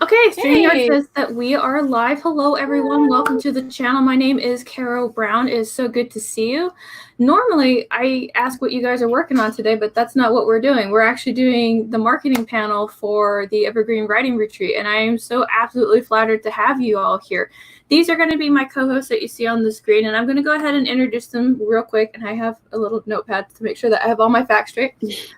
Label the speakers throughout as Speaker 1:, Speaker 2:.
Speaker 1: Okay, StreamYard
Speaker 2: Hey.
Speaker 1: says that we are live. Hello, everyone. Welcome to the channel. My name is Carrow Brown. It is so good to see you. Normally, I ask what you guys are working on today, but that's not what we're doing. We're actually doing the marketing panel for the Evergreen Writing Retreat, and I am so absolutely flattered to have you all here. These are going to be my co-hosts that you see on the screen, and I'm going to go ahead and introduce them real quick, and I have a little notepad to make sure that I have all my facts straight.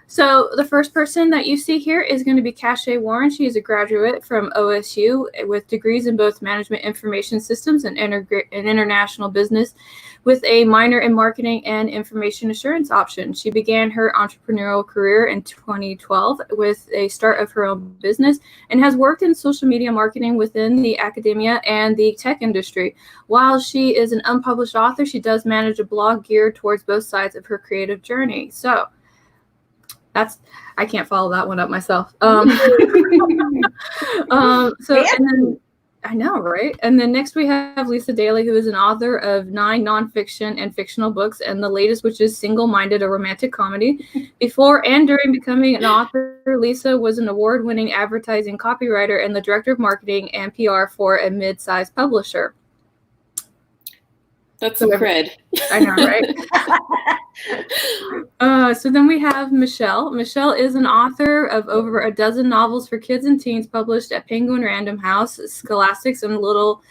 Speaker 1: So the first person that you see here is going to be Cache Warren. She is a graduate from OSU with degrees in both management information systems and international business, with a minor in marketing and information assurance option. She began her entrepreneurial career in 2012 with a start of her own business and has worked in social media marketing within the academia and the tech industry. While she is an unpublished author, she does manage a blog geared towards both sides of her creative journey. So I can't follow that one up myself. And then I know, right? And then next we have Lisa Daly, who is an author of 9 nonfiction and fictional books, and the latest, which is Single Minded, a romantic comedy. Before and during becoming an author, Lisa was an award-winning advertising copywriter and the director of marketing and PR for a mid-sized publisher.
Speaker 2: That's some cred.
Speaker 1: I know, right? So then we have Michelle. Michelle is an author of over a dozen novels for kids and teens published at Penguin Random House, Scholastics, and Little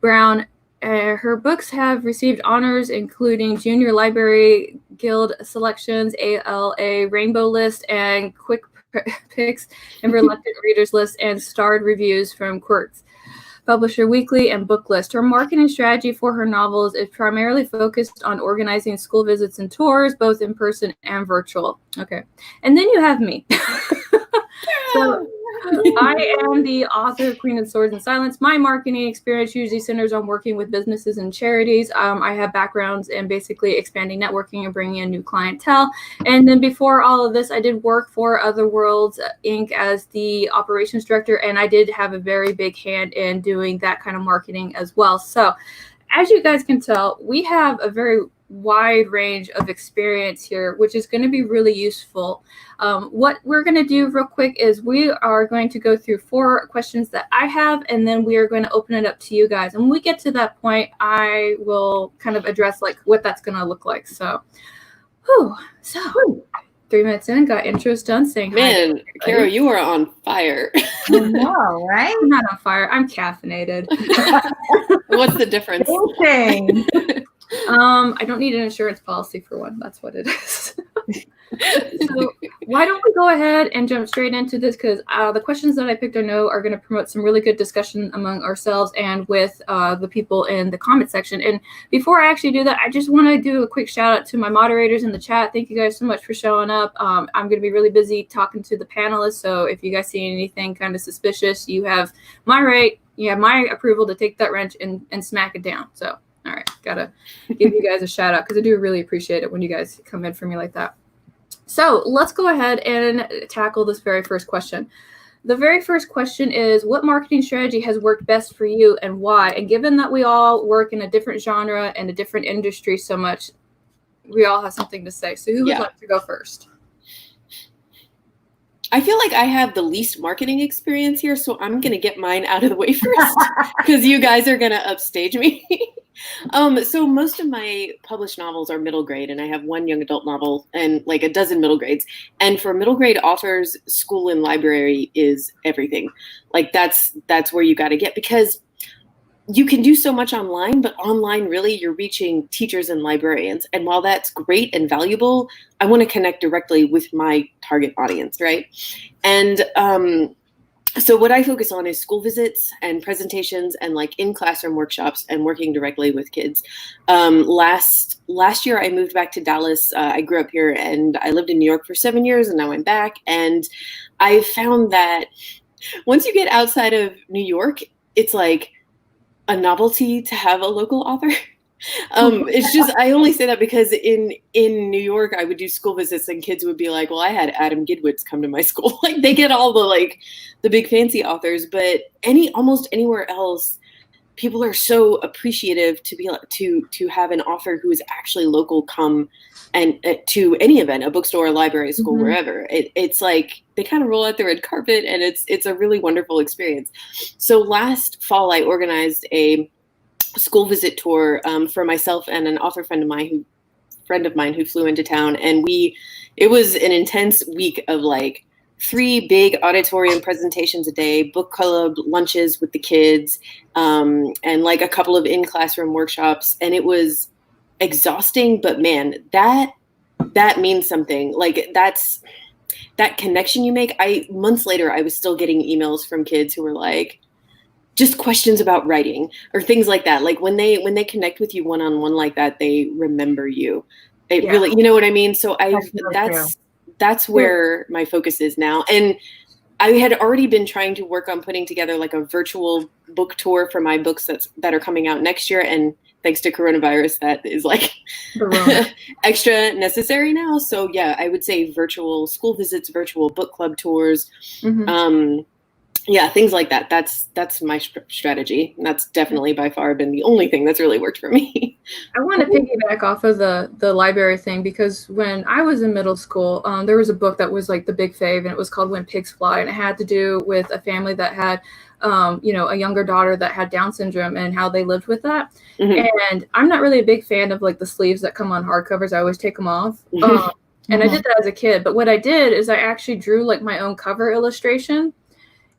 Speaker 1: Brown. Her books have received honors including Junior Library Guild selections, ALA Rainbow List, and Quick Picks, and Reluctant Readers List, and starred reviews from Quirks, Publisher Weekly, and Book List. Her marketing strategy for her novels is primarily focused on organizing school visits and tours, both in person and virtual. Okay. And then you have me. So I am the author of Queen of Swords and Silence. My marketing experience usually centers on working with businesses and charities. I have backgrounds in basically expanding networking and bringing in new clientele. And then before all of this, I did work for Other Worlds Inc. as the operations director, and I did have a very big hand in doing that kind of marketing as well. So as you guys can tell, we have a very wide range of experience here, which is going to be really useful. What we're going to do real quick is we are going to go through 4 questions that I have, and then we are going to open it up to you guys. And when we get to that point, I will kind of address like what that's going to look like. So, 3 minutes in, got intros done, saying
Speaker 2: Man, Carrow, you are on fire.
Speaker 3: I know, right?
Speaker 1: I'm not on fire. I'm caffeinated.
Speaker 2: What's the difference?
Speaker 3: Okay.
Speaker 1: I don't need an insurance policy for one. That's what it is. So why don't we go ahead and jump straight into this, because the questions that I picked I know are going to promote some really good discussion among ourselves and with the people in the comment section. And before I actually do that, I just want to do a quick shout out to my moderators in the chat. Thank you guys so much for showing up. I'm going to be really busy talking to the panelists, so if you guys see anything kind of suspicious, you have my approval to take that wrench and smack it down. So all right, gotta give you guys a shout out because I do really appreciate it when you guys come in for me like that. So let's go ahead and tackle this very first question. The very first question is, what marketing strategy has worked best for you and why? And given that we all work in a different genre and a different industry so much, we all have something to say. So who would like to go first?
Speaker 2: I feel like I have the least marketing experience here, so I'm going to get mine out of the way first because you guys are going to upstage me. So most of my published novels are middle grade, and I have 1 young adult novel and like a dozen middle grades. And for middle grade authors, school and library is everything. Like that's where you got to get, because you can do so much online, but online really you're reaching teachers and librarians. And while that's great and valuable, I want to connect directly with my target audience, right? And so what I focus on is school visits and presentations and like in-classroom workshops and working directly with kids. Last year I moved back to Dallas. I grew up here and I lived in New York for 7 years, and now I'm back. And I found that once you get outside of New York, it's like a novelty to have a local author. It's just, I only say that because in New York, I would do school visits and kids would be like, well, I had Adam Gidwitz come to my school. Like they get all the big fancy authors, but almost anywhere else, people are so appreciative to be to have an author who is actually local come and to any event, a bookstore, a library, a school, wherever. It's like they kind of roll out the red carpet, and it's a really wonderful experience. So last fall, I organized a school visit tour for myself and an author friend of mine who flew into town, and it was an intense week of like 3 big auditorium presentations a day, book club lunches with the kids, and like a couple of in-classroom workshops. And it was exhausting, but man, that means something. Like that connection you make. Months later, I was still getting emails from kids who were like, just questions about writing or things like that. Like when they connect with you one-on-one like that, they remember you. It really, you know what I mean? So that's where my focus is now. And I had already been trying to work on putting together like a virtual book tour for my books that are coming out next year. And thanks to coronavirus, that is like extra necessary now. So yeah, I would say virtual school visits, virtual book club tours, yeah, things like that. That's my strategy. And that's definitely by far been the only thing that's really worked for me.
Speaker 1: I want to piggyback off of the library thing, because when I was in middle school, there was a book that was like the big fave, and it was called When Pigs Fly, and it had to do with a family that had, a younger daughter that had Down syndrome and how they lived with that. And I'm not really a big fan of like the sleeves that come on hardcovers. I always take them off. And I did that as a kid. But what I did is I actually drew like my own cover illustration.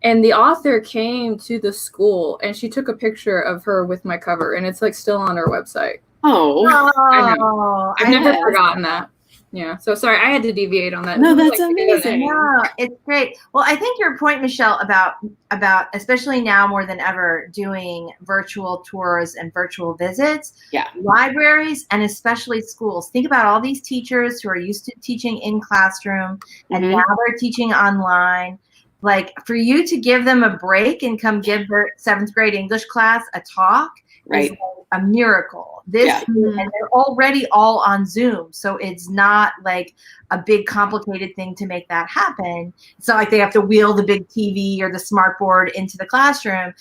Speaker 1: And the author came to the school and she took a picture of her with my cover, and it's like still on her website. I've never forgotten that. Yeah. So sorry, I had to deviate on that.
Speaker 2: No, that's amazing.
Speaker 3: No, it's great. Well, I think your point, Michelle, about especially now more than ever doing virtual tours and virtual visits.
Speaker 2: Yeah.
Speaker 3: Libraries and especially schools. Think about all these teachers who are used to teaching in classroom and now they're teaching online. Like, for you to give them a break and come give their 7th grade English class a talk is like a miracle. And they're already all on Zoom, so it's not like a big complicated thing to make that happen. It's not like they have to wheel the big TV or the smart board into the classroom.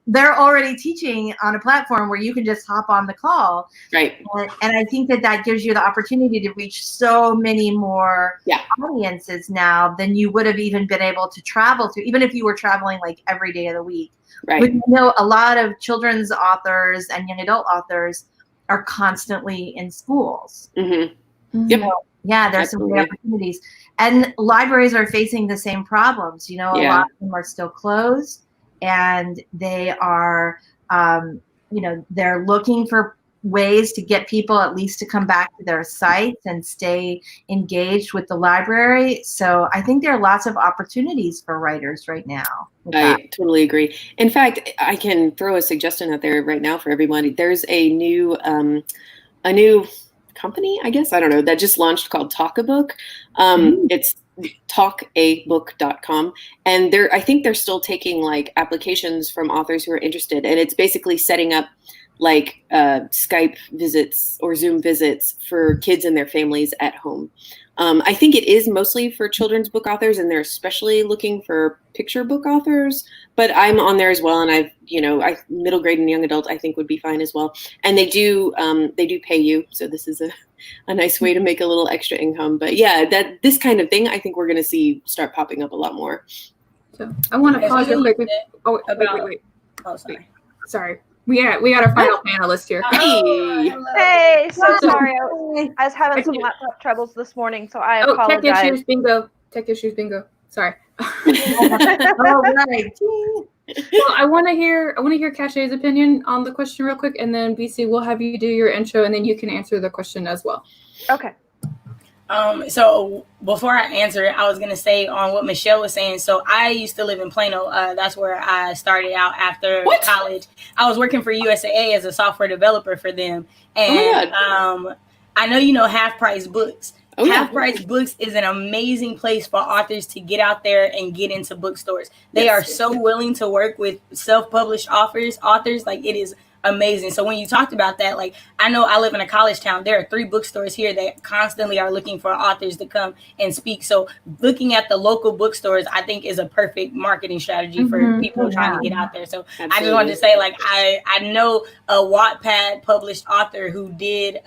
Speaker 3: They're already teaching on a platform where you can just hop on the call.
Speaker 2: Right.
Speaker 3: And I think that gives you the opportunity to reach so many more audiences now than you would have even been able to travel to, even if you were traveling like every day of the week.
Speaker 2: Right.
Speaker 3: But you know, a lot of children's authors and young adult authors are constantly in schools.
Speaker 2: Yep.
Speaker 3: So, yeah, there's some great opportunities. And libraries are facing the same problems. You know, a lot of them are still closed. And they are, they're looking for ways to get people at least to come back to their sites and stay engaged with the library. So I think there are lots of opportunities for writers right now.
Speaker 2: I totally agree. In fact, I can throw a suggestion out there right now for everybody. There's a new company, I guess, I don't know, that just launched called Talk a Book. It's talkabook.com, and I think they're still taking like applications from authors who are interested, and it's basically setting up like Skype visits or Zoom visits for kids and their families at home. I think it is mostly for children's book authors, and they're especially looking for picture book authors, but I'm on there as well. And I middle grade and young adult, I think would be fine as well. And they do pay you. So this is a nice way to make a little extra income. But yeah, this kind of thing, I think we're going to see start popping up a lot more.
Speaker 1: So I want to pause real quick. Wait.
Speaker 4: Oh, sorry.
Speaker 1: Sorry. We got our final panelist here.
Speaker 4: Hey, so sorry. I was having some laptop troubles this morning, so I apologize.
Speaker 1: Tech issues bingo. Sorry.
Speaker 3: All right.
Speaker 1: Well, I want to hear Cachet's opinion on the question real quick, and then BC, we'll have you do your intro, and then you can answer the question as well.
Speaker 4: Okay.
Speaker 5: So before I answer it, I was going to say on what Michelle was saying. So I used to live in Plano. That's where I started out after college. I was working for USAA as a software developer for them. And I know you know Half Price Books. Half Price Books is an amazing place for authors to get out there and get into bookstores. They are so willing to work with self-published authors. Like, it is amazing. So when you talked about that, like, I know I live in a college town. There are 3 bookstores here that constantly are looking for authors to come and speak. So looking at the local bookstores, I think, is a perfect marketing strategy for people trying to get out there. So I just wanted to say, like, I know a Wattpad published author who did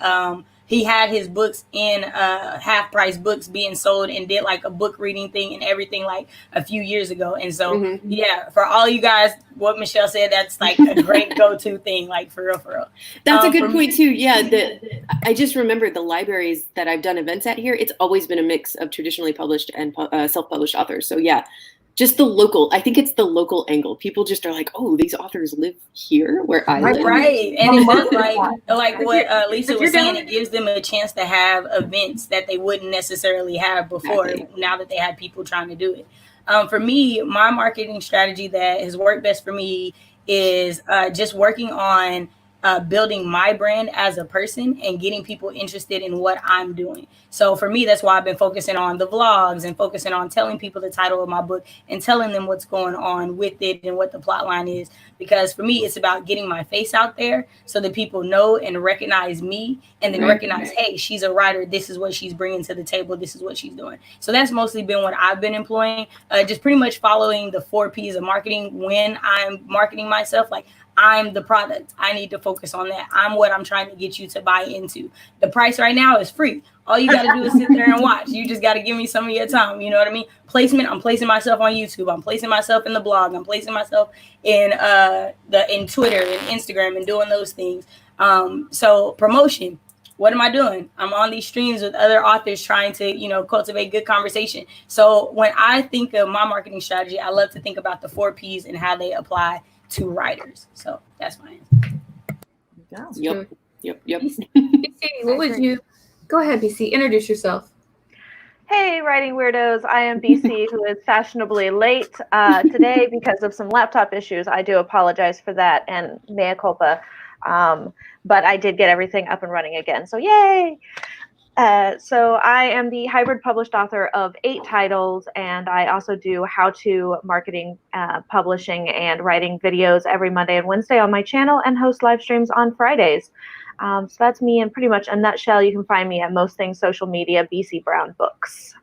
Speaker 5: he had his books in half price books being sold and did like a book reading thing and everything like a few years ago. And so, yeah, for all you guys, what Michelle said, that's like a great go-to thing, like for real, for real.
Speaker 2: That's a good point too. Yeah. I just remembered the libraries that I've done events at here. It's always been a mix of traditionally published and self-published authors. So yeah, just the local, I think it's the local angle. People just are like, oh, these authors live here where I live.
Speaker 5: Right. And it's just like what Lisa was saying, it gives them a chance to have events that they wouldn't necessarily have before, now that they have people trying to do it. For me, my marketing strategy that has worked best for me is just working on building my brand as a person and getting people interested in what I'm doing. So for me, that's why I've been focusing on the vlogs and focusing on telling people the title of my book and telling them what's going on with it and what the plot line is. Because for me, it's about getting my face out there so that people know and recognize me and then recognize, hey, she's a writer. This is what she's bringing to the table. This is what she's doing. So that's mostly been what I've been employing, just pretty much following the 4 P's of marketing when I'm marketing myself. Like, I'm the product. I need to focus on that. I'm what I'm trying to get you to buy into. The price right now is free. All you got to do is sit there and watch. You just got to give me some of your time. You know what I mean? Placement. I'm placing myself on YouTube. I'm placing myself in the blog. I'm placing myself in in Twitter and Instagram and doing those things. So promotion. What am I doing? I'm on these streams with other authors trying to, cultivate good conversation. So when I think of my marketing strategy, I love to think about the 4 P's and how they apply to writers. So that's my answer.
Speaker 2: Yep.
Speaker 1: BC, what would you? Go ahead, BC. Introduce yourself.
Speaker 4: Hey, writing weirdos. I am BC, who is fashionably late today because of some laptop issues. I do apologize for that, and mea culpa. But I did get everything up and running again. So yay! So I am the hybrid published author of 8 titles, and I also do how-to marketing, publishing, and writing videos every Monday and Wednesday on my channel and host live streams on Fridays. So that's me in pretty much a nutshell. You can find me at most things social media, BC Brown Books.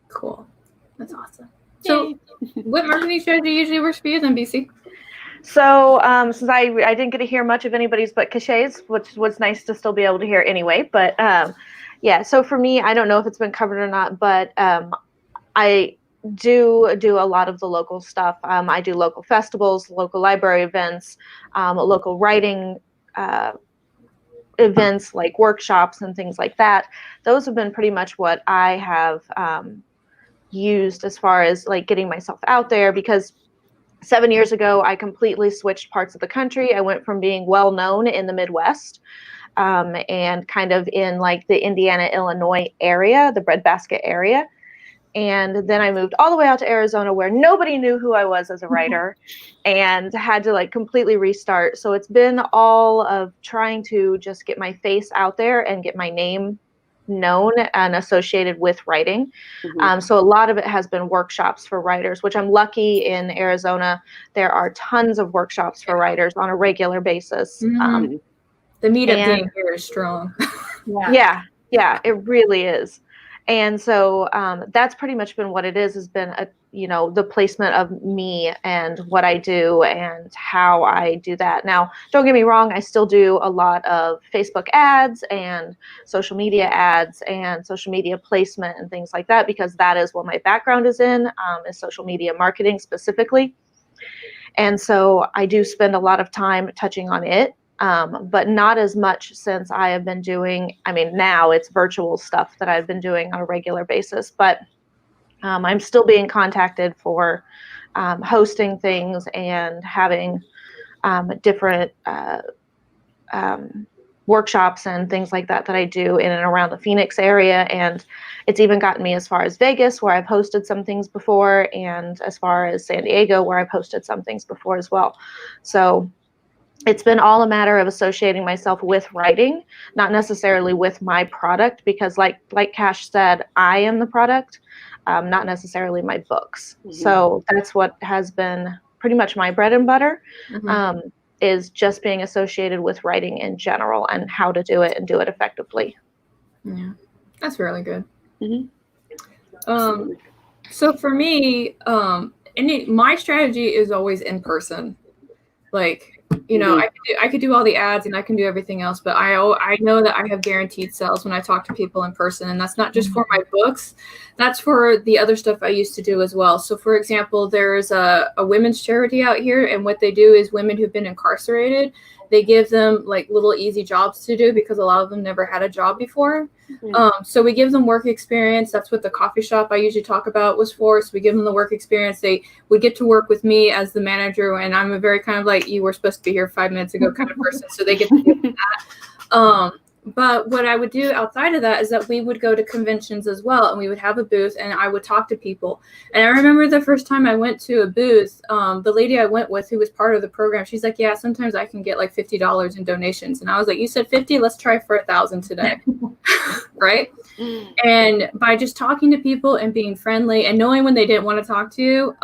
Speaker 1: Cool. That's awesome. So what marketing strategy usually works for you then, BC?
Speaker 4: So since I didn't get to hear much of anybody's but Cachet's, which was nice to still be able to hear anyway, but yeah, so for me, I don't know if it's been covered or not, but I do a lot of the local stuff. I do local festivals, local library events, local writing events like workshops and things like that. Those have been pretty much what I have used as far as like getting myself out there, because 7 years ago, I completely switched parts of the country. I went from being well known in the Midwest and kind of in like the Indiana, Illinois area, the breadbasket area. And then I moved all the way out to Arizona, where nobody knew who I was as a writer and had to like completely restart. So it's been all of trying to just get my face out there and get my name known and associated with writing. So a lot of it has been workshops for writers, which I'm lucky in Arizona. There are tons of workshops for writers on a regular basis.
Speaker 1: The meetup game here is strong.
Speaker 4: Yeah, it really is. And so that's pretty much been what it is, has been the placement of me and what I do and how I do that. Now, don't get me wrong, I still do a lot of Facebook ads and social media ads and social media placement and things like that, because that is what my background is in, is social media marketing specifically. And so I do spend a lot of time touching on it. But not as much since I have been doing, now it's virtual stuff that I've been doing on a regular basis, but I'm still being contacted for hosting things and having different workshops and things like that I do in and around the Phoenix area. And it's even gotten me as far as Vegas, where I've hosted some things before, and as far as San Diego, where I've hosted some things before as well. So it's been all a matter of associating myself with writing, not necessarily with my product, because like Cash said, I am the product, not necessarily my books. So that's what has been pretty much my bread and butter. is just being associated with writing in general and how to do it and do it effectively.
Speaker 1: Yeah, that's really good.
Speaker 2: Mm-hmm.
Speaker 1: So for me, my strategy is always in person. Like, you know, I could do all the ads and I can do everything else, but I know that I have guaranteed sales when I talk to people in person, and that's not just for my books, that's for the other stuff I used to do as well. So for example, there's a women's charity out here, and what they do is women who've been incarcerated, they give them like little easy jobs to do because a lot of them never had a job before. So we give them work experience. That's what the coffee shop I usually talk about was for. So we give them the work experience. They would get to work with me as the manager, and I'm a very kind of like, you were supposed to be here 5 minutes ago kind of person. So they get to do that. But what I would do outside of that is that we would go to conventions as well, and we would have a booth, and I would talk to people. And I remember the first time I went to a booth, the lady I went with who was part of the program, she's like, yeah, sometimes I can get like $50 in donations. And I was like, you said 50? Let's try for 1,000 today. Right? And by just talking to people and being friendly and knowing when they didn't want to talk to you,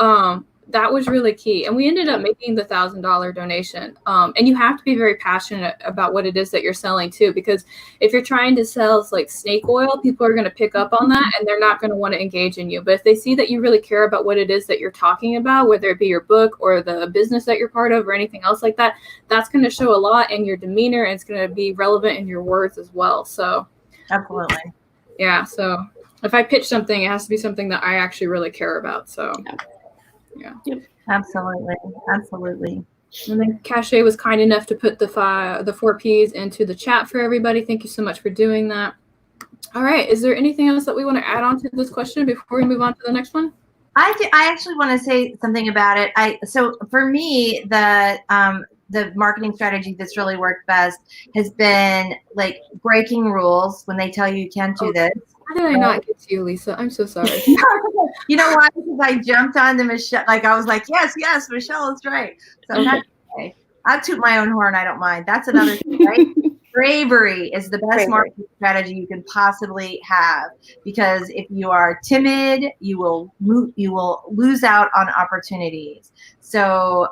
Speaker 1: that was really key. And we ended up making the $1,000 donation. And you have to be very passionate about what it is that you're selling too, because if you're trying to sell like snake oil, people are going to pick up on that and they're not going to want to engage in you. But if they see that you really care about what it is that you're talking about, whether it be your book or the business that you're part of or anything else like that, that's going to show a lot in your demeanor, and it's going to be relevant in your words as well. So
Speaker 3: Absolutely.
Speaker 1: yeah. So if I pitch something, it has to be something that I actually really care about. So yeah.
Speaker 2: Yep.
Speaker 3: Absolutely. Absolutely.
Speaker 1: And then Cache was kind enough to put the 4 Ps into the chat for everybody. Thank you so much for doing that. All right. Is there anything else that we want to add on to this question before we move on to the next one?
Speaker 3: I actually want to say something about it. So for me, the marketing strategy that's really worked best has been like breaking rules when they tell you can't do this.
Speaker 1: How did I not get to you, Lisa? I'm so sorry.
Speaker 3: You know why? Because I jumped on to Michelle. Like I was like, yes, Michelle is right. So that's okay. I'll toot my own horn. I don't mind. That's another thing, right? Bravery is the best marketing strategy you can possibly have, because if you are timid, you will lose out on opportunities. So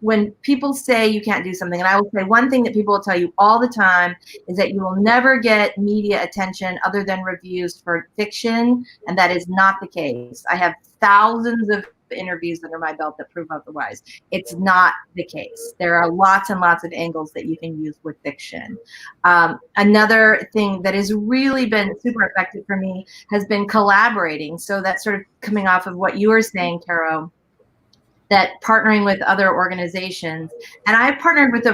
Speaker 3: when people say you can't do something, and I will say one thing that people will tell you all the time is that you will never get media attention other than reviews for fiction, and that is not the case. I have thousands of interviews under my belt that prove otherwise. It's not the case. There are lots and lots of angles that you can use with fiction. Another thing that has really been super effective for me has been collaborating. So that's sort of coming off of what you were saying, Carrow, that partnering with other organizations. And I partnered with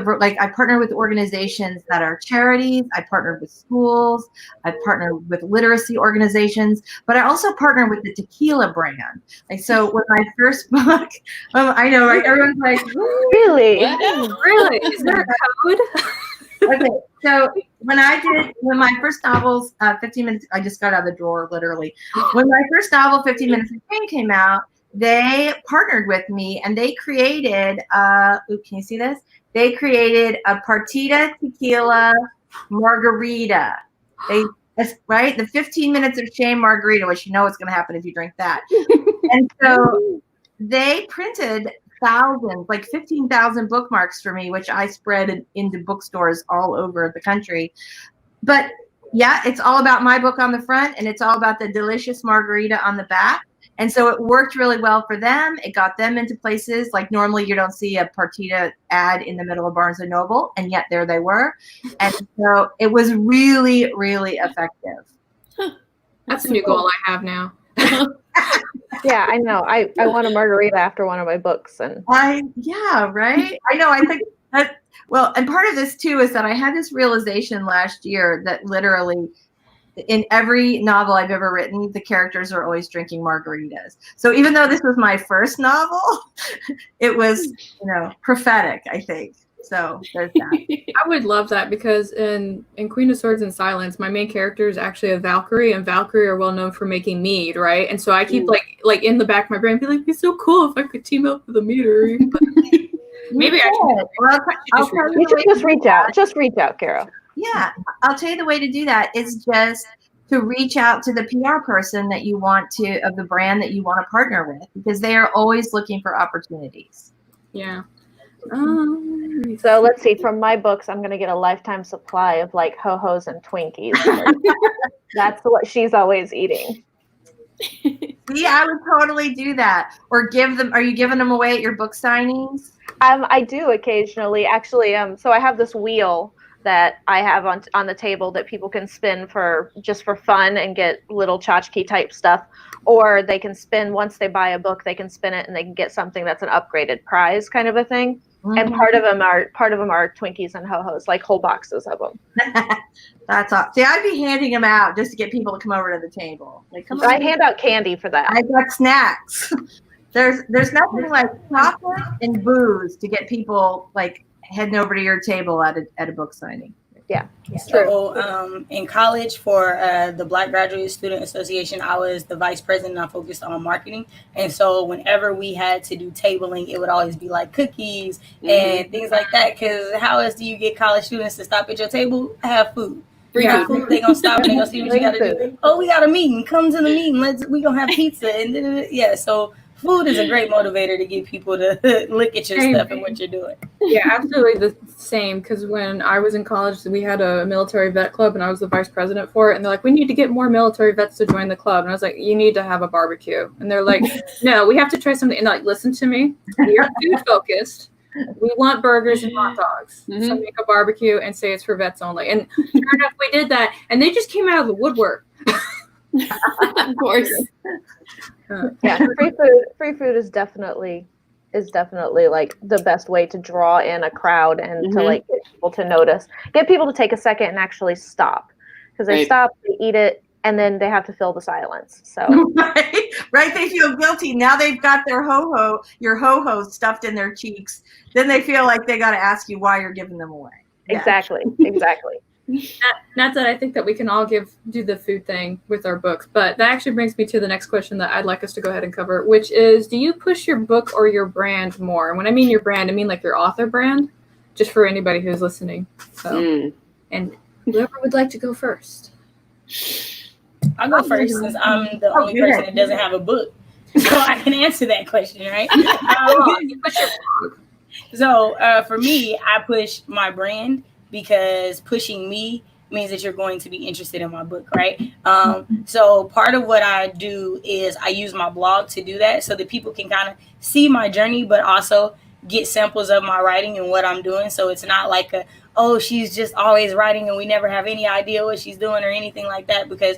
Speaker 3: organizations that are charities. I partnered with schools. I partnered with literacy organizations, but I also partnered with the tequila brand. Like, so with my first book, I know, right? Everyone's like,
Speaker 4: really?
Speaker 1: Really? Is there a code?
Speaker 3: Okay, so when my first novels, 15 Minutes, I just got out of the drawer, literally. When my first novel, 15 Minutes of Fame, came out, they partnered with me and they created, can you see this? They created a partita tequila margarita. Right? The 15 Minutes of Shame margarita, which you know what's going to happen if you drink that. And so they printed thousands, like 15,000 bookmarks for me, which I spread into bookstores all over the country. But yeah, it's all about my book on the front, and it's all about the delicious margarita on the back. And so it worked really well for them. It got them into places like normally you don't see a partita ad in the middle of Barnes & Noble, and yet there they were. And so it was really, really effective.
Speaker 1: That's a new goal I have now.
Speaker 4: Yeah, I know. I want a margarita after one of my books.
Speaker 3: Yeah, right? I know. I think that, well, and part of this too is that I had this realization last year that literally in every novel I've ever written, the characters are always drinking margaritas. So even though this was my first novel, it was, prophetic, I think. So there's that.
Speaker 1: I would love that, because in Queen of Swords and Silence, my main character is actually a Valkyrie, and Valkyrie are well known for making mead, right? And so I keep like in the back of my brain, be like, it'd be so cool if I could team up with a meader. Maybe I should.
Speaker 3: Well,
Speaker 4: you should just reach out. Just reach out, Carrow.
Speaker 3: Yeah, I'll tell you the way to do that is just to reach out to the PR person that you want to, of the brand that you want to partner with, because they are always looking for opportunities.
Speaker 1: Yeah.
Speaker 4: So let's see, from my books, I'm going to get a lifetime supply of like Ho-Hos and Twinkies. That's what she's always eating.
Speaker 3: See, I would totally do that. Or give them, are you giving them away at your book signings?
Speaker 4: I do occasionally, actually. So I have this wheel that I have on the table that people can spin for just for fun and get little tchotchke type stuff, or they can spin once they buy a book. They can spin it and they can get something that's an upgraded prize, kind of a thing. Mm-hmm. And part of them are Twinkies and Ho-Hos, like whole boxes of them.
Speaker 3: That's awesome. See, I'd be handing them out just to get people to come over to the table. Like, come on.
Speaker 4: I hand out candy for that.
Speaker 3: I got snacks. There's nothing like chocolate and booze to get people like heading over to your table at a book signing.
Speaker 4: Yeah.
Speaker 5: So in college for the Black Graduate Student Association, I was the vice president. I focused on marketing. And so whenever we had to do tabling, it would always be like cookies and things like that. Because how else do you get college students to stop at your table? Have food. Free food. They're going to stop and they're going to see what you got to do. Oh, we got a meeting. Come to the meeting. We're going to have pizza. And yeah, so food is a great motivator to get people to look at your stuff and what you're doing.
Speaker 1: Yeah, absolutely the same. Because when I was in college, we had a military vet club, and I was the vice president for it. And they're like, "We need to get more military vets to join the club." And I was like, "You need to have a barbecue." And they're like, "No, we have to try something." And they're like, "Listen to me. We are food focused. We want burgers and hot dogs. So make a barbecue and say it's for vets only." And sure enough, we did that, and they just came out of the woodwork.
Speaker 2: Of course.
Speaker 4: Yeah, free food is definitely like the best way to draw in a crowd and to like get people to notice, get people to take a second and actually stop, because they stop, they eat it, and then they have to fill the silence. So
Speaker 3: right, they feel guilty now. They've got their your ho-ho stuffed in their cheeks. Then they feel like they got to ask you why you're giving them away.
Speaker 4: Exactly.
Speaker 1: Not that I think that we can all do the food thing with our books, but that actually brings me to the next question that I'd like us to go ahead and cover, which is, do you push your book or your brand more? And when I mean your brand, I mean like your author brand, just for anybody who's listening. So, and whoever would like to go first.
Speaker 5: I'll go first since I'm the only person that doesn't have a book. So I can answer that question, right? So for me, I push my brand, because pushing me means that you're going to be interested in my book, right? So part of what I do is I use my blog to do that so that people can kind of see my journey, but also get samples of my writing and what I'm doing. So it's not like she's just always writing and we never have any idea what she's doing or anything like that, because,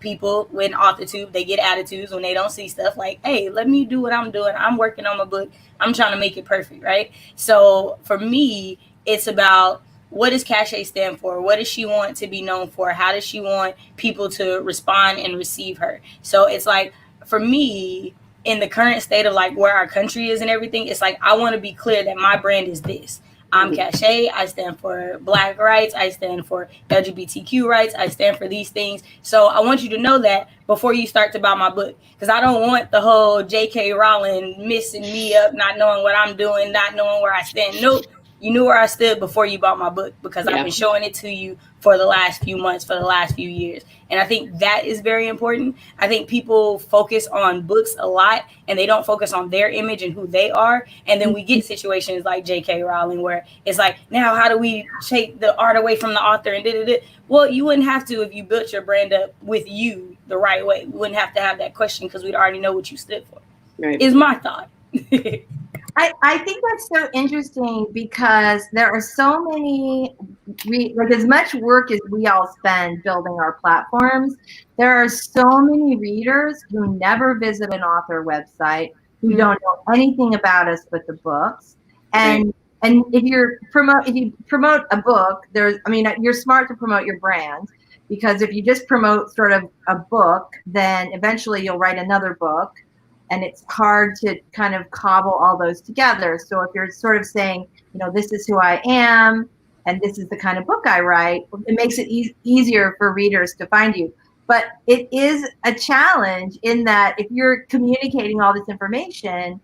Speaker 5: people with AuthorTube, they get attitudes when they don't see stuff like, hey, let me do what I'm doing. I'm working on my book. I'm trying to make it perfect, right? So for me, it's about, what does Cachet stand for? What does she want to be known for? How does she want people to respond and receive her? So it's like, for me, in the current state of like where our country is and everything, it's like, I want to be clear that my brand is this. I'm Cachet. I stand for Black rights. I stand for LGBTQ rights. I stand for these things. So I want you to know that before you start to buy my book, because I don't want the whole J.K. Rowling messing me up, not knowing what I'm doing, not knowing where I stand. Nope. You knew where I stood before you bought my book, because I've been showing it to you for the last few months, for the last few years. And I think that is very important. I think people focus on books a lot and they don't focus on their image and who they are. And then we get situations like J.K. Rowling where it's like, now how do we take the art away from the author and da-da-da? Well, you wouldn't have to if you built your brand up with you the right way. We wouldn't have to have that question because we'd already know what you stood for. Right. Is my thought.
Speaker 3: I think that's so interesting, because there are so many, as much work as we all spend building our platforms, there are so many readers who never visit an author website, who don't know anything about us but the books. And if you promote a book, you're smart to promote your brand, because if you just promote sort of a book, then eventually you'll write another book. And it's hard to kind of cobble all those together. So if you're sort of saying, this is who I am, and this is the kind of book I write, it makes it easier for readers to find you. But it is a challenge in that if you're communicating all this information,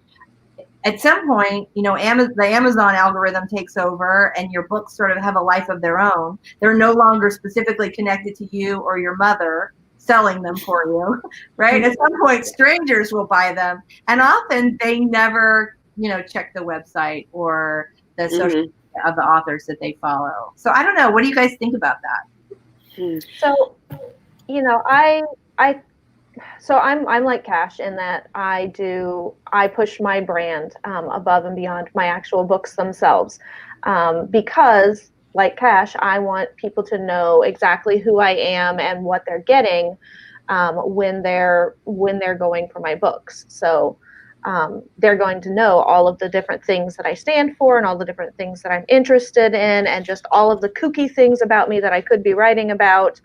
Speaker 3: at some point, the Amazon algorithm takes over and your books sort of have a life of their own. They're no longer specifically connected to you or your mother selling them for you, right? At some point, strangers will buy them, and often they never check the website or the social media of the authors that they follow. So I don't know. What do you guys think about that?
Speaker 4: So, I'm like Cash in that I push my brand above and beyond my actual books themselves, because like Cash, I want people to know exactly who I am and what they're getting when they're going for my books. So they're going to know all of the different things that I stand for and all the different things that I'm interested in, and just all of the kooky things about me that I could be writing about,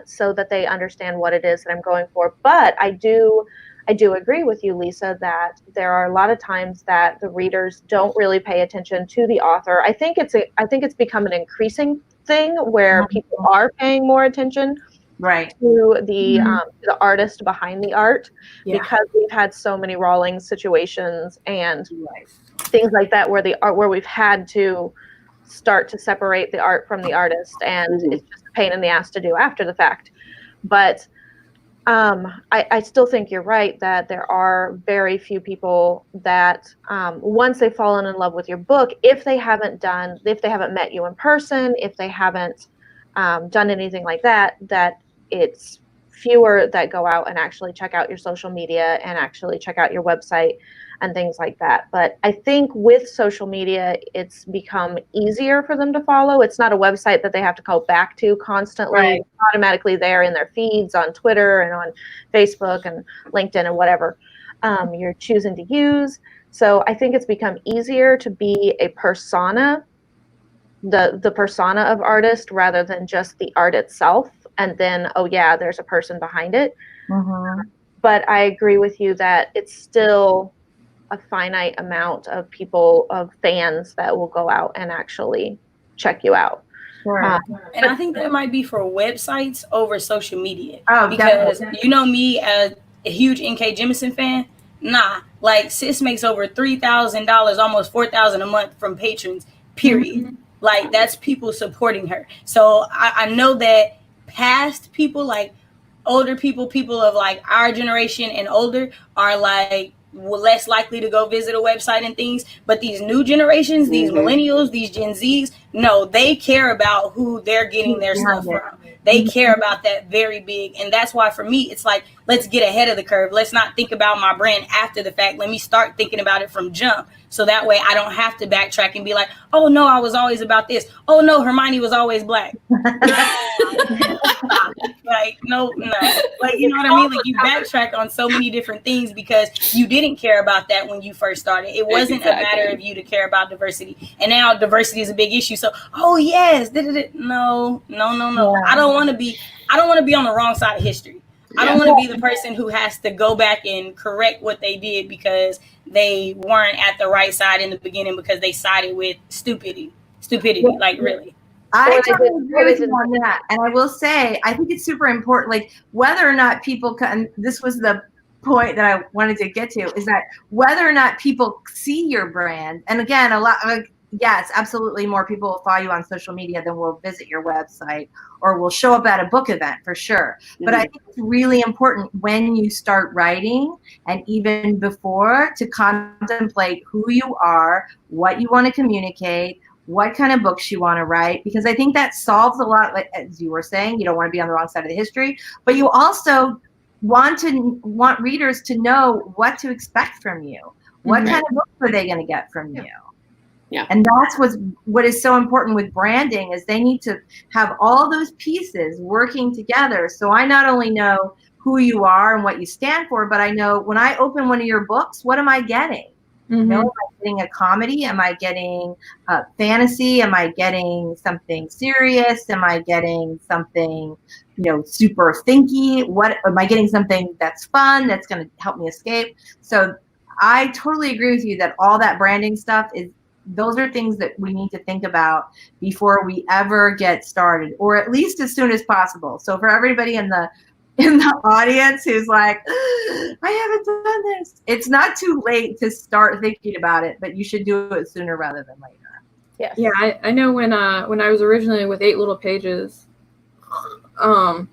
Speaker 4: so that they understand what it is that I'm going for. But I do agree with you, Lisa, that there are a lot of times that the readers don't really pay attention to the author. I think it's become an increasing thing where people are paying more attention to the artist behind the art, because we've had so many Rawlings situations and things like that where we've had to start to separate the art from the artist, and it's just a pain in the ass to do after the fact. But I still think you're right that there are very few people that once they've fallen in love with your book, if they haven't met you in person, if they haven't done anything like that, that it's fewer that go out and actually check out your social media and actually check out your website and things like that. But I think with social media, it's become easier for them to follow. It's not a website that they have to go back to constantly. It's automatically there in their feeds on Twitter and on Facebook and LinkedIn and whatever you're choosing to use. So I think it's become easier to be a persona, the persona of artist, rather than just the art itself. And then, there's a person behind it. But I agree with you that it's still a finite amount of people, of fans, that will go out and actually check you out.
Speaker 5: And I think that might be for websites over social media.
Speaker 3: Because
Speaker 5: definitely. Me as a huge N.K. Jemisin fan, like sis makes over $3,000, almost $4,000 a month from patrons, period. Like that's people supporting her. So I know that past people, like older people of like our generation and older, are like less likely to go visit a website and things. But these new generations, these millennials, these Gen Zs, no, they care about who they're getting their stuff from. They care about that very big. And that's why for me, it's like, let's get ahead of the curve. Let's not think about my brand after the fact. Let me start thinking about it from jump. So that way I don't have to backtrack and be like, oh no, I was always about this. Oh no, Hermione was always black. Like, no. Like, you know what I mean? Like you backtrack on so many different things because you didn't care about that when you first started. It wasn't a matter of you to care about diversity. And now diversity is a big issue. So, oh yes, no. I don't want to be on the wrong side of history. I don't want to be the person who has to go back and correct what they did because they weren't at the right side in the beginning because they sided with stupidity. Like really.
Speaker 3: I totally agree with you on that. And I will say, I think it's super important, like whether or not people and this was the point that I wanted to get to, is that whether or not people see your brand. And again, yes, absolutely more people will follow you on social media than will visit your website or will show up at a book event for sure. But I think it's really important when you start writing and even before to contemplate who you are, what you want to communicate, what kind of books you want to write, because I think that solves a lot, like as you were saying, you don't want to be on the wrong side of the history, but you also want readers to know what to expect from you. What kind of books are they going to get from you?
Speaker 2: Yeah.
Speaker 3: And that's what is so important with branding, is they need to have all those pieces working together. So I not only know who you are and what you stand for, but I know when I open one of your books, what am I getting? You know, am I getting a comedy? Am I getting fantasy? Am I getting something serious? Am I getting something, super thinky? What am I getting? Something that's fun, that's going to help me escape? So I totally agree with you that all that branding stuff those are things that we need to think about before we ever get started, or at least as soon as possible. So for everybody in the audience who's like, I haven't done this, it's not too late to start thinking about it, but you should do it sooner rather than later.
Speaker 4: Yes.
Speaker 1: Yeah, I know when I was originally with 8 Little Pages,
Speaker 5: that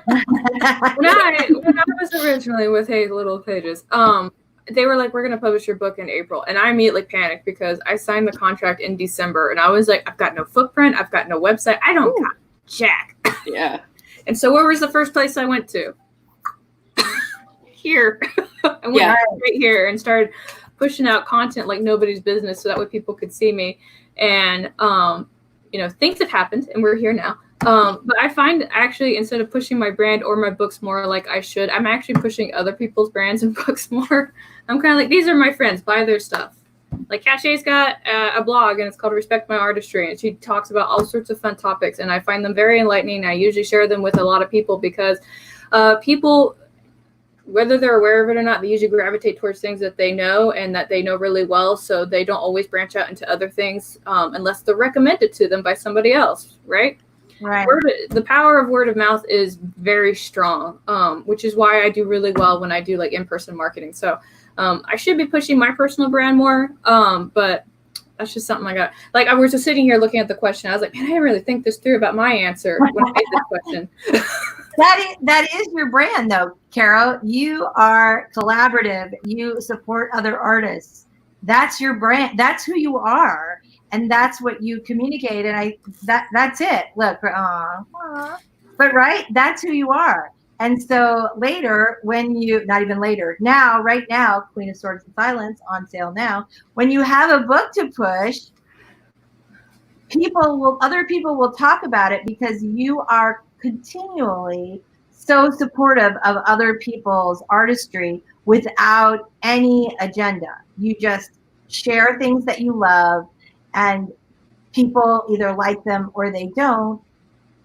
Speaker 5: look.
Speaker 1: when I was originally with Hey Little Pages, they were like, we're going to publish your book in April. And I immediately panicked because I signed the contract in December. And I was like, I've got no footprint. I've got no website. I don't got jack.
Speaker 2: Yeah.
Speaker 1: And so where was the first place I went to? Here. I went right here and started pushing out content like nobody's business so that way people could see me. And, things have happened and we're here now. But I find actually instead of pushing my brand or my books more like I should, I'm actually pushing other people's brands and books more. I'm kind of like, these are my friends, buy their stuff. Like Cachet's got a blog and it's called Respect My Artistry. And she talks about all sorts of fun topics and I find them very enlightening. I usually share them with a lot of people because people, whether they're aware of it or not, they usually gravitate towards things that they know and that they know really well. So they don't always branch out into other things unless they're recommended to them by somebody else, right?
Speaker 3: Right.
Speaker 1: The power of word of mouth is very strong, which is why I do really well when I do like in-person marketing. So I should be pushing my personal brand more, but that's just something I got. Like I was just sitting here looking at the question. I was like, man, I didn't really think this through about my answer when I made this question.
Speaker 3: That is your brand, though, Carrow. You are collaborative. You support other artists. That's your brand. That's who you are. And that's what you communicate. And that's it. Look, but right, that's who you are. And so later, not even later, right now, Queen of Swords and Silence on sale now. When you have a book to push, other people will talk about it because you are continually so supportive of other people's artistry without any agenda. You just share things that you love. And people either like them or they don't,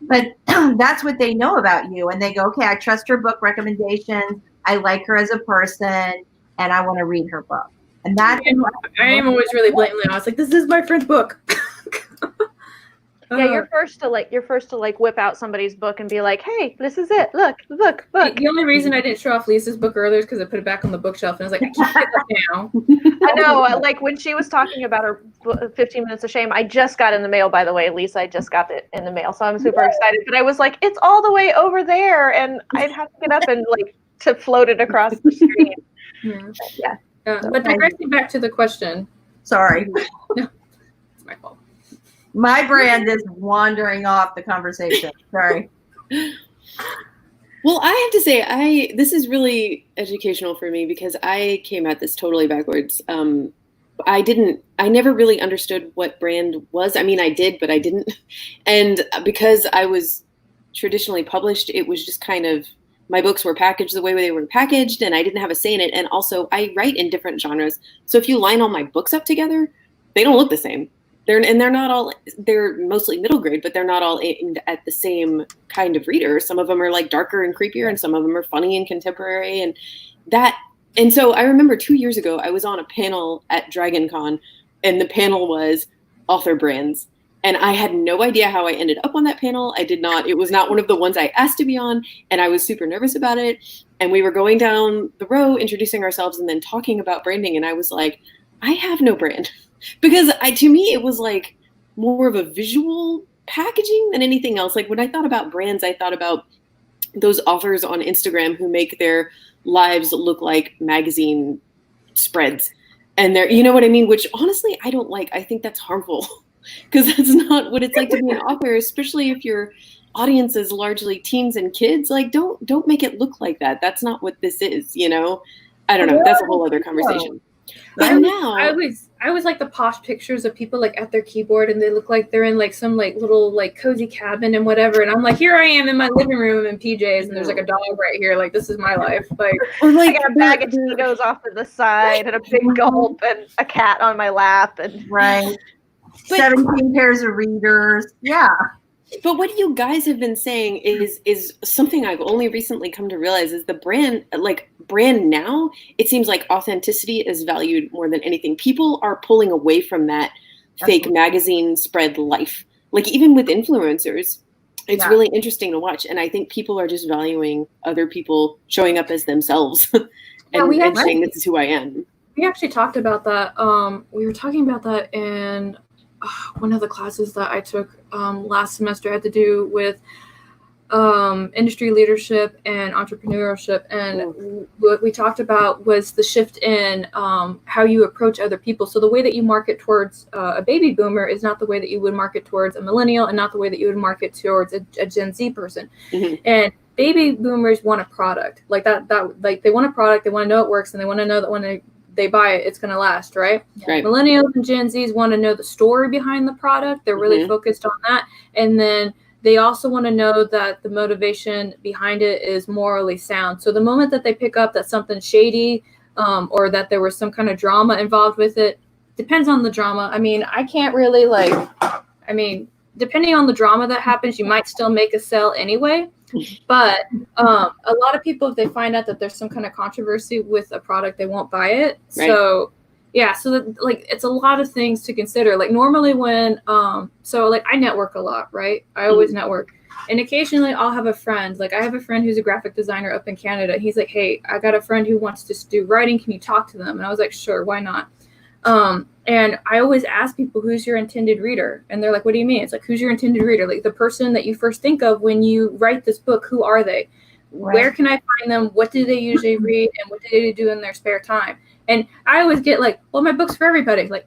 Speaker 3: but that's what they know about you. And they go, okay, I trust her book recommendations. I like her as a person and I want to read her book. And that
Speaker 1: I am always really blatantly honest. Like, this is my friend's book.
Speaker 4: Yeah, you're first to whip out somebody's book and be like, hey, this is it. Look, the book.
Speaker 1: The only reason I didn't show off Lisa's book earlier is because I put it back on the bookshelf and I was like, I can't get that now.
Speaker 4: I know, like when she was talking about her 15 Minutes of Shame, I just got in the mail, by the way, Lisa, I just got it in the mail. So I'm super excited. But I was like, it's all the way over there. And I'd have to get up and to float it across the screen. Yeah.
Speaker 1: But digressing back to the question.
Speaker 3: Sorry.
Speaker 1: No, it's my fault.
Speaker 3: My brand is wandering off the conversation. Sorry.
Speaker 2: Well, I have to say, this is really educational for me because I came at this totally backwards. I never really understood what brand was. I mean, I did, but I didn't. And because I was traditionally published, it was just kind of, my books were packaged the way they were packaged and I didn't have a say in it. And also I write in different genres. So if you line all my books up together, they don't look the same. They're mostly middle grade, but they're not all aimed at the same kind of reader. Some of them are like darker and creepier and some of them are funny and contemporary and so I remember 2 years ago, I was on a panel at DragonCon and the panel was author brands. And I had no idea how I ended up on that panel. It was not one of the ones I asked to be on. And I was super nervous about it. And we were going down the row, introducing ourselves and then talking about branding. And I was like, I have no brand. Because to me, it was like more of a visual packaging than anything else. Like when I thought about brands, I thought about those authors on Instagram who make their lives look like magazine spreads. And you know what I mean? Which honestly, I don't like. I think that's harmful because that's not what it's like to be an author, especially if your audience is largely teens and kids. Like, don't make it look like that. That's not what this is, you know? I don't know. That's a whole other conversation. But
Speaker 1: I always like the posh pictures of people like at their keyboard and they look like they're in like some like little like cozy cabin and whatever. And I'm like, here I am in my living room in PJs and there's like a dog right here. Like, this is my life. Like,
Speaker 4: or like I got a bag of tea goes off to the side and a big gulp and a cat on my lap and
Speaker 3: 17 pairs of readers. Yeah.
Speaker 2: But what you guys have been saying is something I've only recently come to realize is the brand now, it seems like authenticity is valued more than anything. People are pulling away from that fake magazine spread life. Like even with influencers, it's really interesting to watch. And I think people are just valuing other people showing up as themselves and saying, this is who I am.
Speaker 1: We actually talked about that. We were talking about that in one of the classes that I took last semester. Had to do with industry leadership and entrepreneurship, and what we talked about was the shift in how you approach other people. So the way that you market towards a baby boomer is not the way that you would market towards a millennial, and not the way that you would market towards a Gen Z person. And baby boomers want a product like that like they want a product, they want to know it works, and they want to know that when they buy it, it's going to last, right? Millennials and Gen Zs want to know the story behind the product. They're really focused on that. And then they also want to know that the motivation behind it is morally sound. So the moment that they pick up that something's shady, or that there was some kind of drama involved with it, depends on the drama. I mean, I can't really depending on the drama that happens, you might still make a sale anyway. But a lot of people, if they find out that there's some kind of controversy with a product, they won't buy it. So it's a lot of things to consider. Like normally when I network a lot, right? I always network. And occasionally I'll have a friend, like I have a friend who's a graphic designer up in Canada. He's like, hey, I got a friend who wants to do writing. Can you talk to them? And I was like, sure, why not? And I always ask people, who's your intended reader? And they're like, what do you mean? It's like, who's your intended reader? Like the person that you first think of when you write this book, who are they? Where can I find them? What do they usually read? And what do they do in their spare time? And I always get like, well, my book's for everybody. Like,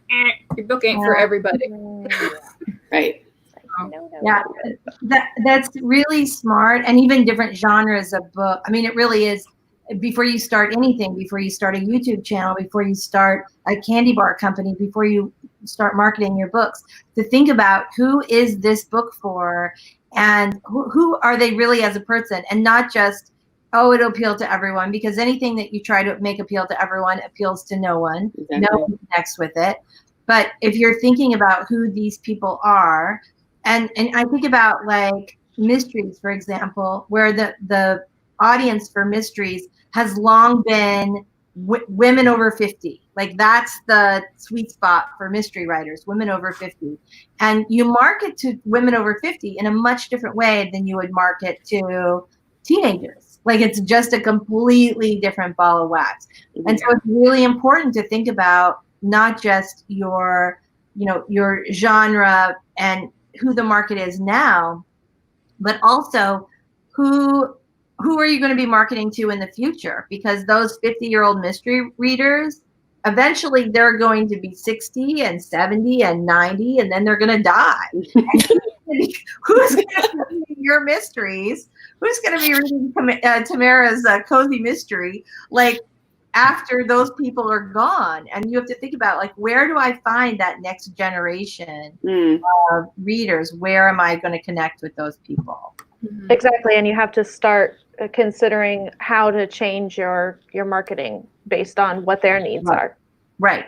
Speaker 1: your book ain't for everybody.
Speaker 2: Right.
Speaker 3: Yeah, that's really smart. And even different genres of book. I mean, it really is. Before you start anything, before you start a YouTube channel, before you start a candy bar company, before you start marketing your books, to think about who is this book for, and who are they really as a person, and not just, oh, it'll appeal to everyone, because anything that you try to make appeal to everyone appeals to no one. Exactly. No one connects with it. But if you're thinking about who these people are, and I think about like mysteries, for example, where the audience for mysteries has long been women over 50. Like that's the sweet spot for mystery writers, women over 50. And you market to women over 50 in a much different way than you would market to teenagers. Like it's just a completely different ball of wax. And so it's really important to think about not just your genre and who the market is now, but also who are you going to be marketing to in the future? Because those 50-year-old mystery readers, eventually they're going to be 60 and 70 and 90, and then they're going to die. Who's going to be reading your mysteries? Who's going to be reading Tamara's cozy mystery? Like after those people are gone, and you have to think about like, where do I find that next generation of readers? Where am I going to connect with those people?
Speaker 4: Exactly, and you have to start considering how to change your marketing based on what their needs are.
Speaker 3: Right.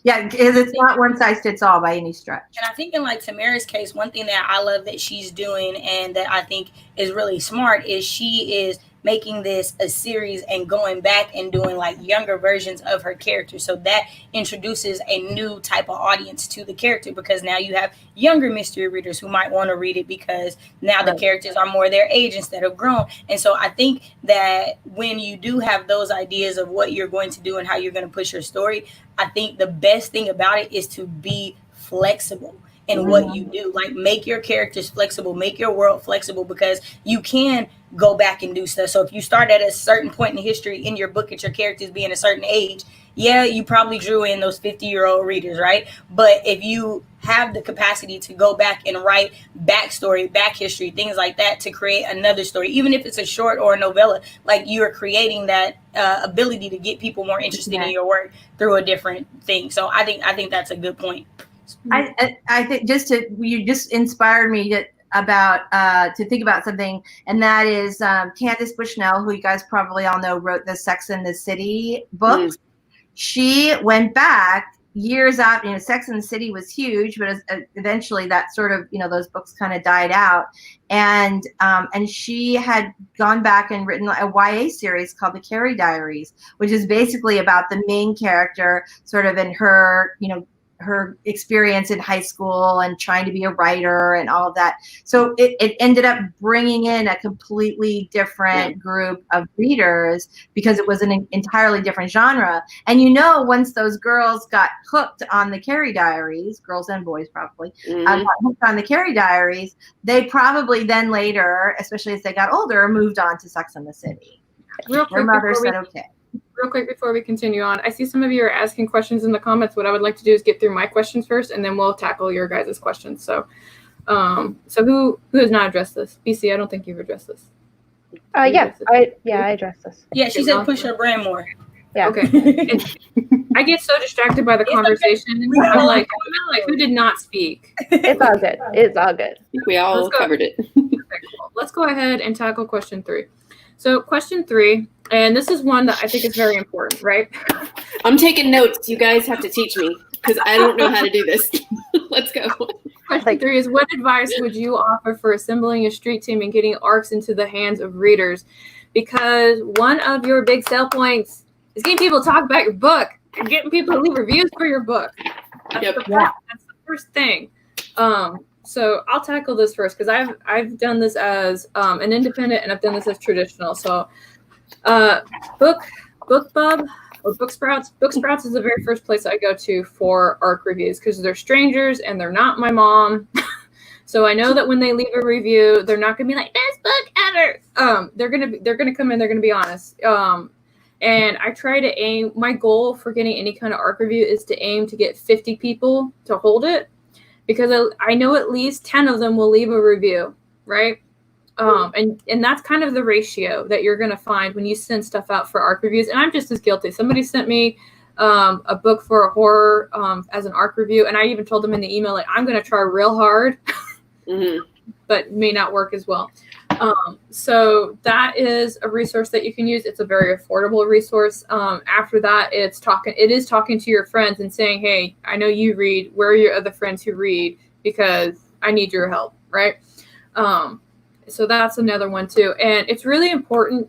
Speaker 3: Yeah, because it's not one size fits all by any stretch.
Speaker 5: And I think in like Tamara's case, one thing that I love that she's doing and that I think is really smart is she is making this a series and going back and doing like younger versions of her character. So that introduces a new type of audience to the character, because now you have younger mystery readers who might want to read it because now the characters are more their age instead of grown. And so I think that when you do have those ideas of what you're going to do and how you're going to push your story, I think the best thing about it is to be flexible in what you do. Like make your characters flexible, make your world flexible, because you can go back and do stuff. So if you start at a certain point in history in your book at your characters being a certain age, yeah, you probably drew in those 50-year-old readers, right? But if you have the capacity to go back and write backstory, back history, things like that to create another story, even if it's a short or a novella, like you're creating that ability to get people more interested in your work through a different thing. So I think that's a good point.
Speaker 3: I think you just inspired me to think about something, and that is Candace Bushnell, who you guys probably all know wrote the Sex and the City books. She went back years out. Sex and the City was huge, but eventually that sort of those books kind of died out, and she had gone back and written a YA series called the Carrie Diaries, which is basically about the main character sort of in her her experience in high school and trying to be a writer and all of that. So it ended up bringing in a completely different group of readers because it was an entirely different genre. And once those girls got hooked on the Carrie Diaries, girls and boys probably, got hooked on the Carrie Diaries, they probably then later, especially as they got older, moved on to Sex and the City.
Speaker 1: Real quick,
Speaker 3: their mother said, okay.
Speaker 1: Real quick before we continue on, I see some of you are asking questions in the comments. What I would like to do is get through my questions first, and then we'll tackle your guys' questions. So, who has not addressed this? BC, I don't think you've addressed this.
Speaker 4: I addressed this.
Speaker 5: Yeah, she said push her brand more.
Speaker 4: Yeah.
Speaker 1: Okay. I get so distracted by the conversation. I'm like, who did not speak?
Speaker 4: It's all good. It's all good.
Speaker 2: I think we all covered it.
Speaker 1: Okay, cool. Let's go ahead and tackle question 3. So question 3, and this is one that I think is very important, right?
Speaker 2: I'm taking notes. You guys have to teach me because I don't know how to do this. Let's go.
Speaker 1: Question 3 is, what advice would you offer for assembling a street team and getting ARCs into the hands of readers? Because one of your big sell points is getting people to talk about your book and getting people to leave reviews for your book. That's the first thing. So I'll tackle this first because I've done this as an independent and I've done this as traditional. So BookBub or Booksprouts. Booksprouts is the very first place I go to for ARC reviews because they're strangers and they're not my mom. So I know that when they leave a review, they're not gonna be like, best book ever. They're gonna come in, they're gonna be honest. And I try to aim, my goal for getting any kind of ARC review is to aim to get 50 people to hold it. Because I know at least 10 of them will leave a review, right? And that's kind of the ratio that you're going to find when you send stuff out for ARC reviews. And I'm just as guilty. Somebody sent me a book for a horror as an ARC review. And I even told them in the email, like, I'm going to try real hard, but may not work as well. So that is a resource that you can use. It's a very affordable resource. After that, it is talking to your friends and saying, hey, I know you read. Where are your other friends who read? Because I need your help, right? So that's another one too. And it's really important.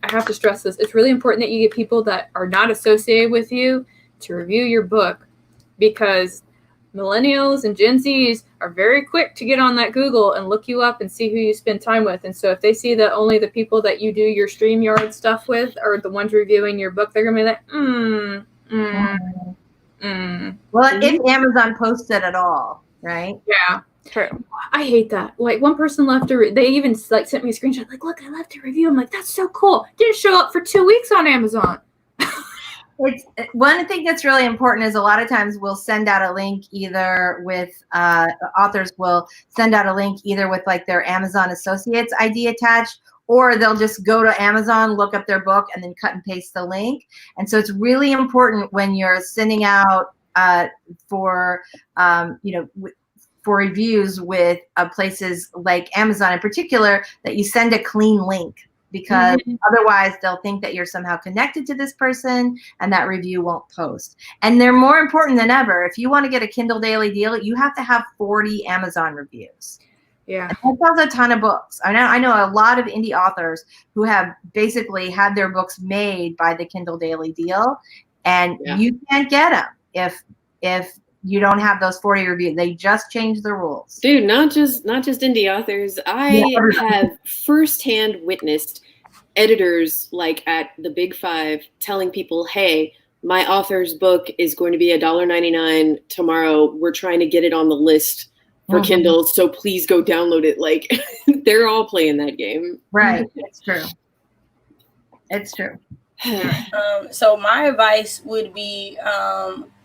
Speaker 1: I have to stress this. It's really important that you get people that are not associated with you to review your book, because millennials and Gen Zs are very quick to get on that Google and look you up and see who you spend time with. And so if they see that only the people that you do your StreamYard stuff with are the ones reviewing your book, they're going to be like,
Speaker 3: Well, if Amazon posts it at all, right?
Speaker 1: Yeah.
Speaker 4: True.
Speaker 1: I hate that. Like, one person left they even like sent me a screenshot, like, look, I left a review. I'm like, that's so cool. Didn't show up for 2 weeks on Amazon.
Speaker 3: It's one thing that's really important is a lot of times we'll send out a link either with authors will send out a link either with like their Amazon Associates ID attached, or they'll just go to Amazon, look up their book, and then cut and paste the link. And so it's really important when you're sending out for reviews with places like Amazon in particular, that you send a clean link, because otherwise they'll think that you're somehow connected to this person and that review won't post. And they're more important than ever. If you want to get a Kindle Daily deal, you have to have 40 Amazon reviews.
Speaker 1: Yeah.
Speaker 3: And that does a ton of books. I know a lot of indie authors who have basically had their books made by the Kindle Daily deal, and you can't get them if you don't have those 40 reviews. They just changed the rules.
Speaker 2: Dude, not just indie authors. I have firsthand witnessed editors like at the Big Five telling people, hey, my author's book is going to be $1.99 tomorrow. We're trying to get it on the list for Kindle, so please go download it. Like, they're all playing that game.
Speaker 3: Right. It's true. It's true.
Speaker 5: So my advice would be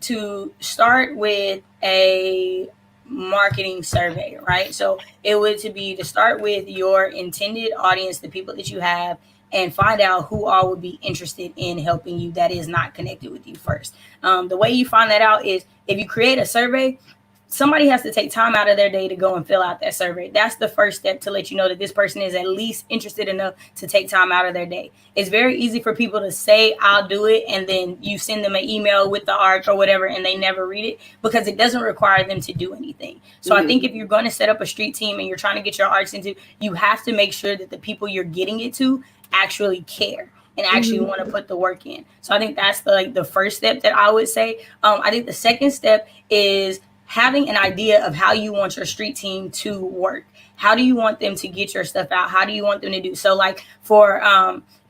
Speaker 5: to start with a marketing survey, right? So it would be to start with your intended audience, the people that you have, and find out who all would be interested in helping you that is not connected with you first. The way you find that out is if you create a survey, somebody has to take time out of their day to go and fill out that survey. That's the first step to let you know that this person is at least interested enough to take time out of their day. It's very easy for people to say, I'll do it, and then you send them an email with the ARC or whatever, and they never read it because it doesn't require them to do anything. So I think if you're going to set up a street team and you're trying to get your ARCs into, you have to make sure that the people you're getting it to actually care. and actually want to put the work in. So I think that's the first step that I would say. I think the second step is having an idea of how you want your street team to work. How do you want them to get your stuff out? How do you want them to do? So like for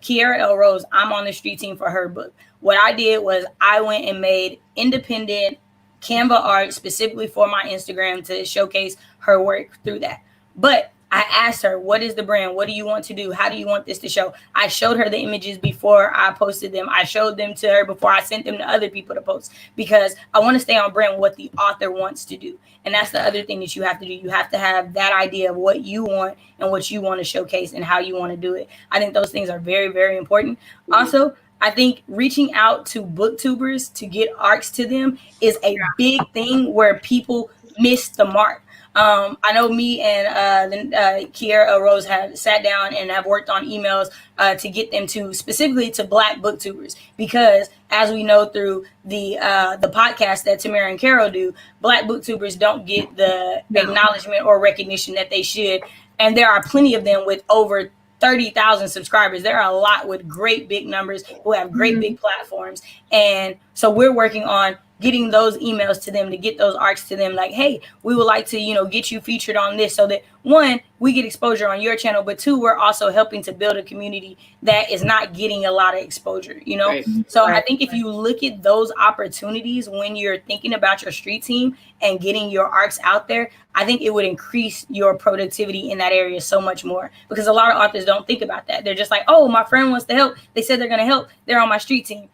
Speaker 5: Kiara L. Rose, I'm on the street team for her book. What I did was I went and made independent Canva art specifically for my Instagram to showcase her work through that. But I asked her, what is the brand? What do you want to do? How do you want this to show? I showed her the images before I posted them. I showed them to her before I sent them to other people to post, because I want to stay on brand with what the author wants to do. And that's the other thing that you have to do. You have to have that idea of what you want and what you want to showcase and how you want to do it. I think those things are very, very important. Also, I think reaching out to booktubers to get arcs to them is a big thing where people miss the mark. I know me and Kiara Rose have sat down and have worked on emails to get them to specifically to Black booktubers, because as we know through the podcast that Tamara and Carrow do, Black booktubers don't get the acknowledgement or recognition that they should. And there are plenty of them with over 30,000 subscribers. There are a lot with great big numbers who have great big platforms. And so we're working on getting those emails to them, to get those arcs to them, like, hey, we would like to, get you featured on this, so that one, we get exposure on your channel, but two, we're also helping to build a community that is not getting a lot of exposure, Right. So I think if you look at those opportunities when you're thinking about your street team and getting your arcs out there, I think it would increase your productivity in that area so much more, because a lot of authors don't think about that. They're just like, oh, my friend wants to help. They said they're going to help. They're on my street team.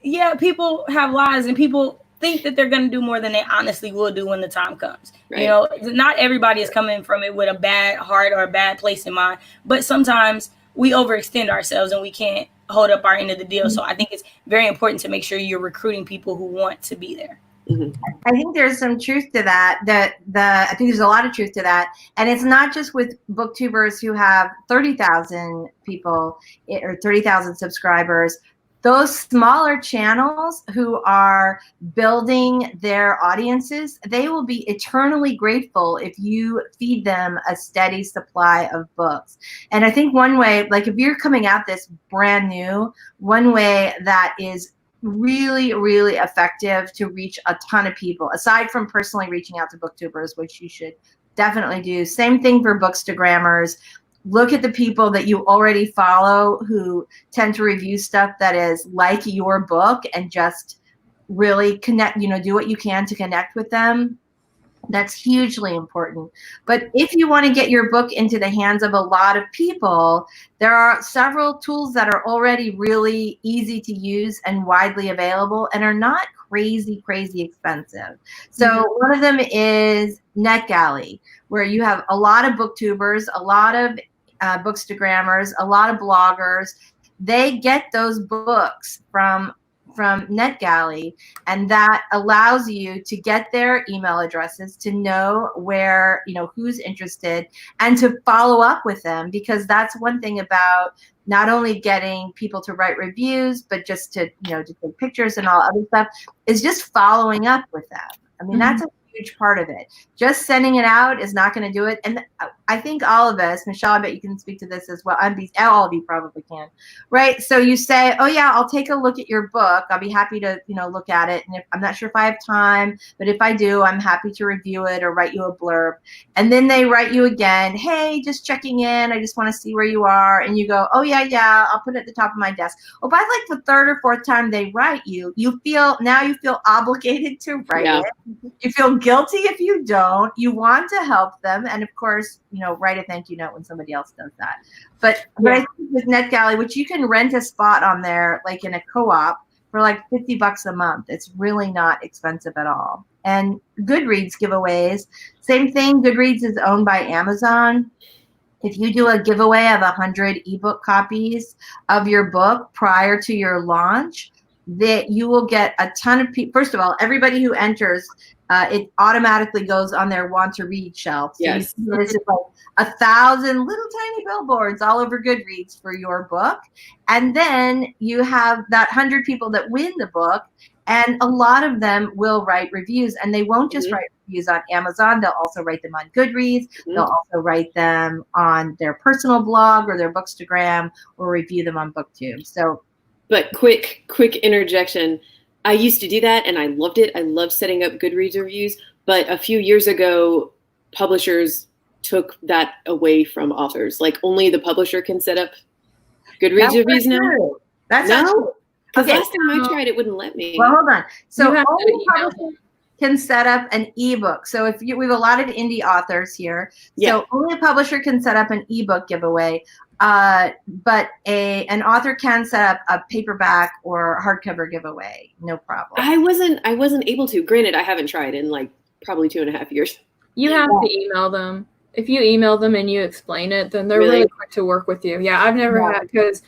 Speaker 5: Yeah, people have lives and people think that they're going to do more than they honestly will do when the time comes. Right. Not everybody is coming from it with a bad heart or a bad place in mind, but sometimes we overextend ourselves and we can't hold up our end of the deal. So I think it's very important to make sure you're recruiting people who want to be there.
Speaker 3: I think there's some truth to that. I think there's a lot of truth to that, and it's not just with booktubers who have 30,000 people or 30,000 subscribers. Those smaller channels who are building their audiences, they will be eternally grateful if you feed them a steady supply of books. And I think one way, like if you're coming at this brand new, one way that is really, really effective to reach a ton of people, aside from personally reaching out to booktubers, which you should definitely do. Same thing for Bookstagrammers. Look at the people that you already follow who tend to review stuff that is like your book, and just really connect, do what you can to connect with them. That's hugely important. But if you want to get your book into the hands of a lot of people, there are several tools that are already really easy to use and widely available and are not crazy expensive. So one of them is NetGalley, where you have a lot of booktubers, a lot of Bookstagrammers, a lot of bloggers. They get those books from NetGalley, and that allows you to get their email addresses, to know where, who's interested, and to follow up with them, because that's one thing about not only getting people to write reviews, but just to, to take pictures and all other stuff, is just following up with them. I mean, that's a huge part of it. Just sending it out is not going to do it. And I think all of us, Michelle, I bet you can speak to this as well. All of you probably can, right? So you say, oh yeah, I'll take a look at your book. I'll be happy to, look at it. And if I'm not sure if I have time, but if I do, I'm happy to review it or write you a blurb. And then they write you again, hey, just checking in. I just want to see where you are. And you go, oh yeah, I'll put it at the top of my desk. Well, by like the third or fourth time they write you, you feel obligated to write it. You feel guilty if you don't. You want to help them, and of course, write a thank you note when somebody else does that. But I think with NetGalley, which you can rent a spot on there, like in a co-op, for like $50 a month. It's really not expensive at all. And Goodreads giveaways, same thing. Goodreads is owned by Amazon. If you do a giveaway of 100 ebook copies of your book prior to your launch, that you will get a ton of people. First of all, everybody who enters, it automatically goes on their want to read shelf. So
Speaker 2: Yes.
Speaker 3: there's just like 1,000 little tiny billboards all over Goodreads for your book. And then you have that 100 people that win the book, and a lot of them will write reviews, and they won't just write reviews on Amazon. They'll also write them on Goodreads. They'll also write them on their personal blog or their Bookstagram, or review them on BookTube. So,
Speaker 2: but quick interjection. I used to do that and I loved it. I loved setting up Goodreads reviews, but a few years ago, publishers took that away from authors. Like only the publisher can set up Goodreads reviews now.
Speaker 3: That's not true.
Speaker 2: Because last time I tried, it wouldn't let me.
Speaker 3: Well, hold on. So
Speaker 1: only
Speaker 3: publishers can set up an ebook. So we have a lot of indie authors here. So only a publisher can set up an ebook giveaway. But an author can set up a paperback or hardcover giveaway. No problem.
Speaker 2: I wasn't able to. Granted, I haven't tried in like probably 2.5 years.
Speaker 1: You have to email them. If you email them and you explain it, then they're really quick to work with you. Yeah, I've never had because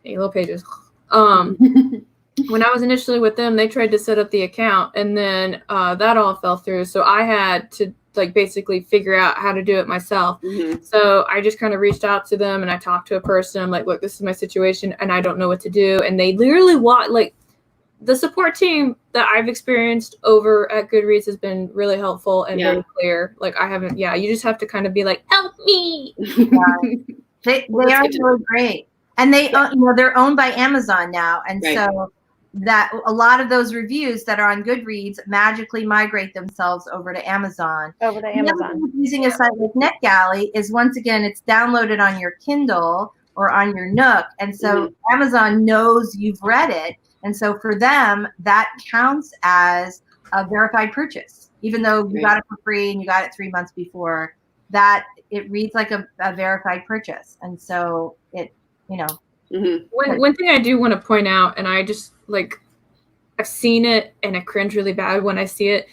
Speaker 1: Little Pages. When I was initially with them, they tried to set up the account, and then that all fell through. So I had to like basically figure out how to do it myself. So I just kind of reached out to them and I talked to a person. I'm like, look, this is my situation and I don't know what to do. And they literally like the support team that I've experienced over at Goodreads has been really helpful and very clear. Like I haven't, you just have to kind of be like, help me.
Speaker 3: They are really great. And they, they're owned by Amazon now. And so that a lot of those reviews that are on Goodreads magically migrate themselves over to Amazon. Using a site like NetGalley is, once again, it's downloaded on your Kindle or on your Nook. And so Amazon knows you've read it. And so for them, that counts as a verified purchase, even though you got it for free and you got it 3 months before. That it reads like a verified purchase. And so it,
Speaker 1: One thing I do want to point out, and I just like, I've seen it and I cringe really bad when I see it,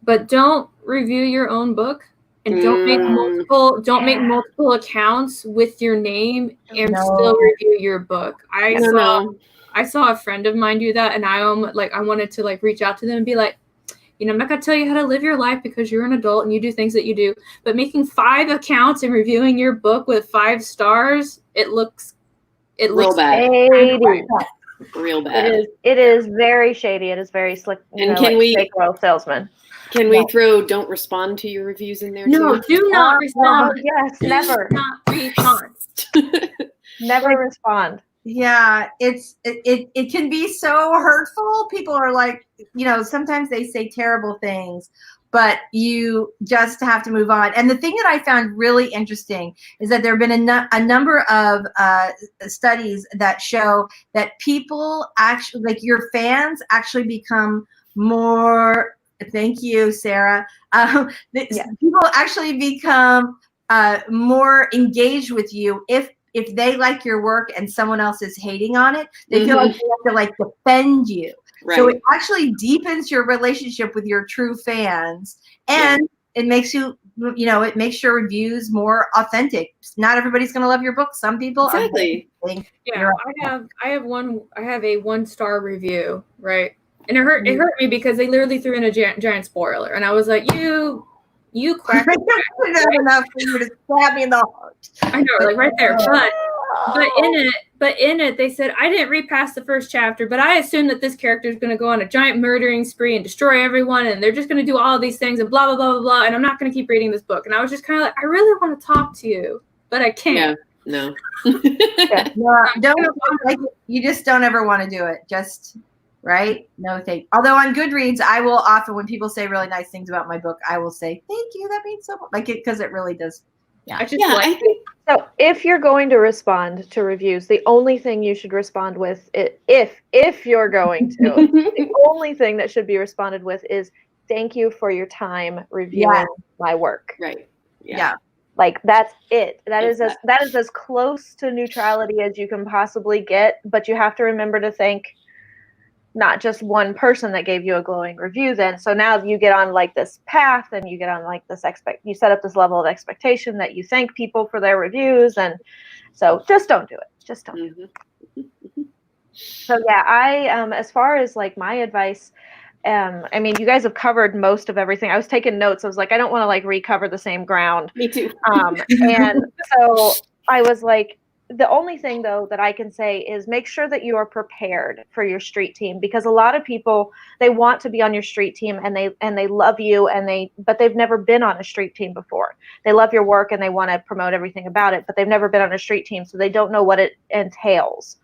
Speaker 1: but don't review your own book and don't make multiple accounts with your name and still review your book. I saw a friend of mine do that, and I wanted to like reach out to them and be like, I'm not going to tell you how to live your life because you're an adult and you do things that you do, but making 5 accounts and reviewing your book with 5 stars, it looks
Speaker 2: bad.
Speaker 4: Shady.
Speaker 2: Real bad.
Speaker 4: It is very shady. It is very slick.
Speaker 2: And can we
Speaker 4: fake oil salesman?
Speaker 2: Can we throw "don't respond" to your reviews in there?
Speaker 1: No,
Speaker 2: too?
Speaker 1: do not respond.
Speaker 4: Yes, never.
Speaker 1: Do not respond.
Speaker 4: Never respond.
Speaker 3: Yeah, it can be so hurtful. People are like, sometimes they say terrible things, but you just have to move on. And the thing that I found really interesting is that there have been a number of studies that show that people actually, like your fans, actually become more. Thank you, Sarah. People actually become more engaged with you if they like your work and someone else is hating on it. They feel like they have to like defend you. Right. So it actually deepens your relationship with your true fans, and it makes it makes your reviews more authentic. Not everybody's going to love your book. Some people
Speaker 2: exactly.
Speaker 1: I have a 1-star review, right? And it hurt me because they literally threw in a giant spoiler, and I was like, you cracked
Speaker 3: enough for you to stab me in the heart.
Speaker 1: I know, like right there. But in it, they said, I didn't read past the first chapter, but I assume that this character is going to go on a giant murdering spree and destroy everyone, and they're just going to do all of these things and blah, blah, blah, blah, blah, and I'm not going to keep reading this book. And I was just kind of like, I really want to talk to you, but I can't.
Speaker 2: Yeah, no.
Speaker 3: You just don't ever want to do it. Just, right? No, although on Goodreads, I will often, when people say really nice things about my book, I will say, thank you, that means so much. Because it really does. Yeah.
Speaker 1: I think
Speaker 4: so. If you're going to respond to reviews, the only thing you should respond with, if you're going to, the only thing that should be responded with is thank you for your time reviewing my work.
Speaker 2: Right.
Speaker 3: Yeah.
Speaker 4: Like that's it. That is as close to neutrality as you can possibly get. But you have to remember to thank not just one person that gave you a glowing review then. So now you get on like this path and you get on like this you set up this level of expectation that you thank people for their reviews. And so just don't do it. Just don't do it. So yeah, I as far as like my advice, I mean, you guys have covered most of everything. I was taking notes. I was like, I don't want to like recover the same ground.
Speaker 2: Me too.
Speaker 4: And so I was like, the only thing though that I can say is make sure that you are prepared for your street team, because a lot of people, they want to be on your street team and they love you but they've never been on a street team before. They love your work and they want to promote everything about it, but they've never been on a street team, so they don't know what it entails.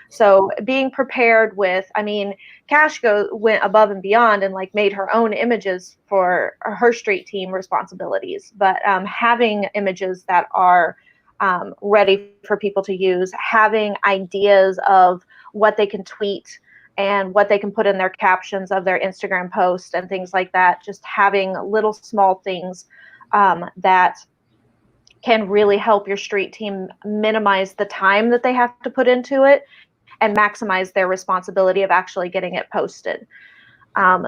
Speaker 4: So being prepared with, I mean, Cash went above and beyond and like made her own images for her street team responsibilities, but having images that are ready for people to use, having ideas of what they can tweet and what they can put in their captions of their Instagram posts and things like that, just having little small things that can really help your street team minimize the time that they have to put into it and maximize their responsibility of actually getting it posted.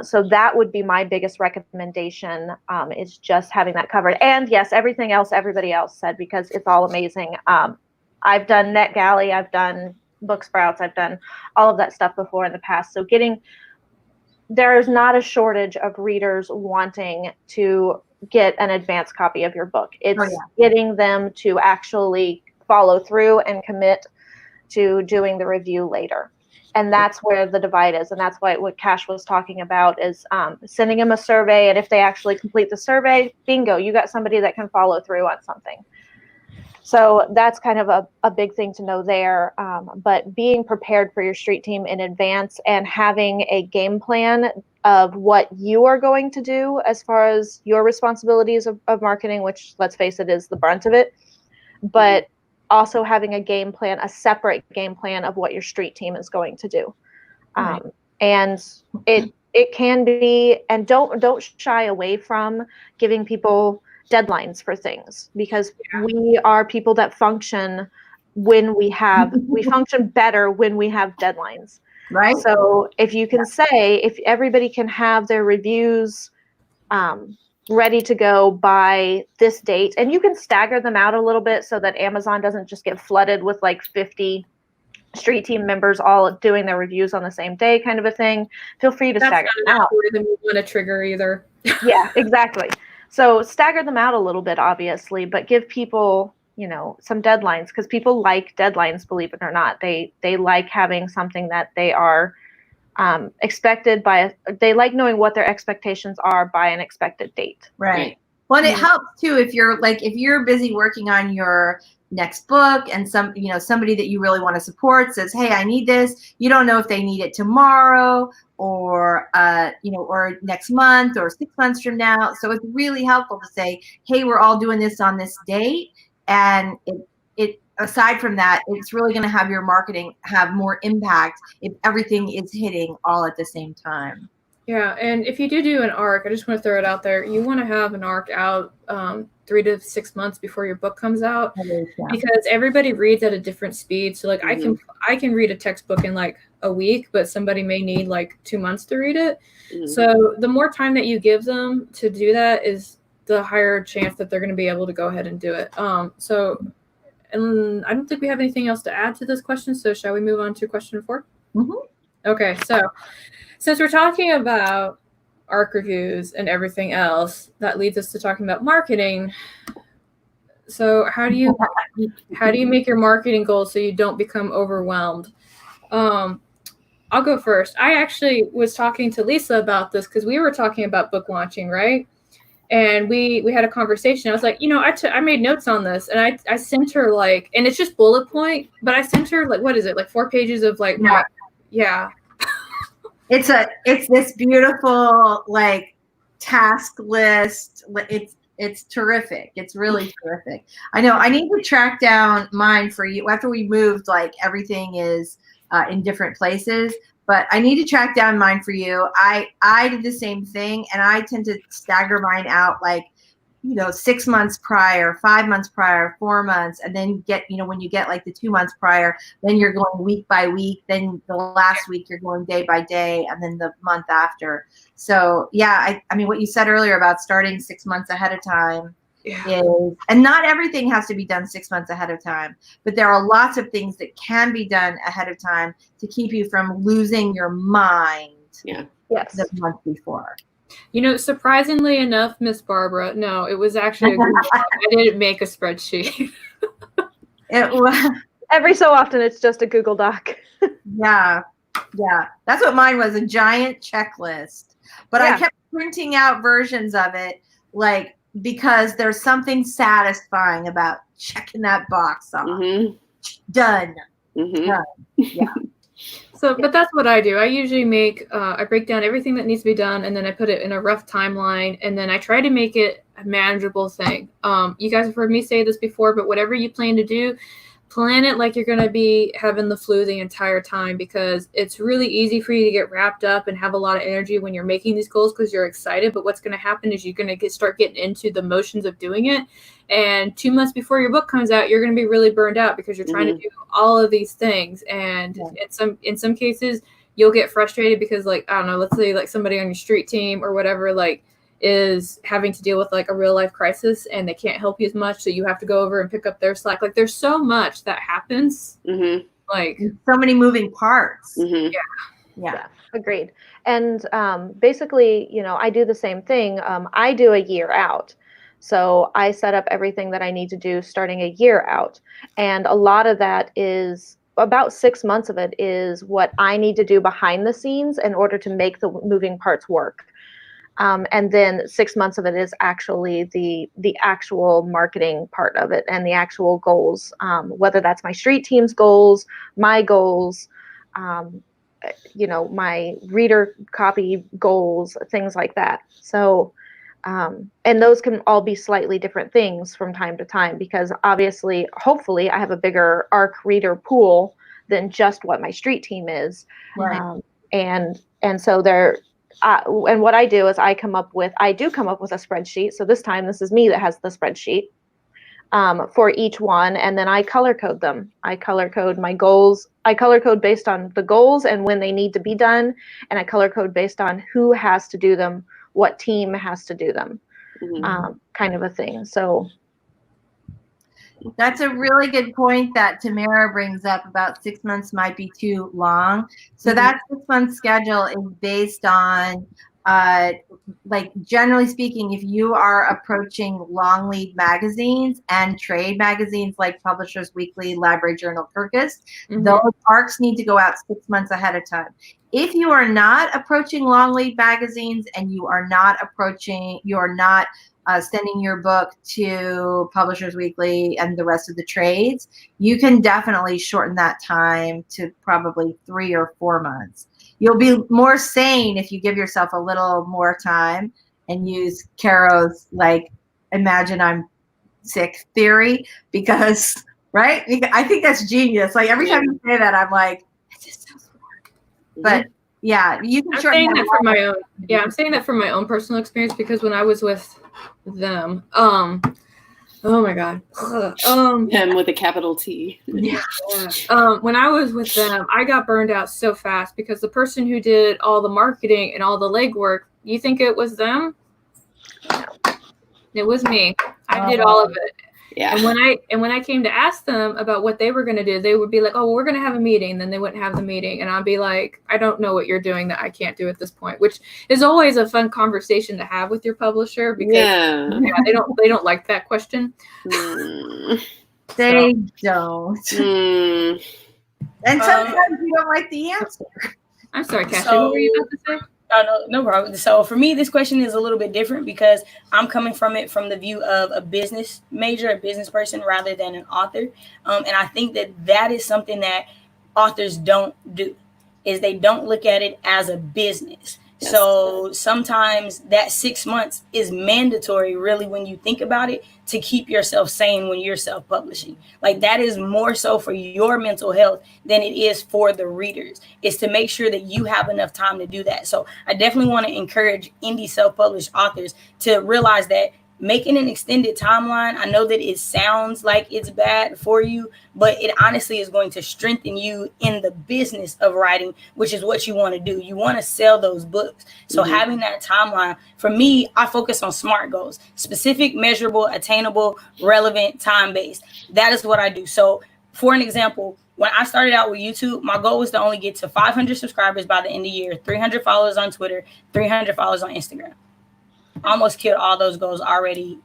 Speaker 4: So that would be my biggest recommendation, is just having that covered. And yes, everything else everybody else said, because it's all amazing. I've done NetGalley, I've done Booksprouts, I've done all of that stuff before in the past. So there is not a shortage of readers wanting to get an advanced copy of your book. It's getting them to actually follow through and commit to doing the review later. And that's where the divide is. And that's what Cash was talking about is sending them a survey. And if they actually complete the survey, bingo, you got somebody that can follow through on something. So that's kind of a big thing to know there. But being prepared for your street team in advance and having a game plan of what you are going to do as far as your responsibilities of marketing, which, let's face it, is the brunt of it. But also having a game plan, a separate game plan of what your street team is going to do. Right. And it can be, and don't shy away from giving people deadlines for things, because we are people that function when we function better when we have deadlines. Right. So if you can say, if everybody can have their reviews ready to go by this date, and you can stagger them out a little bit so that Amazon doesn't just get flooded with like 50 street team members all doing their reviews on the same day, kind of a thing. Feel free to stagger them out.
Speaker 1: That's not an algorithm you want to trigger either.
Speaker 4: Yeah, exactly. So stagger them out a little bit, obviously, but give people, some deadlines, because people like deadlines, believe it or not. They like having something that they are expected by. They like knowing what their expectations are by an expected date.
Speaker 3: Right. Well, and it helps too if you're busy working on your next book and somebody that you really want to support says, hey, I need this. You don't know if they need it tomorrow or or next month or 6 months from now. So it's really helpful to say, hey, we're all doing this on this date. And it aside from that, it's really going to have your marketing have more impact if everything is hitting all at the same time.
Speaker 1: Yeah, and if you do an arc, I just want to throw it out there. You want to have an arc out 3 to 6 months before your book comes out, because everybody reads at a different speed. So like I can read a textbook in like a week, but somebody may need like 2 months to read it. So the more time that you give them to do that is the higher chance that they're going to be able to go ahead and do it. And I don't think we have anything else to add to this question. So shall we move on to question 4? Okay, so since we're talking about ARC reviews and everything else, that leads us to talking about marketing. So how do you make your marketing goals so you don't become overwhelmed? I'll go first. I actually was talking to Lisa about this because we were talking about book launching, right? And we had a conversation. I was like, I made notes on this, and I sent her like, and it's just bullet point, but I sent her like, what is it, like 4 pages of like,
Speaker 3: It's this beautiful like task list. It's terrific. It's really terrific. I know I need to track down mine for you. After we moved, like everything is in different places, but I need to track down mine for you. I did the same thing, and I tend to stagger mine out like, 6 months prior, 5 months prior, 4 months, and then when you get like the 2 months prior, then you're going week by week, then the last week you're going day by day, and then the month after. So yeah, I mean what you said earlier about starting 6 months ahead of time, is, and not everything has to be done 6 months ahead of time, but there are lots of things that can be done ahead of time to keep you from losing your mind.
Speaker 2: Yeah.
Speaker 4: Yes.
Speaker 3: The month before.
Speaker 1: You know, surprisingly enough, Miss Barbara, no, it was actually a Google Doc. I didn't make a spreadsheet.
Speaker 3: It was.
Speaker 4: Every so often, it's just a Google Doc.
Speaker 3: Yeah. That's what mine was, a giant checklist. But I kept printing out versions of it, like, because there's something satisfying about checking that box off.
Speaker 2: Mm-hmm.
Speaker 3: Done.
Speaker 2: Mm-hmm.
Speaker 3: Done. Yeah.
Speaker 1: So, but that's what I do. I usually I break down everything that needs to be done, and then I put it in a rough timeline, and then I try to make it a manageable thing. You guys have heard me say this before, but whatever you plan to do, plan it like you're going to be having the flu the entire time, because it's really easy for you to get wrapped up and have a lot of energy when you're making these goals because you're excited. But what's going to happen is you're going to start getting into the motions of doing it. And 2 months before your book comes out, you're going to be really burned out because you're trying to do all of these things. And in some cases, you'll get frustrated because, like, I don't know, let's say like somebody on your street team or whatever, like, is having to deal with like a real life crisis and they can't help you as much, so you have to go over and pick up their slack. Like, there's so much that happens, like
Speaker 3: so many moving parts.
Speaker 4: Yeah, agreed. And basically, you know, I do the same thing. I do a year out, so I set up everything that I need to do starting a year out, and a lot of that is about 6 months of it is what I need to do behind the scenes in order to make the moving parts work. And then 6 months of it is actually the actual marketing part of it and the actual goals, whether that's my street team's goals, my goals, you know, my reader copy goals, things like that. So, and those can all be slightly different things from time to time, because obviously, hopefully, I have a bigger ARC reader pool than just what my street team is.
Speaker 3: Right.
Speaker 4: And so they're, and what I do is I do come up with a spreadsheet. So this time, this is me that has the spreadsheet for each one. And then I color code them. I color code my goals. I color code based on the goals and when they need to be done. And I color code based on who has to do them, what team has to do them, kind of a thing. So
Speaker 3: that's a really good point that Tamara brings up about 6 months might be too long. So that 6 month schedule is based on, like, generally speaking, if you are approaching long lead magazines and trade magazines like Publishers Weekly, Library Journal, Kirkus, those ARCs need to go out 6 months ahead of time. If you are not approaching long lead magazines and you are not sending your book to Publishers Weekly and the rest of the trades, you can definitely shorten that time to probably 3 or 4 months. You'll be more sane if you give yourself a little more time and use Carrow's, like, imagine I'm sick theory, because, right? I think that's genius. Like, every time you say that, I'm like, it's just so smart. But yeah, you can shorten that
Speaker 1: for my own. Yeah, I'm saying that from my own personal experience, because when I was with them, oh my god,
Speaker 2: him with a capital T.
Speaker 1: When I was with them, I got burned out so fast because the person who did all the marketing and all the legwork, you think it was them? It was me. I did all of it.
Speaker 2: Yeah.
Speaker 1: And when I came to ask them about what they were going to do, they would be like, "Oh, well, we're going to have a meeting." And then they wouldn't have the meeting, and I'd be like, "I don't know what you're doing that I can't do at this point," which is always a fun conversation to have with your publisher, because they don't like that question.
Speaker 3: They don't. And sometimes you don't like the answer.
Speaker 1: I'm sorry, Cassie. What were you about to say?
Speaker 5: Oh, no problem. So for me, this question is a little bit different because I'm coming from it from the view of a business major, a business person, rather than an author. And I think that is something that authors don't do, is they don't look at it as a business. Yes. So sometimes that 6 months is mandatory, really, when you think about it, to keep yourself sane when you're self-publishing. Like, that is more so for your mental health than it is for the readers. It's to make sure that you have enough time to do that. So I definitely want to encourage indie self-published authors to realize that making an extended timeline, I know that it sounds like it's bad for you, but it honestly is going to strengthen you in the business of writing, which is what you want to do. You want to sell those books. So having that timeline, for me, I focus on SMART goals: specific, measurable, attainable, relevant, time-based. That is what I do. So for an example, when I started out with YouTube, my goal was to only get to 500 subscribers by the end of the year, 300 followers on Twitter, 300 followers on Instagram. Almost killed all those goals already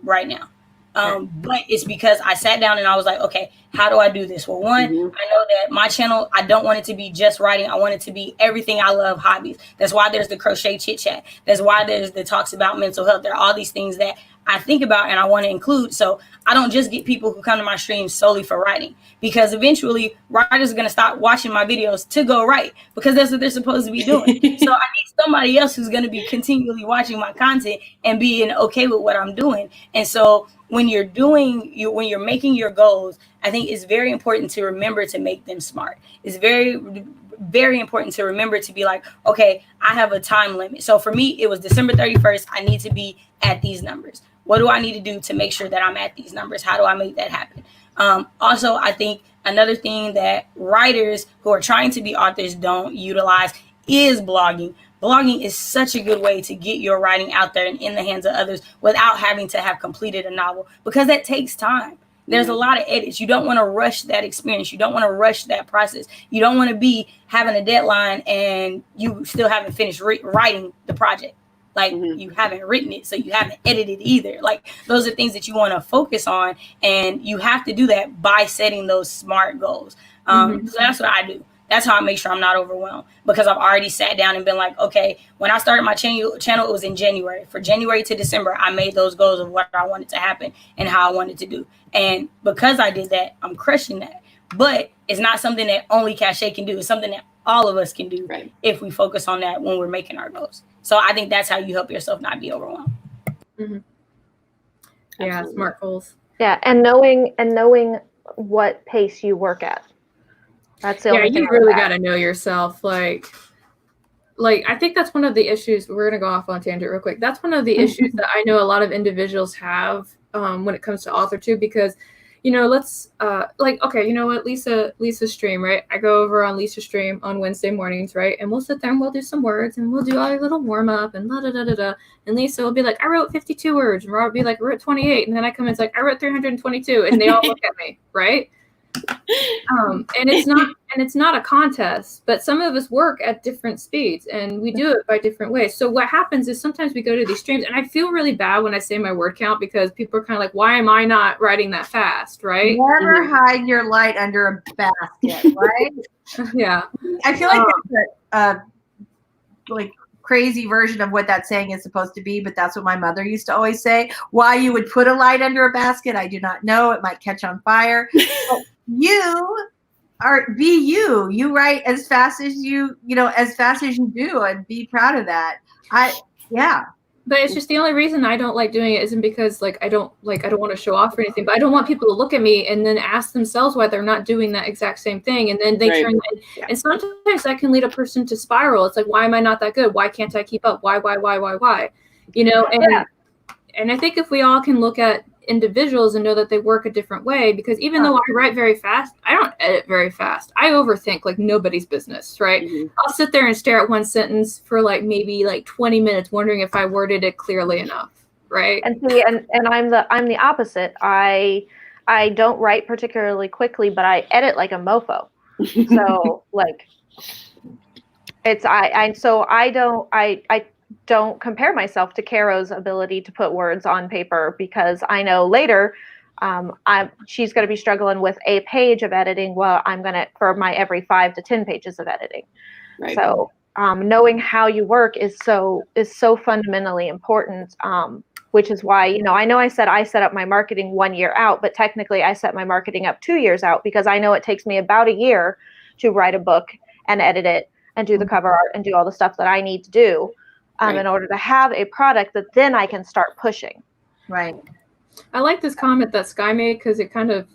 Speaker 5: right now. But it's because I sat down and I was like, okay, how do I do this? Well, one, I know that my channel, I don't want it to be just writing. I want it to be everything I love, hobbies. That's why there's the crochet chit chat. That's why there's the talks about mental health. There are all these things that I think about and I want to include. So I don't just get people who come to my streams solely for writing, because eventually writers are going to stop watching my videos to go write, because that's what they're supposed to be doing. So I need somebody else who's going to be continually watching my content and being okay with what I'm doing. And so when you're making your goals, I think it's very important to remember to make them SMART. It's very, very important to remember to be like, okay, I have a time limit. So for me, it was December 31st. I need to be at these numbers. What do I need to do to make sure that I'm at these numbers? How do I make that happen? Also, I think another thing that writers who are trying to be authors don't utilize is blogging. Blogging is such a good way to get your writing out there and in the hands of others without having to have completed a novel, because that takes time. There's a lot of edits. You don't want to rush that experience. You don't want to rush that process. You don't want to be having a deadline and you still haven't finished writing the project. Like you haven't written it, so you haven't edited either. Like those are things that you want to focus on, and you have to do that by setting those SMART goals. So that's what I do. That's how I make sure I'm not overwhelmed, because I've already sat down and been like, okay, when I started my channel, it was in January. For January to December, I made those goals of what I wanted to happen and how I wanted to do. And because I did that, I'm crushing that. But it's not something that only Cachet can do. It's something that all of us can do if we focus on that when we're making our goals. So I think that's how you help yourself not be overwhelmed.
Speaker 1: Yeah, SMART goals.
Speaker 4: Yeah, and knowing what pace you work at. That's the only thing.
Speaker 1: You really got to know yourself. Like I think that's one of the issues. We're gonna go off on a tangent real quick. That's one of the issues that I know a lot of individuals have when it comes to AuthorTube, because let's okay, you know what, Lisa's stream, right? I go over on Lisa's stream on Wednesday mornings, right? And we'll sit there and we'll do some words and we'll do our little warm up and da. And Lisa will be like, I wrote 52 words, and Rob will be like, I wrote 28, and then I come in, it's like, I wrote 322, and they all look at me, right? And it's not a contest, but some of us work at different speeds and we do it by different ways. So what happens is sometimes we go to these streams, and I feel really bad when I say my word count, because people are kind of like, why am I not writing that fast, right?
Speaker 3: Never hide your light under a basket, right?
Speaker 1: Yeah.
Speaker 3: I feel like that's a crazy version of what that saying is supposed to be, but that's what my mother used to always say. Why you would put a light under a basket, I do not know. It might catch on fire. You write as fast as you do, and be proud of that. But
Speaker 1: it's just the only reason I don't like doing it isn't because I don't want to show off or anything, but I don't want people to look at me and then ask themselves why they're not doing that exact same thing, and then they turn and sometimes that can lead a person to spiral. It's like, why am I not that good? Why can't I keep up? Why? And I think if we all can look at individuals and know that they work a different way, because even though I write very fast, I don't edit very fast. I overthink like nobody's business, right? I'll sit there and stare at one sentence for maybe 20 minutes wondering if I worded it clearly enough, right?
Speaker 4: And see, and I'm the opposite. I don't write particularly quickly, but I edit like a mofo. So I don't compare myself to Carrow's ability to put words on paper, because I know later she's going to be struggling with a page of editing while I'm going to for my every 5 to 10 pages of editing. Right. So knowing how you work is so fundamentally important, which is why, I know I said I set up my marketing 1 year out, but technically I set my marketing up 2 years out, because I know it takes me about a year to write a book and edit it and do the cover art and do all the stuff that I need to do. In order to have a product that then I can start pushing.
Speaker 3: Right.
Speaker 1: I like this comment that Sky made, because it kind of,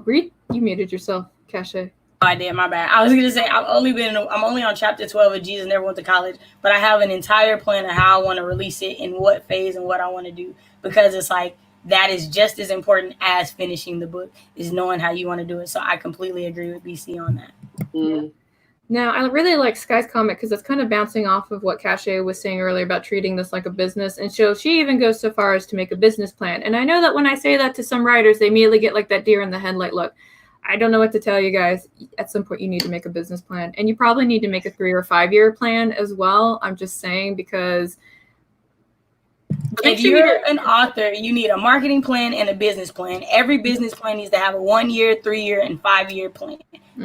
Speaker 1: you muted yourself, Cachet.
Speaker 5: I did. My bad. I was gonna say I'm only on chapter 12 of Jesus Never Went to College, but I have an entire plan of how I want to release it, in what phase, and what I want to do, because it's like that is just as important as finishing the book, is knowing how you want to do it. So I completely agree with BC on that.
Speaker 2: Mm.
Speaker 1: Now, I really like Sky's comment because it's kind of bouncing off of what Cache was saying earlier about treating this like a business. And so she even goes so far as to make a business plan. And I know that when I say that to some writers, they immediately get like that deer in the headlight look. I don't know what to tell you guys. At some point, you need to make a business plan. And you probably need to make a 3 or 5 year plan as well. I'm just saying, because
Speaker 5: if you're an author, you need a marketing plan and a business plan. Every business plan needs to have a 1 year, 3 year, and 5 year plan.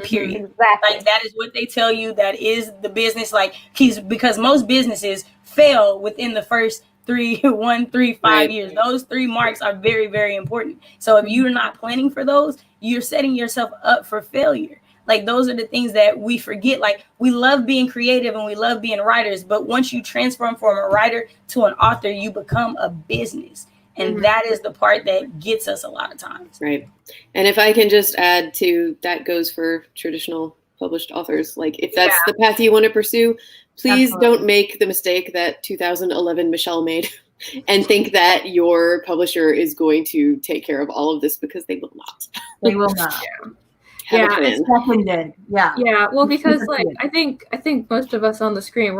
Speaker 5: Period.
Speaker 4: Exactly.
Speaker 5: Like that is what they tell you. That is the business. Like because most businesses fail within the first 1, 3, 5 years. Those 3 marks are very, very important. So if you're not planning for those, you're setting yourself up for failure. Like those are the things that we forget. Like we love being creative and we love being writers, but once you transform from a writer to an author, you become a business. And that is the part that gets us a lot of times.
Speaker 2: Right. And if I can just add to that, goes for traditional published authors. Like if that's the path you want to pursue, please don't make the mistake that 2011 Michelle made and think that your publisher is going to take care of all of this, because they will not.
Speaker 3: They will not. It's seconded. Yeah.
Speaker 1: Well, because like I think most of us on the screen,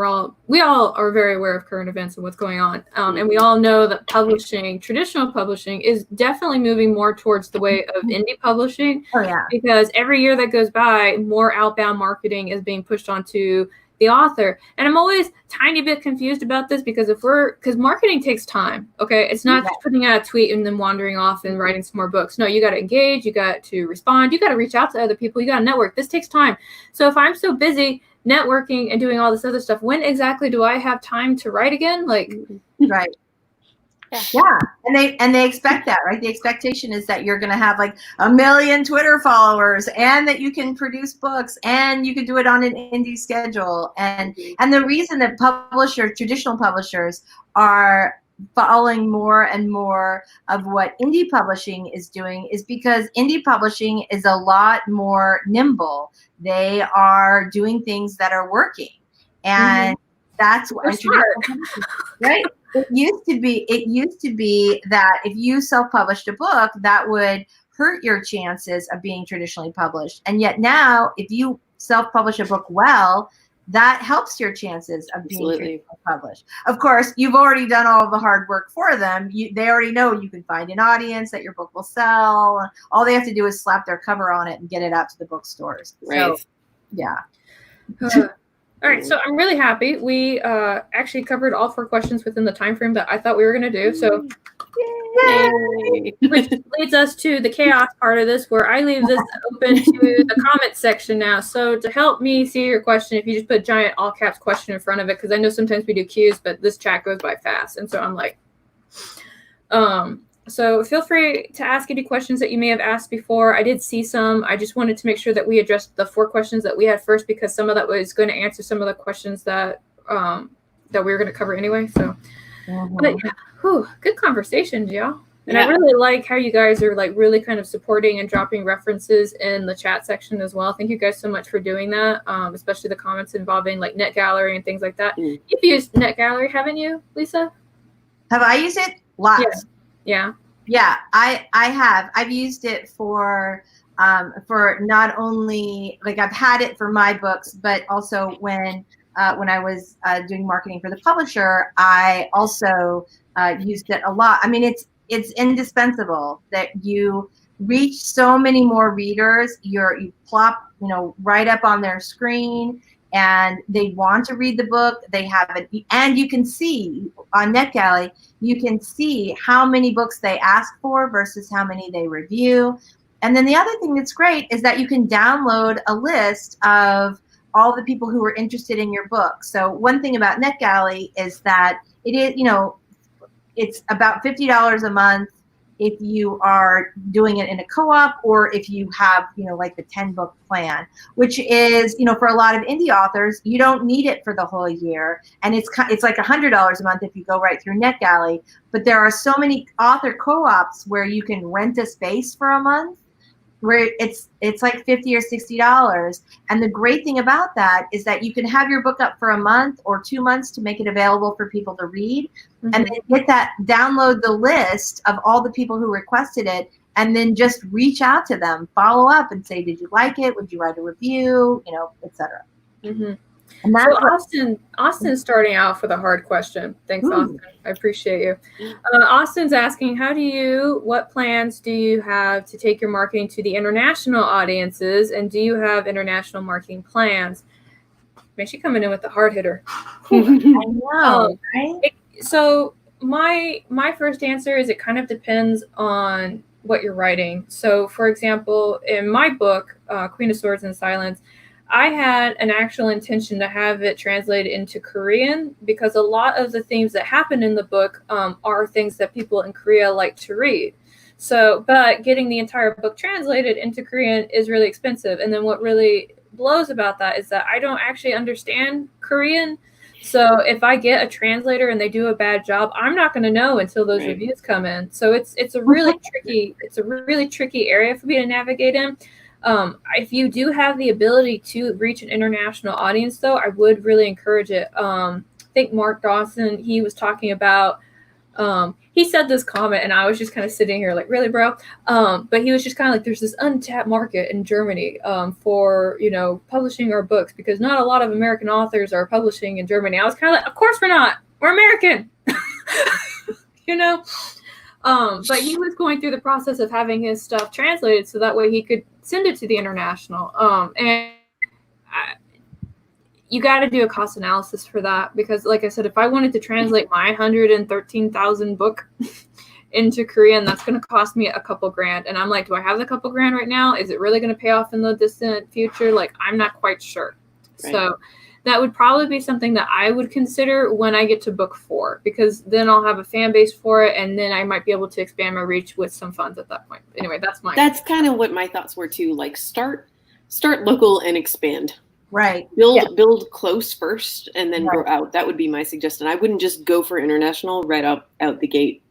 Speaker 1: we all are very aware of current events and what's going on, and we all know that traditional publishing, is definitely moving more towards the way of indie publishing.
Speaker 3: Oh yeah.
Speaker 1: Because every year that goes by, more outbound marketing is being pushed onto the author. And I'm always tiny bit confused about this, because because marketing takes time. Okay. It's not just putting out a tweet and then wandering off and writing some more books. No, you got to engage, you got to respond, you got to reach out to other people, you got to network. This takes time. So if I'm so busy networking and doing all this other stuff, when exactly do I have time to write again? Like,
Speaker 3: right. Yeah. And they expect that, right? The expectation is that you're going to have like 1 million Twitter followers, and that you can produce books, and you can do it on an indie schedule. And the reason that traditional publishers are following more and more of what indie publishing is doing is because indie publishing is a lot more nimble. They are doing things that are working. And that's what right? It used to be that if you self-published a book, that would hurt your chances of being traditionally published. And yet now, if you self-publish a book well, that helps your chances of being traditionally published. Of course, you've already done all the hard work for them. They already know you can find an audience, that your book will sell. All they have to do is slap their cover on it and get it out to the bookstores.
Speaker 2: Right.
Speaker 3: So, yeah.
Speaker 1: All right, so I'm really happy. We actually covered all 4 questions within the time frame that I thought we were going to do. So, yay! Which leads us to the chaos part of this, where I leave this open to the comment section now. So to help me see your question, if you just put giant all caps question in front of it, because I know sometimes we do Q's, but this chat goes by fast, and so I'm like, so feel free to ask any questions that you may have asked before. I did see some. I just wanted to make sure that we addressed the 4 questions that we had first, because some of that was going to answer some of the questions that that we were going to cover anyway. So, but yeah, good conversations, y'all. And I really like how you guys are like really kind of supporting and dropping references in the chat section as well. Thank you guys so much for doing that, especially the comments involving like NetGallery and things like that. You've used NetGallery, haven't you, Lisa?
Speaker 3: Have I used it? Lots.
Speaker 1: Yeah.
Speaker 3: Yeah, I have. I've used it for not only, like, I've had it for my books, but also when I was doing marketing for the publisher, I also used it a lot. I mean, it's indispensable that you reach so many more readers. You plop, right up on their screen, and they want to read the book. They have it, and you can see on NetGalley, you can see how many books they ask for versus how many they review. And then the other thing that's great is that you can download a list of all the people who are interested in your book. So one thing about NetGalley is that it is, it's about $50 a month if you are doing it in a co-op, or if you have, like the 10-book plan, which is, for a lot of indie authors, you don't need it for the whole year. And it's like $100 a month if you go right through NetGalley. But there are so many author co-ops where you can rent a space for a month. where it's like $50 or $60. And the great thing about that is that you can have your book up for a month or 2 months to make it available for people to read, and then download the list of all the people who requested it, and then just reach out to them, follow up, and say, did you like it? Would you write a review? You know, etc.
Speaker 1: And that's so Austin's starting out with a hard question. Thanks, Austin. I appreciate you. Austin's asking, what plans do you have to take your marketing to the international audiences? And do you have international marketing plans? Man, she's coming in with the hard hitter.
Speaker 3: I know, right?
Speaker 1: So my first answer is it kind of depends on what you're writing. So, for example, in my book, Queen of Swords and Silence, I had an actual intention to have it translated into Korean because a lot of the themes that happen in the book are things that people in Korea like to read. So, but getting the entire book translated into Korean is really expensive. And then what really blows about that is that I don't actually understand Korean. So if I get a translator and they do a bad job, I'm not going to know until those reviews come in. So it's a really tricky area for me to navigate in. If you do have the ability to reach an international audience, though, I would really encourage it. I think Mark Dawson, he was talking about, he said this comment and I was just kind of sitting here like, really, bro? But he was just kind of like, there's this untapped market in Germany for, publishing our books because not a lot of American authors are publishing in Germany. I was kind of like, of course we're not. We're American. But he was going through the process of having his stuff translated so that way he could send it to the international. You got to do a cost analysis for that because, like I said, if I wanted to translate my 113,000 book into Korean, that's going to cost me a couple grand. And I'm like, do I have the couple grand right now? Is it really going to pay off in the distant future? Like, I'm not quite sure. Right. So that would probably be something that I would consider when I get to book 4, because then I'll have a fan base for it, and then I might be able to expand my reach with some funds at that point. Anyway, that's kind of what my thoughts were too. Like, start local and expand.
Speaker 3: Right.
Speaker 2: Build close first, and then grow out. That would be my suggestion. I wouldn't just go for international right out the gate.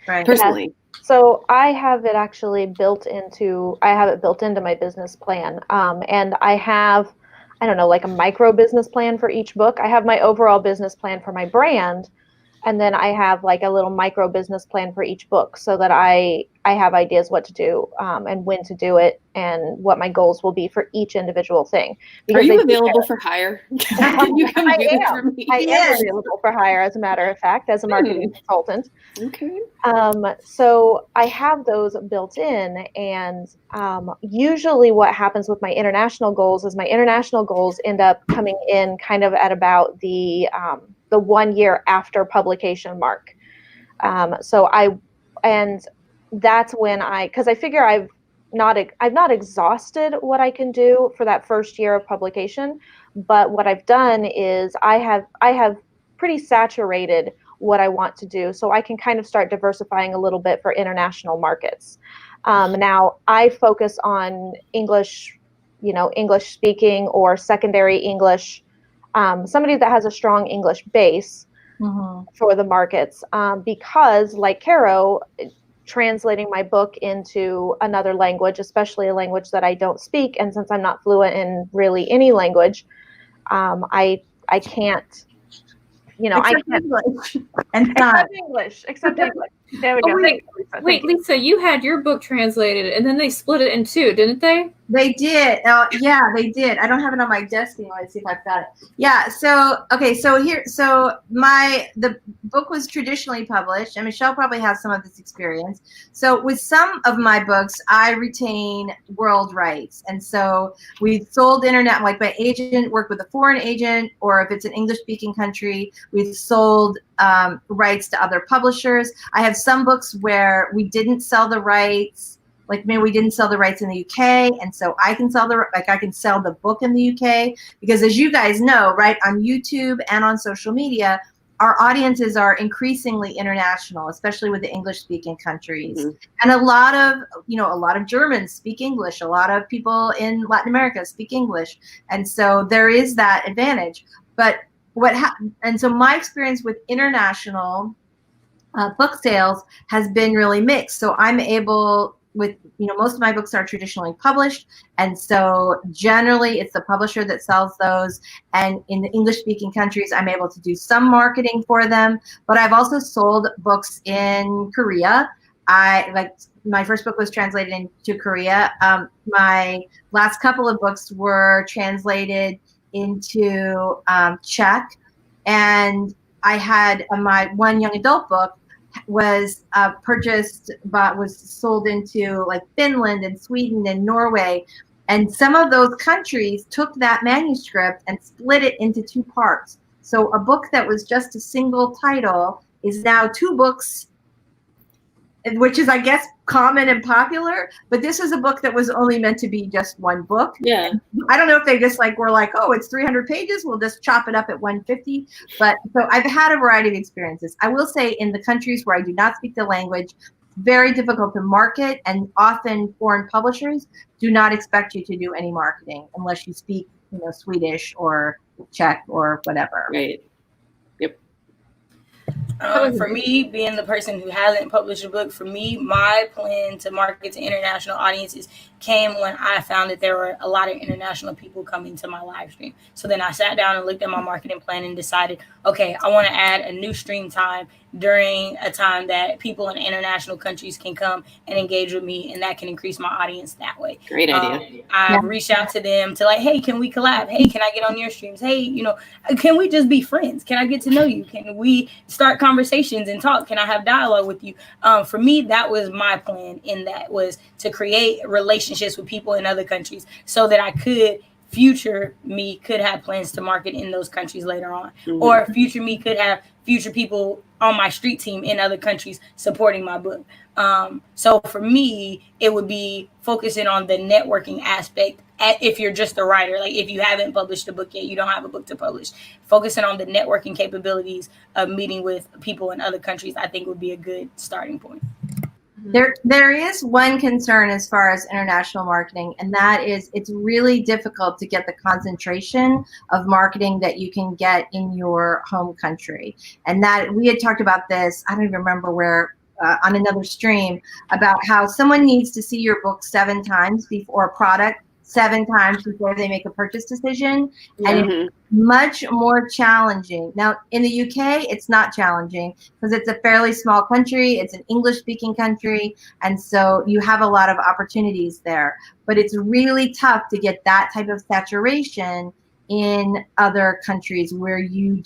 Speaker 3: Right.
Speaker 2: Personally.
Speaker 4: Yeah. So I have it actually built into my business plan, and I have, I don't know, like a micro business plan for each book. I have my overall business plan for my brand, and then I have like a little micro business plan for each book so that I have ideas what to do and when to do it and what my goals will be for each individual thing.
Speaker 2: Are you available for hire? Can you come do this for me?
Speaker 4: I am available for hire, as a matter of fact, as a marketing consultant.
Speaker 2: Okay.
Speaker 4: So I have those built in, and usually what happens with my international goals is my international goals end up coming in kind of at about the 1 year after publication mark. And that's when because I figure I've not exhausted what I can do for that first year of publication, but what I've done is I have pretty saturated what I want to do, so I can kind of start diversifying a little bit for international markets. Now I focus on English, English speaking or secondary English, somebody that has a strong English base for the markets, because like Carrow, translating my book into another language, especially a language that I don't speak, and since I'm not fluent in really any language, I can't, I can't
Speaker 3: English.
Speaker 4: Except English. There we go.
Speaker 1: Wait, Lisa, you had your book translated, and then they split it in 2, didn't they?
Speaker 3: They did. Yeah, they did. I don't have it on my desk anymore. Let's see if I've got it. Yeah. So, okay. So the book was traditionally published, and Michelle probably has some of this experience. So with some of my books, I retain world rights. And so we sold internet, like my agent worked with a foreign agent, or if it's an English speaking country, we've sold rights to other publishers. I have some books where we didn't sell the rights. Like maybe we didn't sell the rights in the UK, and so I can sell the book in the UK, because as you guys know, right, on YouTube and on social media, our audiences are increasingly international, especially with the English-speaking countries. And a lot of Germans speak English. A lot of people in Latin America speak English, and so there is that advantage. But and so my experience with international book sales has been really mixed. So I'm able with, most of my books are traditionally published. And so generally it's the publisher that sells those. And in the English-speaking countries, I'm able to do some marketing for them. But I've also sold books in Korea. My first book was translated into Korea. My last couple of books were translated into Czech. And I had my one young adult book was was sold into like Finland and Sweden and Norway. And some of those countries took that manuscript and split it into 2 parts. So a book that was just a single title is now 2 books, which is, I guess, common and popular. But this was a book that was only meant to be just one book.
Speaker 2: Yeah.
Speaker 3: I don't know if they just were like, oh, it's 300 pages. We'll just chop it up at 150. But so I've had a variety of experiences. I will say in the countries where I do not speak the language, very difficult to market, and often foreign publishers do not expect you to do any marketing unless you speak, Swedish or Czech or whatever.
Speaker 2: Right.
Speaker 5: For me, being the person who hasn't published a book, for me, my plan to market to international audiences came when I found that there were a lot of international people coming to my live stream. So then I sat down and looked at my marketing plan and decided, okay, I want to add a new stream time during a time that people in international countries can come and engage with me, and that can increase my audience that way.
Speaker 2: Great idea.
Speaker 5: I reached out to them to hey, can we collab? Hey, can I get on your streams? Hey, can we just be friends? Can I get to know you? Can we start conversations and talk? Can I have dialogue with you? For me, that was my plan, in that was to create relationships with people in other countries so that I could future me could have plans to market in those countries later on, or future me could have future people on my street team in other countries supporting my book. So for me, it would be focusing on the networking aspect. If you're just a writer, if you haven't published a book yet, you don't have a book to publish, focusing on the networking capabilities of meeting with people in other countries, I think would be a good starting point.
Speaker 3: There is one concern as far as international marketing, and that is it's really difficult to get the concentration of marketing that you can get in your home country. And that we had talked about this, I don't even remember where, on another stream, about how someone needs to see your book 7 times before a product 7 times before they make a purchase decision. And it's much more challenging. Now, in the UK, it's not challenging because it's a fairly small country. It's an English-speaking country. And so you have a lot of opportunities there. But it's really tough to get that type of saturation in other countries where you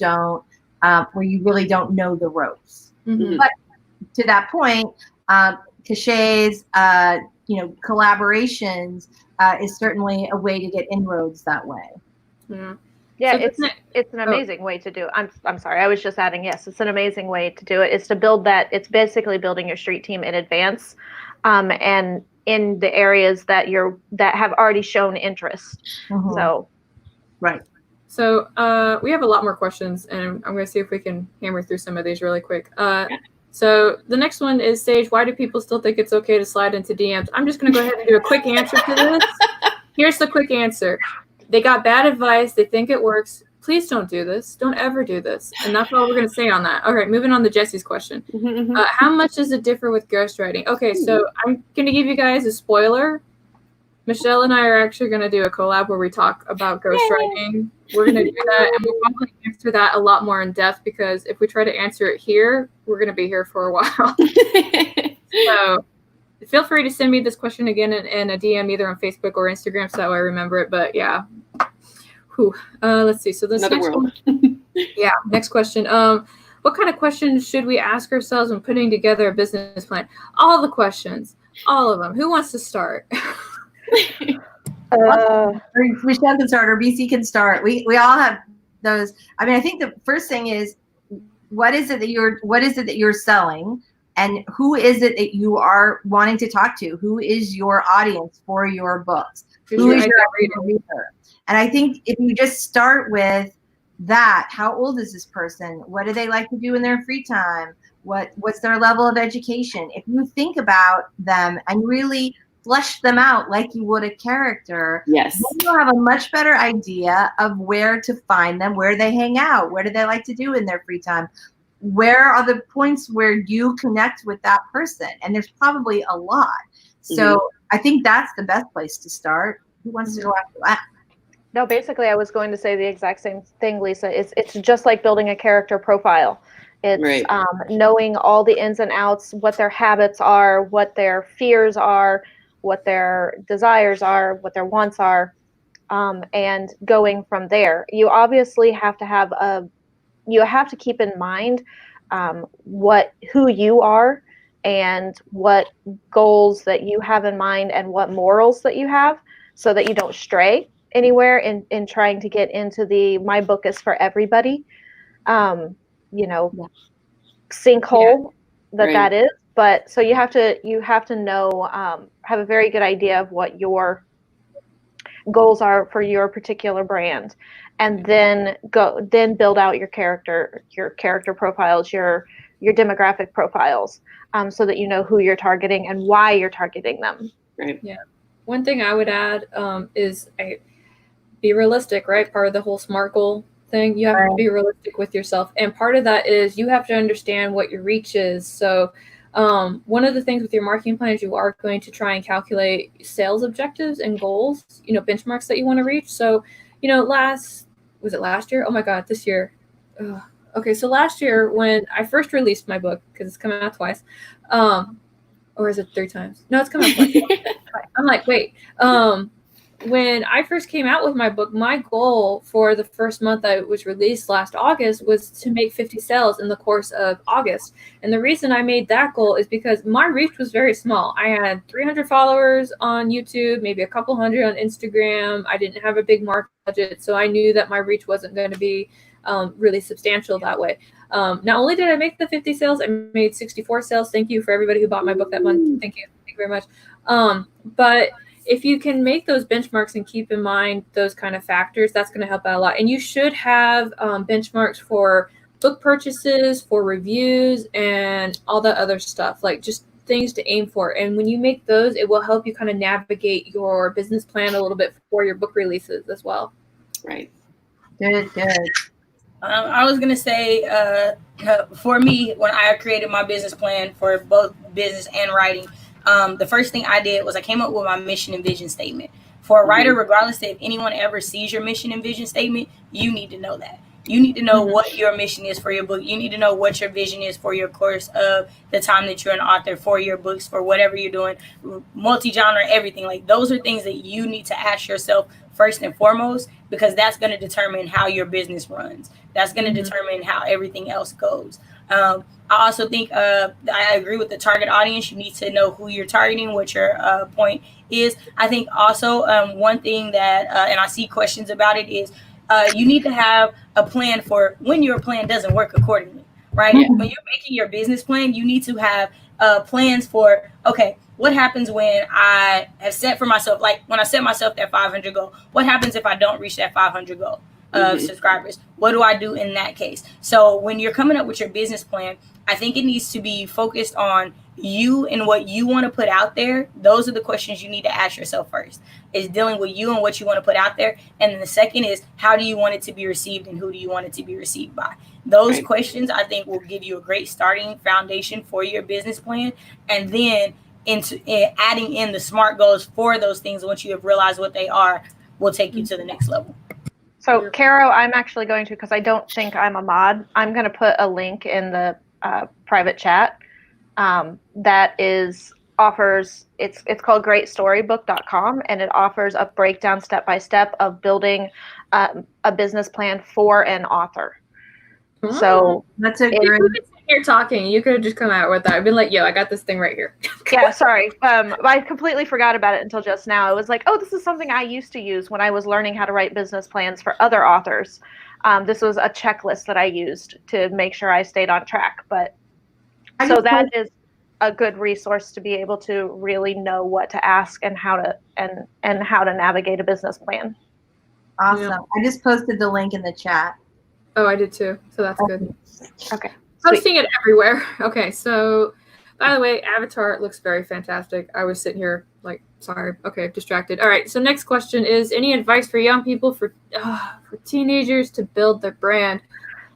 Speaker 3: really don't know the ropes. But to that point, cachets, collaborations is certainly a way to get inroads that way.
Speaker 4: Yeah, so it's an amazing way to do it. I'm sorry, I was just adding, yes, it's an amazing way to do it. It's to build that. It's basically building your street team in advance, and in the areas that have already shown interest. So,
Speaker 3: right.
Speaker 1: So we have a lot more questions, and I'm going to see if we can hammer through some of these really quick. So the next one is, Sage, why do people still think it's okay to slide into DMs? I'm just going to go ahead and do a quick answer to this. Here's the quick answer. They got bad advice. They think it works. Please don't do this. Don't ever do this. And that's all we're going to say on that. All right, moving on to Jesse's question. How much does it differ with ghostwriting? Okay, so I'm going to give you guys a spoiler. Michelle and I are actually going to do a collab where we talk about ghostwriting. We're going to do that, and we'll probably answer that a lot more in depth, because if we try to answer it here, we're going to be here for a while. So feel free to send me this question again in a DM, either on Facebook or Instagram, so that way I remember it. But yeah. Let's see. So this next one. Next question. What kind of questions should we ask ourselves when putting together a business plan? All the questions. All of them. Who wants to start?
Speaker 3: Michelle can start, or BC can start. We all have those. I mean, I think the first thing is, what is it that you're selling, and who is it that you are wanting to talk to? Who is your audience for your books? Who is your reader? And I think if you just start with that, how old is this person? What do they like to do in their free time? What's their level of education? If you think about them and really flesh them out like you would a character,
Speaker 2: yes,
Speaker 3: then you'll have a much better idea of where to find them, where they hang out, what do they like to do in their free time, where are the points where you connect with that person, and there's probably a lot. So I think that's the best place to start. Who wants to go after that?
Speaker 4: No, basically, I was going to say the exact same thing, Lisa. It's just like building a character profile. It's knowing all the ins and outs, what their habits are, what their fears are, what their desires are, what their wants are, and going from there. You obviously have to keep in mind who you are and what goals that you have in mind and what morals that you have, so that you don't stray anywhere in trying to get into my book is for everybody, sinkhole that is. But so you have to know, have a very good idea of what your goals are for your particular brand, and then build out your character profiles, your demographic profiles, so that you know who you're targeting and why you're targeting them.
Speaker 2: Right.
Speaker 1: Yeah. One thing I would add is be realistic, right? Part of the whole SMART goal thing, you have to be realistic with yourself. And part of that is you have to understand what your reach is. So one of the things with your marketing plan is you are going to try and calculate sales objectives and goals, benchmarks that you want to reach. So, last year? Oh my God, this year. Okay, so last year when I first released my book, because it's come out twice, or is it 3 times? No, it's come out twice. I'm like, wait. When I first came out with my book, my goal for the first month that it was released last August was to make 50 sales in the course of August. And the reason I made that goal is because my reach was very small. I had 300 followers on YouTube, maybe a couple hundred on Instagram. I didn't have a big marketing budget, so I knew that my reach wasn't going to be really substantial that way. Not only did I make the 50 sales, I made 64 sales. Thank you for everybody who bought my book that month. Thank you. Thank you very much. But if you can make those benchmarks and keep in mind those kind of factors, that's going to help out a lot. And you should have benchmarks for book purchases, for reviews, and all that other stuff, like just things to aim for. And when you make those, it will help you kind of navigate your business plan a little bit for your book releases as well.
Speaker 2: Right.
Speaker 3: Good.
Speaker 5: I was going to say, for me, when I created my business plan for both business and writing, the first thing I did was I came up with my mission and vision statement. For a writer, regardless if anyone ever sees your mission and vision statement, you need to know that. You need to know what your mission is for your book. You need to know what your vision is for your course of the time that you're an author, for your books, for whatever you're doing, multi-genre, everything. Like, those are things that you need to ask yourself first and foremost, because that's going to determine how your business runs. That's going to determine how everything else goes. I also think I agree with the target audience. You need to know who you're targeting, what your point is. I think also one thing that, and I see questions about it, is you need to have a plan for when your plan doesn't work accordingly, right? When you're making your business plan, you need to have plans for, okay, what happens when I have set for myself, like when I set myself that 500 goal, what happens if I don't reach that 500 goal of subscribers? What do I do in that case? So when you're coming up with your business plan, I think it needs to be focused on you and what you want to put out there. Those are the questions you need to ask yourself first, is dealing with you and what you want to put out there. And then the second is, how do you want it to be received and who do you want it to be received by? Those questions, I think, will give you a great starting foundation for your business plan. And then adding in the SMART goals for those things, once you have realized what they are, will take you to the next level.
Speaker 4: So, Carrow, I'm actually going to, because I don't think I'm a mod, I'm going to put a link in the private chat that offers, it's called greatstorybook.com, and it offers a breakdown step-by-step of building a business plan for an author. So
Speaker 3: that's a great.
Speaker 1: You're talking, you could have just come out with that. I've been like, yo, I got this thing right here.
Speaker 4: Yeah, sorry. I completely forgot about it until just now. It was like, oh, this is something I used to use when I was learning how to write business plans for other authors. This was a checklist that I used to make sure I stayed on track. But so that is a good resource to be able to really know what to ask and how to and how to navigate a business plan.
Speaker 3: Awesome. Yeah. I just posted the link in the chat.
Speaker 1: Oh, I did too. So that's good.
Speaker 4: Okay.
Speaker 1: Posting it everywhere. Okay, so by the way, Avatar looks very fantastic. I was sitting here like, sorry. Okay, distracted. All right, so next question is, any advice for young people, for teenagers to build their brand?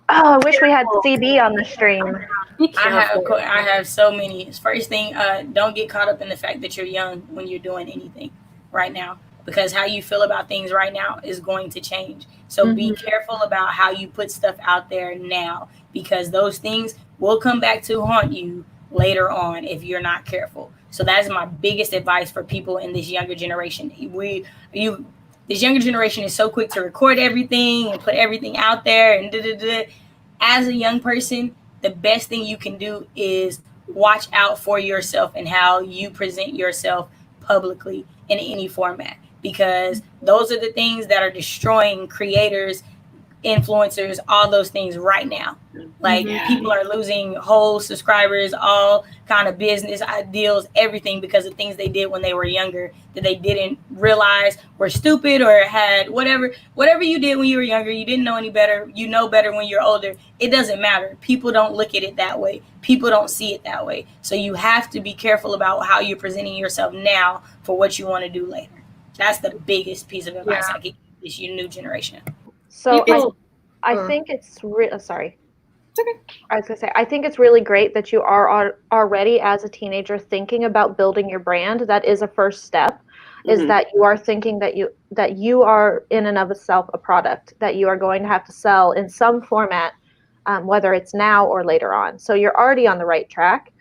Speaker 4: Oh, I wish we had CB on the stream.
Speaker 5: I have so many. First thing, don't get caught up in the fact that you're young when you're doing anything right now, because how you feel about things right now is going to change. So be careful about how you put stuff out there now, because those things will come back to haunt you later on if you're not careful. So that's my biggest advice for people in this younger generation. This younger generation is so quick to record everything and put everything out there and As a young person, the best thing you can do is watch out for yourself and how you present yourself publicly in any format, because those are the things that are destroying creators, influencers, all those things right now. Like people are losing whole subscribers, all kind of business ideals, everything because of things they did when they were younger that they didn't realize were stupid, or had whatever you did when you were younger. You didn't know any better. You know better when you're older. It doesn't matter. People don't look at it that way. People don't see it that way. So you have to be careful about how you're presenting yourself now for what you want to do later. That's the biggest piece of advice I give this new generation.
Speaker 4: So I think it's sorry. It's okay. I was gonna say, I think it's really great that you are already as a teenager thinking about building your brand. That is a first step. Is that you are thinking that you are in and of itself a product that you are going to have to sell in some format, whether it's now or later on. So you're already on the right track.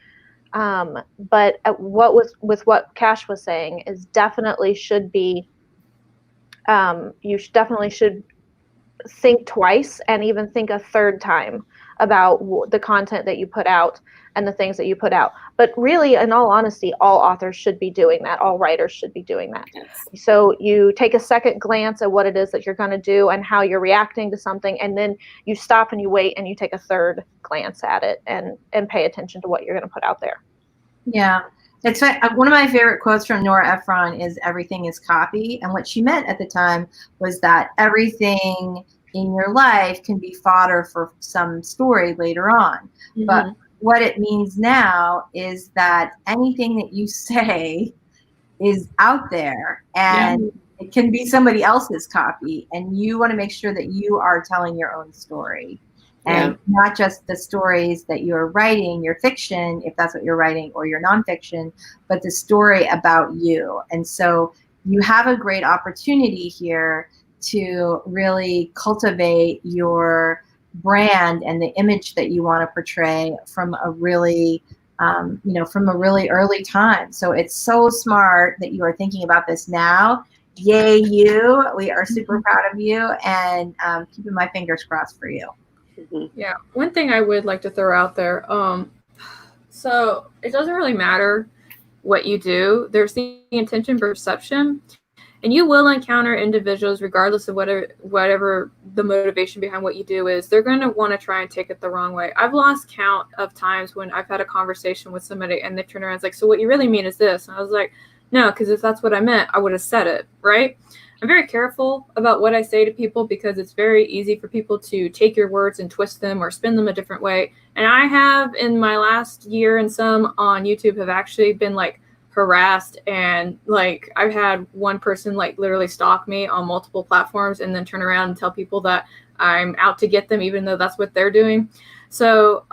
Speaker 4: But what Cash was saying is definitely should be. Definitely should think twice and even think a third time about the content that you put out and the things that you put out. But really, in all honesty, all authors should be doing that. All writers should be doing that. Yes. So you take a second glance at what it is that you're going to do and how you're reacting to something, and then you stop and you wait and you take a third glance at it and pay attention to what you're going to put out there.
Speaker 3: Yeah. It's one of my favorite quotes from Nora Ephron is "Everything is copy," and what she meant at the time was that everything in your life can be fodder for some story later on. But what it means now is that anything that you say is out there, and it can be somebody else's copy, and you want to make sure that you are telling your own story. And not just the stories that you're writing, your fiction, if that's what you're writing, or your nonfiction, but the story about you. And so you have a great opportunity here to really cultivate your brand and the image that you want to portray from a really, from a really early time. So it's so smart that you are thinking about this now. Yay, you. We are super proud of you, and keeping my fingers crossed for you.
Speaker 1: Yeah, one thing I would like to throw out there, so it doesn't really matter what you do. There's the intention perception, and you will encounter individuals, regardless of whatever the motivation behind what you do is, they're going to want to try and take it the wrong way. I've lost count of times when I've had a conversation with somebody and they turn around and it's like, so what you really mean is this? And I was like, no, because if that's what I meant, I would have said it, right? I'm very careful about what I say to people because it's very easy for people to take your words and twist them or spin them a different way. And I have, in my last year and some on YouTube, have actually been like harassed, and like I've had one person like literally stalk me on multiple platforms and then turn around and tell people that I'm out to get them, even though that's what they're doing. So,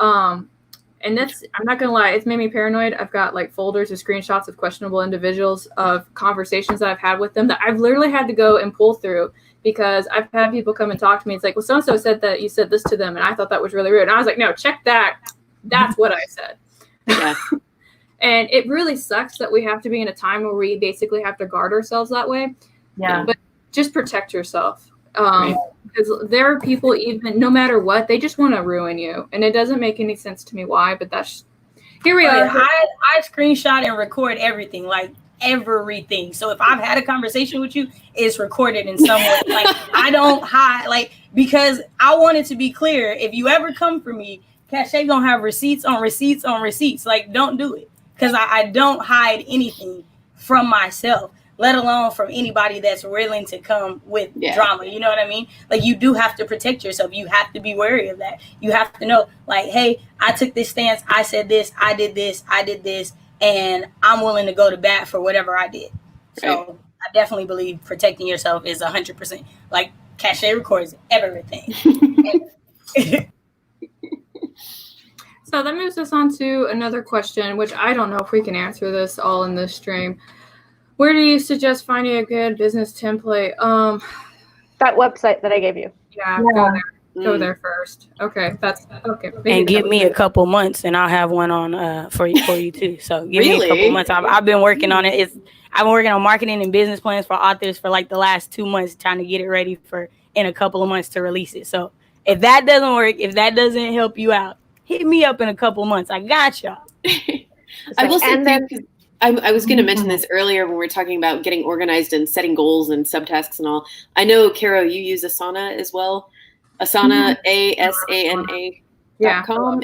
Speaker 1: and that's, I'm not going to lie, it's made me paranoid. I've got like folders of screenshots of questionable individuals, of conversations that I've had with them that I've literally had to go and pull through because I've had people come and talk to me. It's like, well, so-and-so said that you said this to them, and I thought that was really rude. And I was like, no, check that. That's what I said. Yeah. And it really sucks that we have to be in a time where we basically have to guard ourselves that way. Yeah. But just protect yourself. Because there are people, even no matter what, they just want to ruin you, and it doesn't make any sense to me why. But that's here we are.
Speaker 5: I screenshot and record everything, like everything. So if I've had a conversation with you, it's recorded in some way. Like I don't hide, like, because I want it to be clear. If you ever come for me, Cache gonna have receipts on receipts on receipts. Like, don't do it, because I don't hide anything from myself, let alone from anybody that's willing to come with drama. You know what I mean? Like, you do have to protect yourself. You have to be wary of that. You have to know, like, hey, I took this stance. I said this. I did this. And I'm willing to go to bat for whatever I did. So I definitely believe protecting yourself is 100%. Like, Cache records everything.
Speaker 1: So So that moves us on to another question, which I don't know if we can answer this all in this stream. Where do you suggest finding a good business template?
Speaker 4: That website that I gave you.
Speaker 1: Yeah. Go there. Go there first. Okay, that's okay.
Speaker 5: And give me a couple months, and I'll have one on for you too. So give me a couple months. I've been working on it. I've been working on marketing and business plans for authors for like the last 2 months, trying to get it ready for in a couple of months to release it. So if that doesn't work, if that doesn't help you out, hit me up in a couple months. I got y'all.
Speaker 2: I will say too, I was going to mention this earlier when we were talking about getting organized and setting goals and subtasks and all. I know, Carrow, you use Asana as well. Asana, ASANA.com.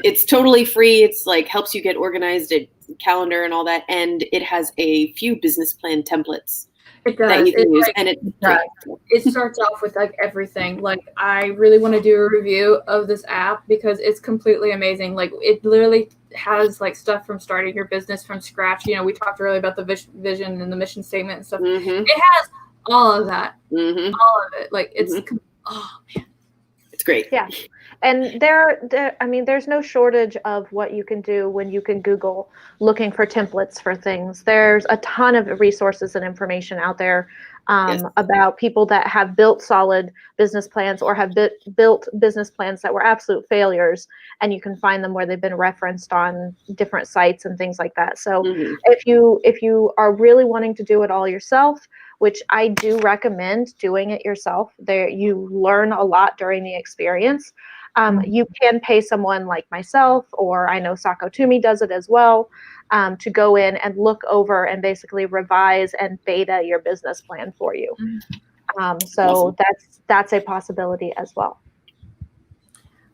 Speaker 2: It's totally free. It's like helps you get organized, a calendar and all that. And it has a few business plan templates.
Speaker 1: It does.
Speaker 2: That you can use.
Speaker 1: Like,
Speaker 2: and
Speaker 1: it starts off with like everything. Like I really want to do a review of this app because it's completely amazing. Like it literally has like stuff from starting your business from scratch. You know, we talked earlier about the vision and the mission statement and stuff. It has all of that. All of it. Like it's oh man. It's
Speaker 2: great.
Speaker 4: Yeah. And there's no shortage of what you can do when you can Google looking for templates for things. There's a ton of resources and information out there about people that have built solid business plans or have built business plans that were absolute failures. And you can find them where they've been referenced on different sites and things like that. So if you are really wanting to do it all yourself, which I do recommend doing it yourself, you learn a lot during the experience. You can pay someone like myself, or I know Sako Toomey does it as well, to go in and look over and basically revise and beta your business plan for you. So that's a possibility as well.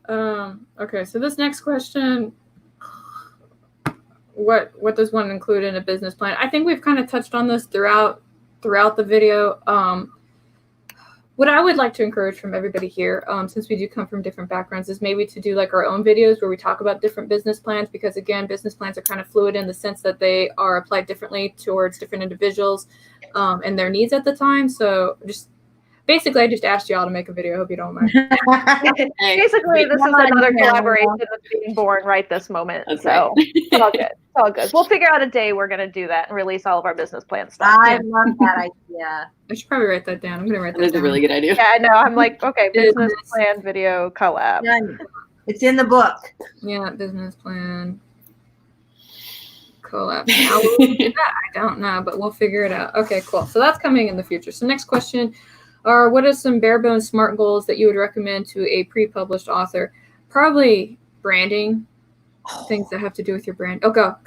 Speaker 1: Okay, so this next question, what does one include in a business plan? I think we've kind of touched on this throughout the video. What I would like to encourage from everybody here, since we do come from different backgrounds, is maybe to do like our own videos where we talk about different business plans, because again, business plans are kind of fluid in the sense that they are applied differently towards different individuals and their needs at the time. So basically, I just asked y'all to make a video. I hope you don't mind.
Speaker 4: Basically, this is another collaboration that's being born right this moment.
Speaker 2: That's
Speaker 4: so it's all good. It's all good. We'll figure out a day we're going to do that and release all of our business plan stuff.
Speaker 3: I love that idea.
Speaker 1: I should probably write that down. I'm going to write that down.
Speaker 2: That's a really good idea.
Speaker 4: Yeah, I know. I'm like, okay, business plan video collab.
Speaker 3: It's in the book.
Speaker 1: Yeah, business plan collab. How will we do that? I don't know, but we'll figure it out. Okay, cool. So that's coming in the future. So next question. What are some bare bones SMART goals that you would recommend to a pre-published author? Probably branding, things that have to do with your brand. Oh, go.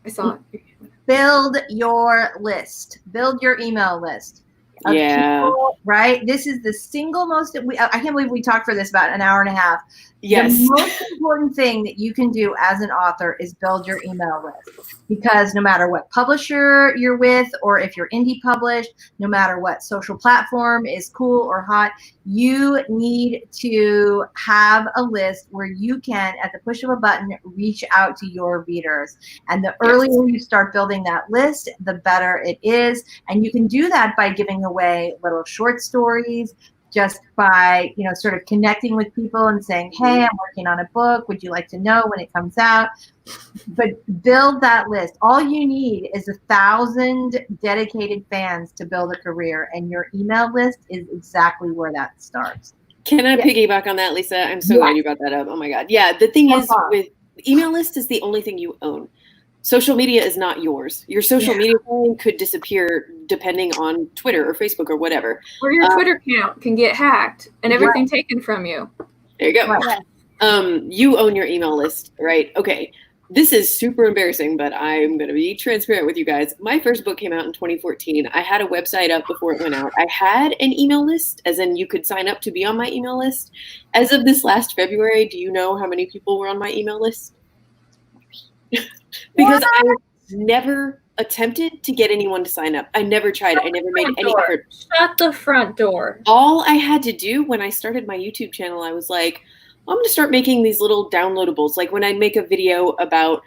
Speaker 1: I saw it.
Speaker 3: Build your list. Build your email list. People, right? This is the single most, I can't believe we talked for this about an hour and a half.
Speaker 2: Yes.
Speaker 3: The most important thing that you can do as an author is build your email list, because no matter what publisher you're with, or if you're indie published, no matter what social platform is cool or hot, you need to have a list where you can, at the push of a button, reach out to your readers. And the earlier you start building that list, the better it is. And you can do that by giving away little short stories, just by, sort of connecting with people and saying, hey, I'm working on a book. Would you like to know when it comes out? But build that list. All you need is 1,000 dedicated fans to build a career, and your email list is exactly where that starts.
Speaker 2: Can I piggyback on that, Lisa? I'm so glad you brought that up. Oh my God. Yeah, the thing is, with email list is the only thing you own. Social media is not yours. Your social media could disappear depending on Twitter or Facebook or whatever.
Speaker 1: Or your Twitter account can get hacked and everything taken from you.
Speaker 2: There you go. Right. You own your email list, right? Okay. This is super embarrassing, but I'm going to be transparent with you guys. My first book came out in 2014. I had a website up before it went out. I had an email list, as in you could sign up to be on my email list. As of this last February, do you know how many people were on my email list? Because I never attempted to get anyone to sign up. I never tried. I never made any effort.
Speaker 1: Shut the front door.
Speaker 2: All I had to do when I started my YouTube channel, I was like, I'm going to start making these little downloadables. Like when I make a video about,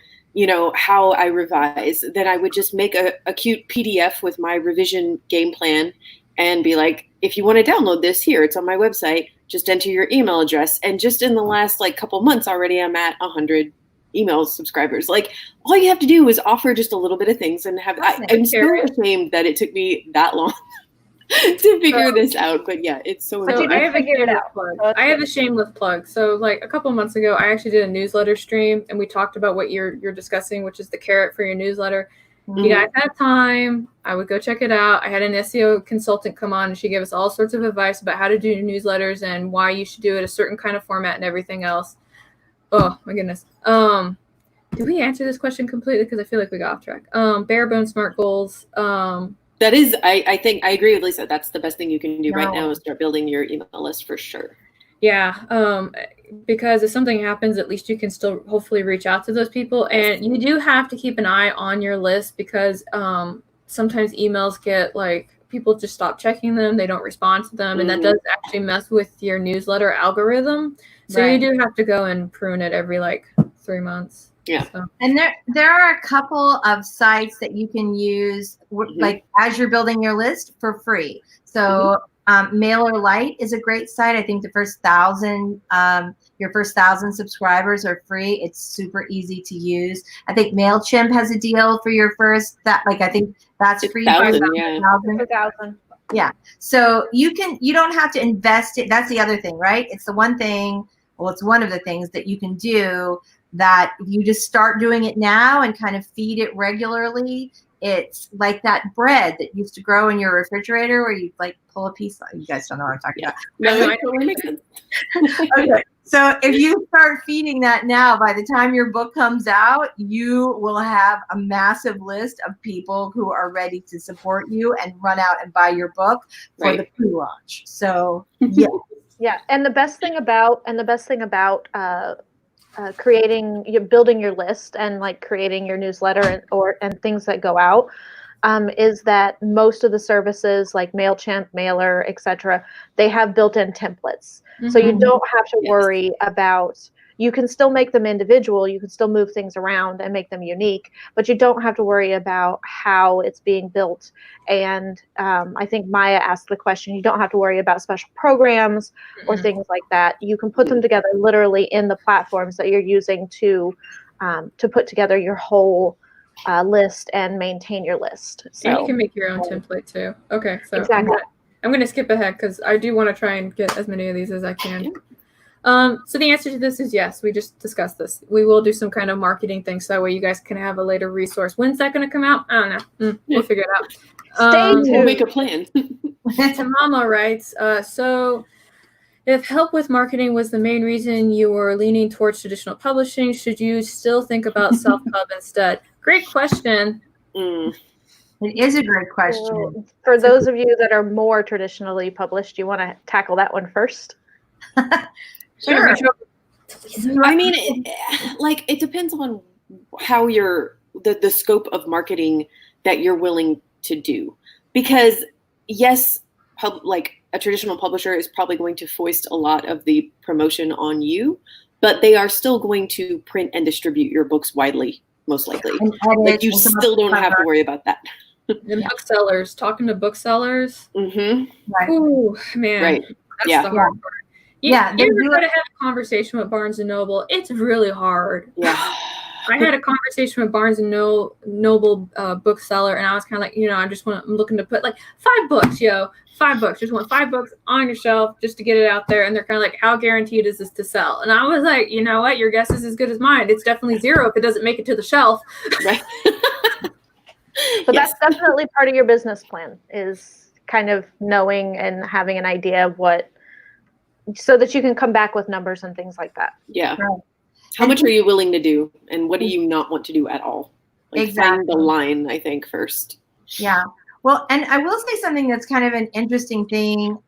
Speaker 2: how I revise, then I would just make a cute PDF with my revision game plan and be like, if you want to download this, here, it's on my website. Just enter your email address. And just in the last couple months already, I'm at 100 email subscribers. Like, all you have to do is offer just a little bit of things and have. I'm so ashamed that it took me that long to figure this out, but yeah, it's so.
Speaker 1: So I have a shameless plug. So like a couple months ago, I actually did a newsletter stream, and we talked about what you're discussing, which is the carrot for your newsletter. You guys had time, I would go check it out. I had an SEO consultant come on, and she gave us all sorts of advice about how to do newsletters and why you should do it a certain kind of format and everything else. Oh my goodness. Did we answer this question completely? Because I feel like we got off track. Bare bone SMART goals.
Speaker 2: That is, I think I agree with Lisa. That's the best thing you can do right now is start building your email list for sure.
Speaker 1: Yeah, because if something happens, at least you can still hopefully reach out to those people. And you do have to keep an eye on your list because sometimes emails get like, people just stop checking them. They don't respond to them. And that does actually mess with your newsletter algorithm. So you do have to go and prune it every like 3 months.
Speaker 2: Yeah.
Speaker 1: So.
Speaker 3: And there are a couple of sites that you can use like as you're building your list for free. So MailerLite is a great site. I think the first 1,000, your first 1,000 subscribers are free. It's super easy to use. I think MailChimp has a deal for your first I think that's free.
Speaker 4: 1,000.
Speaker 3: Yeah. So you don't have to invest it. That's the other thing, right? It's the one thing. Well, it's one of the things that you can do that if you just start doing it now and kind of feed it regularly. It's like that bread that used to grow in your refrigerator where you like pull a piece. You guys don't know what I'm talking about.
Speaker 2: No, it totally makes sense.
Speaker 3: Okay. So if you start feeding that now, by the time your book comes out, you will have a massive list of people who are ready to support you and run out and buy your book for the pre-launch. So yeah.
Speaker 4: Yeah. And the best thing about building your list and like creating your newsletter and things that go out is that most of the services like MailChimp, Mailer, etc., they have built-in templates. So you don't have to worry about, you can still make them individual, you can still move things around and make them unique, but you don't have to worry about how it's being built. And I think Maya asked the question, you don't have to worry about special programs or things like that. You can put them together literally in the platforms that you're using to put together your whole list and maintain your list. So,
Speaker 1: and you can make your own template too. Okay, so
Speaker 4: exactly.
Speaker 1: I'm going to skip ahead because I do want to try and get as many of these as I can. So the answer to this is yes. We just discussed this. We will do some kind of marketing thing so that way you guys can have a later resource. When's that going to come out? I don't know. We'll figure it out.
Speaker 4: Stay tuned.
Speaker 2: We'll make a plan.
Speaker 1: Tamara writes, so if help with marketing was the main reason you were leaning towards traditional publishing, should you still think about self-pub instead? Great question.
Speaker 3: It is a great question.
Speaker 4: For those of you that are more traditionally published, you want to tackle that one first?
Speaker 3: Sure.
Speaker 2: I mean, it depends on how the scope of marketing that you're willing to do. Because yes, a traditional publisher is probably going to foist a lot of the promotion on you, but they are still going to print and distribute your books widely, most likely. Like you still don't have to worry about that.
Speaker 1: And booksellers, talking to booksellers.
Speaker 3: Right.
Speaker 1: Ooh, man.
Speaker 2: Right.
Speaker 1: That's the hard part. You ever try to have a conversation with Barnes & Noble? It's really hard.
Speaker 2: Yeah.
Speaker 1: I had a conversation with Barnes & Noble bookseller, and I was kind of like, I'm looking to put like 5 books, 5 books. Just want 5 books on your shelf just to get it out there. And they're kind of like, how guaranteed is this to sell? And I was like, you know what? Your guess is as good as mine. It's definitely 0 if it doesn't make it to the shelf.
Speaker 2: Right.
Speaker 4: But that's definitely part of your business plan, is kind of knowing and having an idea of so that you can come back with numbers and things like that.
Speaker 2: Yeah. Right. How much are you willing to do, and what do you not want to do at all? Find the line, I think, first.
Speaker 3: Yeah. Well, and I will say something that's kind of an interesting thing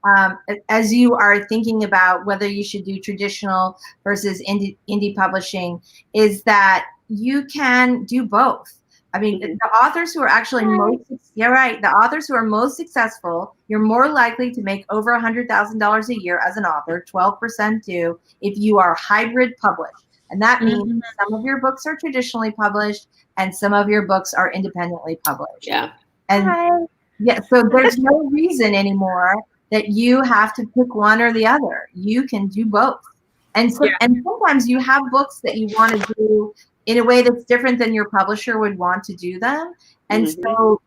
Speaker 3: as you are thinking about whether you should do traditional versus indie publishing, is that you can do both. I mean, the authors who are actually the authors who are most successful, you're more likely to make over $100,000 a year as an author, 12% do, if you are hybrid published. And that means some of your books are traditionally published and some of your books are independently published.
Speaker 2: Yeah.
Speaker 3: And so there's no reason anymore that you have to pick one or the other. You can do both. And so, and sometimes you have books that you want to do in a way that's different than your publisher would want to do them. And so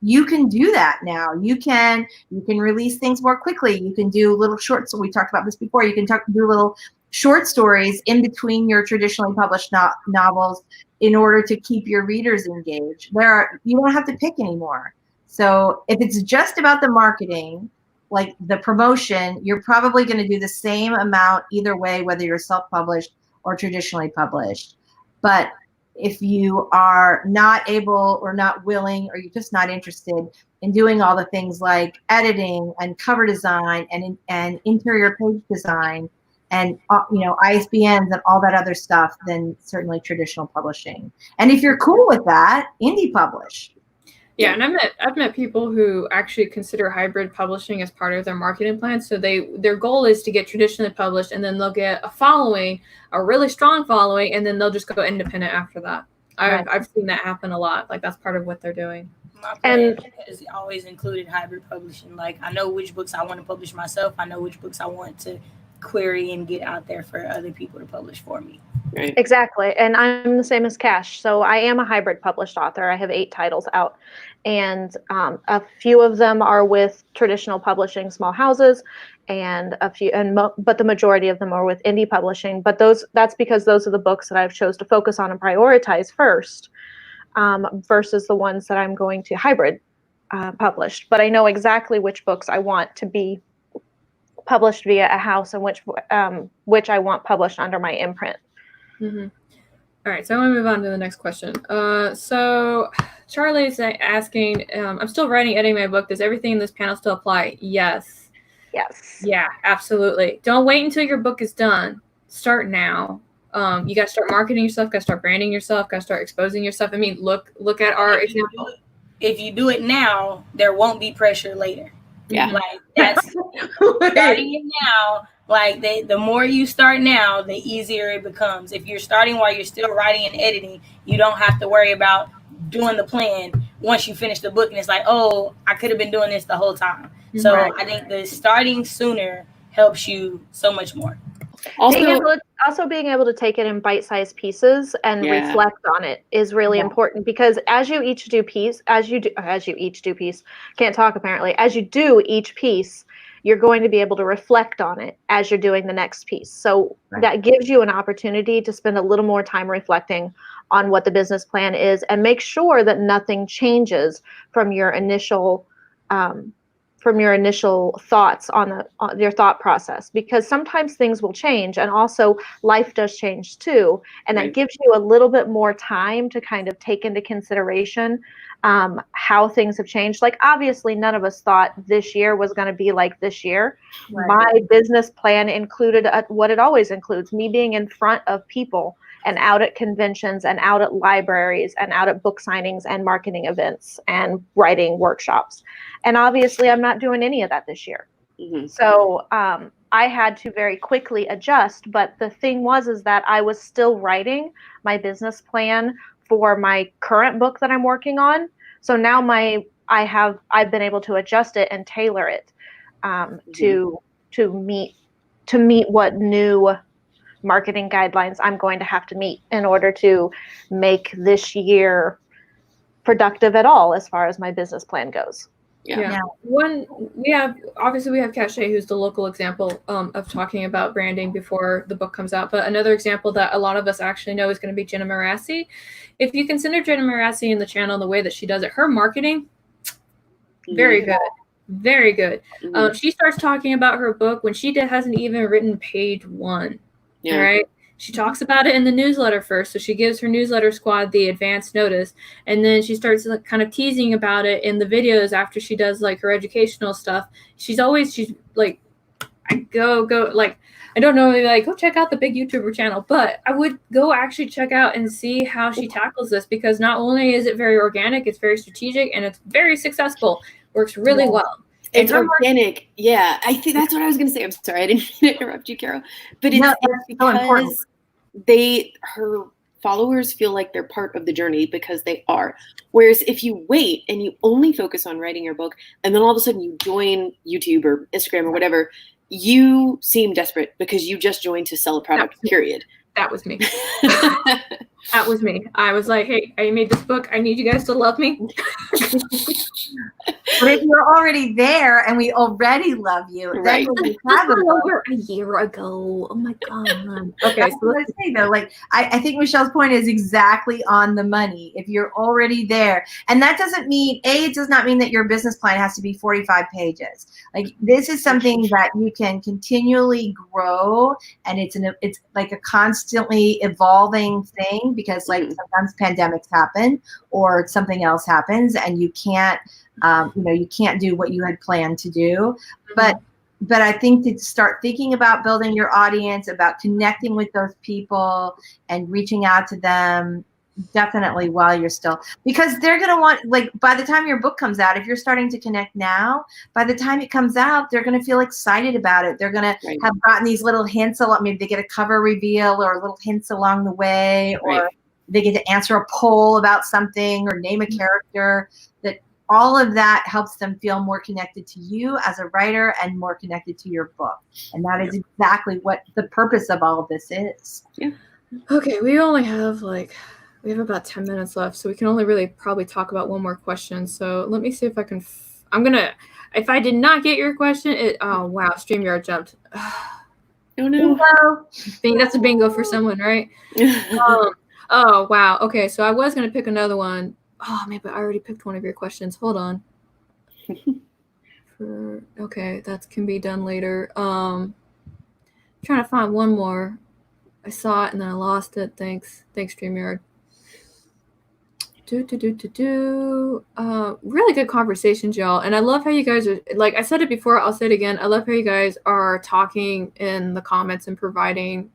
Speaker 3: you can do that now. You can release things more quickly. You can do little shorts. So we talked about this before. You can do little short stories in between your traditionally published novels in order to keep your readers engaged. You don't have to pick anymore. So if it's just about the marketing, like the promotion, you're probably going to do the same amount either way, whether you're self-published or traditionally published. But if you are not able or not willing, or you're just not interested in doing all the things like editing and cover design and interior page design and ISBNs and all that other stuff, then certainly traditional publishing. And if you're cool with that, indie publish.
Speaker 1: Yeah, and I've met people who actually consider hybrid publishing as part of their marketing plan. So their goal is to get traditionally published, and then they'll get a following, a really strong following, and then they'll just go independent after that. I've seen that happen a lot. Like that's part of what they're doing.
Speaker 5: My plan has always included hybrid publishing. Like I know which books I want to publish myself. I know which books I want to query and get out there for other people to publish for me.
Speaker 2: Right.
Speaker 4: Exactly. And I'm the same as Cash. So I am a hybrid published author. I have 8 titles out, and a few of them are with traditional publishing, small houses, and a few, but the majority of them are with indie publishing. But that's because those are the books that I've chose to focus on and prioritize first, versus the ones that I'm going to hybrid publish. But I know exactly which books I want to be published via a house and which I want published under my imprint.
Speaker 1: Mm-hmm. All right, so I want to move on to the next question. So Charlie's asking, I'm still editing my book. Does everything in this panel still apply? Yes.
Speaker 4: Yes.
Speaker 1: Yeah, absolutely. Don't wait until your book is done. Start now. You got to start marketing yourself, got to start branding yourself, got to start exposing yourself. I mean, look at our example.
Speaker 5: If you do it now, there won't be pressure later.
Speaker 2: Yeah.
Speaker 5: Like that's starting it now. Like the more you start now, the easier it becomes. If you're starting while you're still writing and editing, you don't have to worry about doing the plan once you finish the book. And it's like, oh, I could have been doing this the whole time. So I think the starting sooner helps you so much more.
Speaker 4: Also being able to take it in bite-sized pieces and reflect on it is really important, because as you do each piece, you're going to be able to reflect on it as you're doing the next piece. So that gives you an opportunity to spend a little more time reflecting on what the business plan is and make sure that nothing changes from your initial thoughts on your thought process, because sometimes things will change, and also life does change too. And that gives you a little bit more time to kind of take into consideration how things have changed. Like obviously none of us thought this year was going to be like this year. My business plan included what it always includes, me being in front of people and out at conventions and out at libraries and out at book signings and marketing events and writing workshops. And obviously I'm not doing any of that this year. Mm-hmm. So I had to very quickly adjust. But the thing is that I was still writing my business plan for my current book that I'm working on. So now I've been able to adjust it and tailor it to meet what new marketing guidelines I'm going to have to meet in order to make this year productive at all as far as my business plan goes.
Speaker 1: Yeah. We have Cachet, who's the local example of talking about branding before the book comes out. But another example that a lot of us actually know is going to be Jenna Moreci. If you consider Jenna Moreci in the channel, the way that she does it, her marketing, very good. Very good. She starts talking about her book when she hasn't even written page 1. All right. She talks about it in the newsletter first. So she gives her newsletter squad the advance notice. And then she starts kind of teasing about it in the videos after she does like her educational stuff. She's like, I don't know, like go check out the big YouTuber channel, but I would go actually check out and see how she tackles this, because not only is it very organic, it's very strategic, and it's very successful. Works really well.
Speaker 2: It's organic. Yeah, I think that's what I was going to say. I'm sorry, I didn't mean to interrupt you, Carol. But it's because her followers feel like they're part of the journey, because they are. Whereas if you wait and you only focus on writing your book, and then all of a sudden you join YouTube or Instagram or whatever, you seem desperate because you just joined to sell a product, period.
Speaker 1: That was me. That was me. I was like, hey, I made this book. I need you guys to love me.
Speaker 3: But if you're already there and we already love you,
Speaker 2: Right.
Speaker 3: then when you
Speaker 1: This
Speaker 3: have a
Speaker 1: was
Speaker 3: book,
Speaker 1: over a year ago. Oh my God. Okay,
Speaker 3: that's
Speaker 1: so
Speaker 3: what I say though. Like I think Michelle's point is exactly on the money. If you're already there, and that doesn't mean it does not mean that your business plan has to be 45 pages. Like this is something that you can continually grow, and it's like a constantly evolving thing because like sometimes pandemics happen or something else happens, and you can't you can't do what you had planned to do, but I think to start thinking about building your audience, about connecting with those people and reaching out to them definitely while you're still, because they're going to want, like by the time your book comes out, if you're starting to connect now, by the time it comes out, they're going to feel excited about it. They're going to have gotten these little hints, maybe they get a cover reveal or little hints along the way, or they get to answer a poll about something or name a character. That all of that helps them feel more connected to you as a writer and more connected to your book. And that is exactly what the purpose of all of this is.
Speaker 2: Yeah.
Speaker 1: Okay, we have about 10 minutes left, so we can only really probably talk about one more question. So let me see if I can, if I did not get your question, oh wow, StreamYard jumped.
Speaker 2: Oh no.
Speaker 1: That's a bingo for someone, right? Oh wow, okay, so I was going to pick another one. Oh man, but I already picked one of your questions. Hold on. Okay, that can be done later. Trying to find one more. I saw it and then I lost it. Thanks, StreamYard. Really good conversations, y'all. And I love how you guys are, like I said it before, I'll say it again. I love how you guys are talking in the comments and providing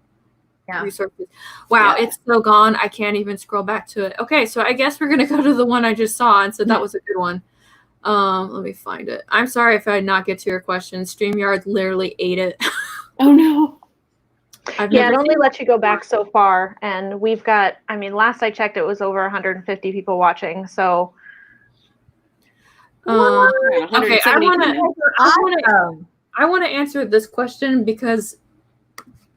Speaker 1: resources. Wow, it's still gone. I can't even scroll back to it. Okay, so I guess we're gonna go to the one I just saw, and so that was a good one. Let me find it. I'm sorry if I did not get to your question. StreamYard literally ate it.
Speaker 2: Oh no.
Speaker 4: It only lets you go back so far, and we've got, last I checked, it was over 150 people watching. So,
Speaker 1: okay, I want to answer this question because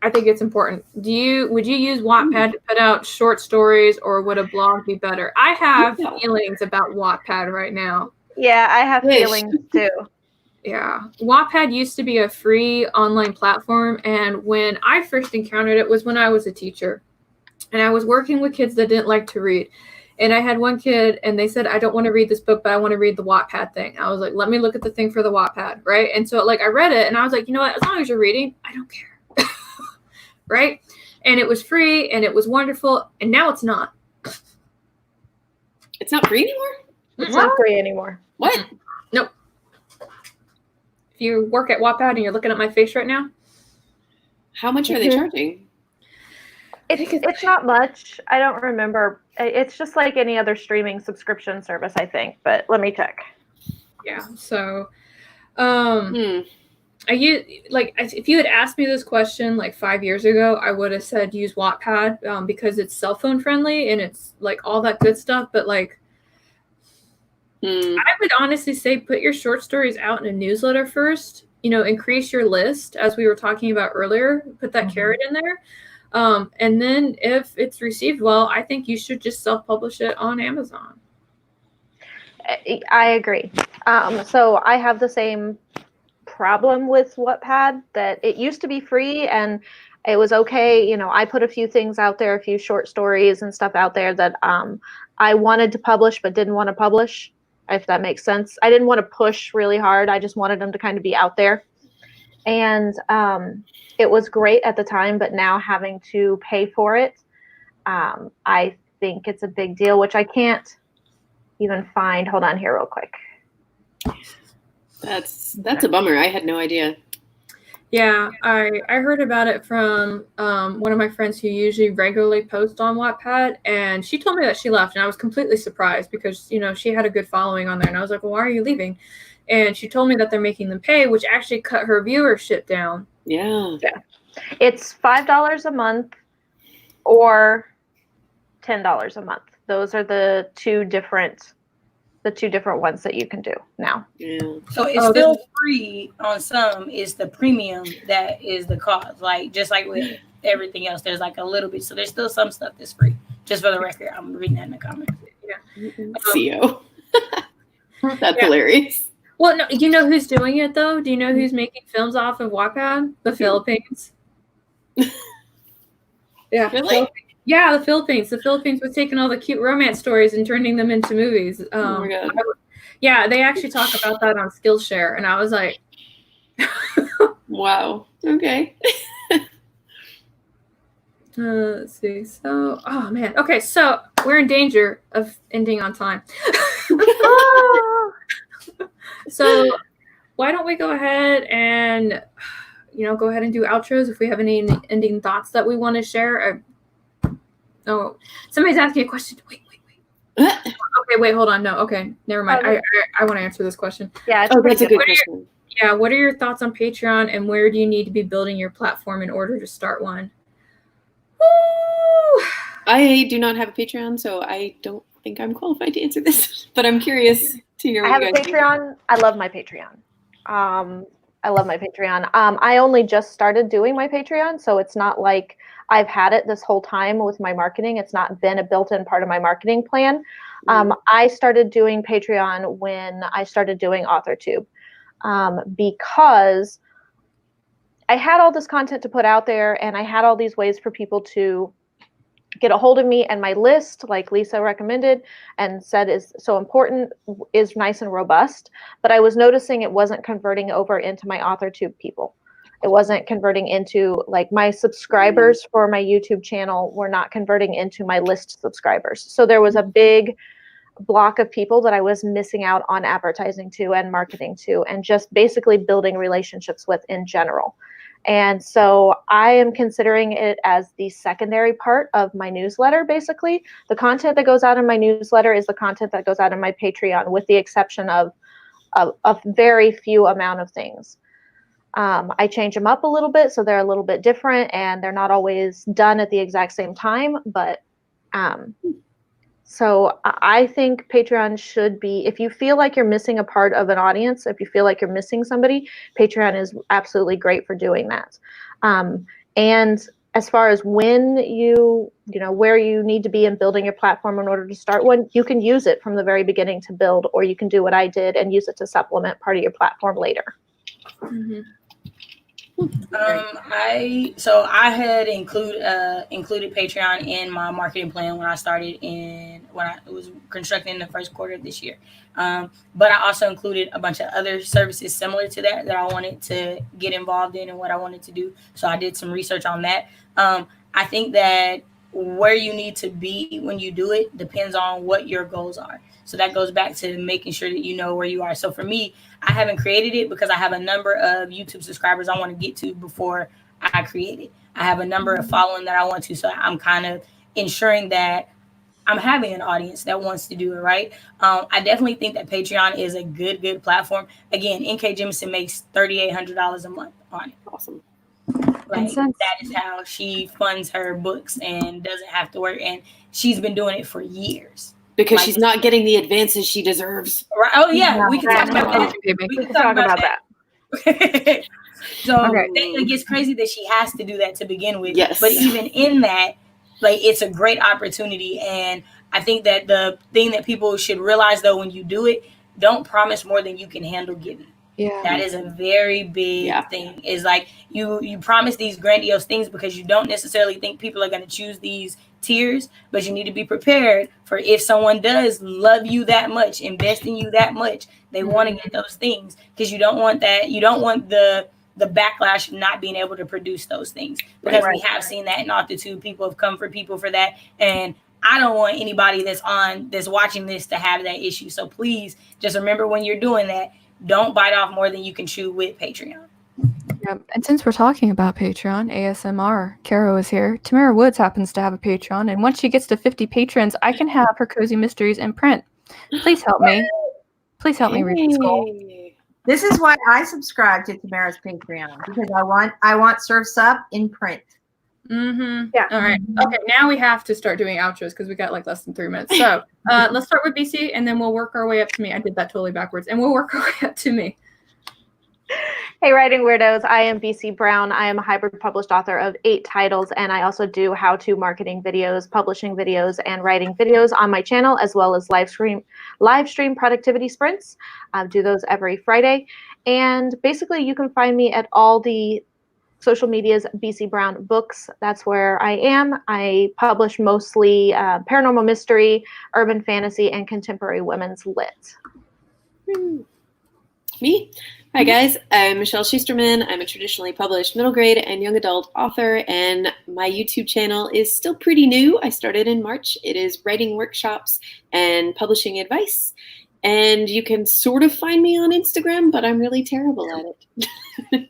Speaker 1: I think it's important. Would you use Wattpad to put out short stories, or would a blog be better? I have feelings about Wattpad right now.
Speaker 4: Yeah, I have feelings too.
Speaker 1: Yeah. Wattpad used to be a free online platform, and when I first encountered it was when I was a teacher. And I was working with kids that didn't like to read. And I had one kid, and they said, I don't want to read this book, but I want to read the Wattpad thing. I was like, let me look at the thing for the Wattpad, right? And so I read it, and I was like, you know what? As long as you're reading, I don't care. Right? And it was free, and it was wonderful, and now it's not.
Speaker 2: It's not free anymore?
Speaker 4: It's not free anymore.
Speaker 2: What?
Speaker 1: Nope. If you work at Wattpad and you're looking at my face right now.
Speaker 2: How much are they charging?
Speaker 4: It's not much. I don't remember. It's just like any other streaming subscription service, I think. But let me check.
Speaker 1: Yeah. So, if you had asked me this question like 5 years ago, I would have said use Wattpad because it's cell phone friendly and it's like all that good stuff. But I would honestly say put your short stories out in a newsletter first. Increase your list as we were talking about earlier. Put that carrot in there. And then if it's received well, I think you should just self-publish it on Amazon.
Speaker 4: I agree. So I have the same problem with Wattpad, that it used to be free and it was okay. I put a few things out there, a few short stories and stuff out there that I wanted to publish but didn't want to publish, if that makes sense. I didn't want to push really hard. I just wanted them to kind of be out there. And it was great at the time, but now having to pay for it, I think it's a big deal, which I can't even find. Hold on here real quick.
Speaker 2: That's a bummer. I had no idea.
Speaker 1: Yeah, I heard about it from one of my friends who usually regularly posts on Wattpad, and she told me that she left, and I was completely surprised because, she had a good following on there, and I was like, well, why are you leaving? And she told me that they're making them pay, which actually cut her viewership down.
Speaker 2: Yeah.
Speaker 4: It's $5 a month or $10 a month. Those are the two different ones that you can do now.
Speaker 2: Yeah.
Speaker 5: So it's still free on some. It's the premium that is the cost. Just like with everything else, there's like a little bit. So there's still some stuff that's free. Just for the record, I'm reading that in the comments.
Speaker 1: Yeah.
Speaker 2: CO. That's hilarious.
Speaker 1: Well, no, you know who's doing it though? Do you know who's making films off of Wattpad? The Philippines. Yeah.
Speaker 2: Really?
Speaker 1: Yeah, the Philippines. The Philippines was taking all the cute romance stories and turning them into movies.
Speaker 2: Oh my God.
Speaker 1: Yeah, they actually talk about that on Skillshare, and I was like,
Speaker 2: wow. Okay.
Speaker 1: let's see. So, oh man. Okay, so we're in danger of ending on time. So why don't we go ahead and, go ahead and do outros if we have any ending thoughts that we want to share. Oh, somebody's asking a question. Wait. Okay, wait, hold on. No, okay, never mind. I want to answer this question.
Speaker 4: Yeah.
Speaker 2: That's a good question.
Speaker 1: What are your thoughts on Patreon, and where do you need to be building your platform in order to start one? Woo!
Speaker 2: I do not have a Patreon, so I don't think I'm qualified to answer this, but I'm curious to hear what
Speaker 4: I have
Speaker 2: you
Speaker 4: a
Speaker 2: guys
Speaker 4: Patreon. I love my Patreon. I love my Patreon. I only just started doing my Patreon, so it's not like I've had it this whole time with my marketing. It's not been a built-in part of my marketing plan. I started doing Patreon when I started doing AuthorTube because I had all this content to put out there, and I had all these ways for people to get a hold of me, and my list, like Lisa recommended and said is so important, is nice and robust, but I was noticing it wasn't converting over into my AuthorTube people. It wasn't converting into, like, my subscribers for my YouTube channel were not converting into my list subscribers. So there was a big block of people that I was missing out on advertising to and marketing to, and just basically building relationships with in general. And so I am considering it as the secondary part of my newsletter. Basically, the content that goes out in my newsletter is the content that goes out in my Patreon, with the exception of a very few amount of things. I change them up a little bit, so they're a little bit different, and they're not always done at the exact same time. But so I think Patreon should be, if you feel like you're missing a part of an audience, if you feel like you're missing somebody, Patreon is absolutely great for doing that. And as far as when where you need to be in building your platform in order to start one, you can use it from the very beginning to build, or you can do what I did and use it to supplement part of your platform later.
Speaker 1: Mm-hmm.
Speaker 5: I had included Patreon in my marketing plan when I was constructing the first quarter of this year. But I also included a bunch of other services similar to that I wanted to get involved in and what I wanted to do. So I did some research on that. I think that where you need to be when you do it depends on what your goals are. So that goes back to making sure that you know where you are. So for me, I haven't created it because I have a number of YouTube subscribers I want to get to before I create it. I have a number of following that I want to. So I'm kind of ensuring that I'm having an audience that wants to do it, right? I definitely think that Patreon is a good platform. Again, NK Jemison makes $3,800 a month on it.
Speaker 2: Awesome.
Speaker 5: Like, that is how she funds her books and doesn't have to work. And she's been doing it for years.
Speaker 2: Because she's not getting the advances she deserves.
Speaker 5: Right. Oh, yeah. We can talk about that.
Speaker 4: We can talk about that.
Speaker 5: So it gets crazy that she has to do that to begin with.
Speaker 2: Yes.
Speaker 5: But even in that, like, it's a great opportunity. And I think that the thing that people should realize, though, when you do it, don't promise more than you can handle giving.
Speaker 1: Yeah.
Speaker 5: That is a very big thing. Is like you promise these grandiose things because you don't necessarily think people are going to choose these tiers, but you need to be prepared for if someone does love you that much, invest in you that much, they want to get those things, because you don't want that. You don't want the backlash of not being able to produce those things, because we have seen that in AuthorTube. People have come for people for that, and I don't want anybody that's watching this to have that issue. So please just remember, when you're doing that, don't bite off more than you can chew with Patreon.
Speaker 6: Yep. And since we're talking about Patreon, ASMR, Carrow is here. Tamara Woods happens to have a Patreon, and once she gets to 50 patrons, I can have her Cozy Mysteries in print. Please help me. Please help me reach this goal.
Speaker 3: This is why I subscribe to Tamara's Patreon, because I want Surf's Up in print.
Speaker 1: Mm-hmm. Yeah. All right. Okay. Now we have to start doing outros because we got like less than 3 minutes. So let's start with BC, and then we'll work our way up to me. I did that totally backwards, and we'll work our way up to me.
Speaker 4: Hey, Writing Weirdos. I am BC Brown. I am a hybrid published author of 8 titles, and I also do how-to marketing videos, publishing videos, and writing videos on my channel, as well as live stream productivity sprints. I do those every Friday. And basically, you can find me at all the social medias, BC Brown Books. That's where I am. I publish mostly paranormal mystery, urban fantasy, and contemporary women's lit.
Speaker 2: Me? Hi guys, I'm Michelle Schusterman. I'm a traditionally published middle grade and young adult author, and my YouTube channel is still pretty new. I started in March. It is writing workshops and publishing advice. And you can sort of find me on Instagram, but I'm really terrible at it.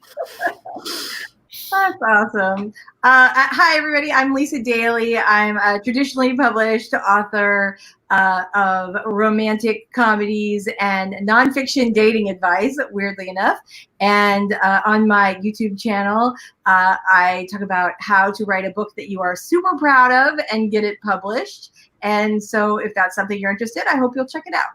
Speaker 3: That's awesome. Hi, everybody. I'm Lisa Daly. I'm a traditionally published author of romantic comedies and nonfiction dating advice, weirdly enough. And on my YouTube channel, I talk about how to write a book that you are super proud of and get it published. And so if that's something you're interested in, I hope you'll check it out.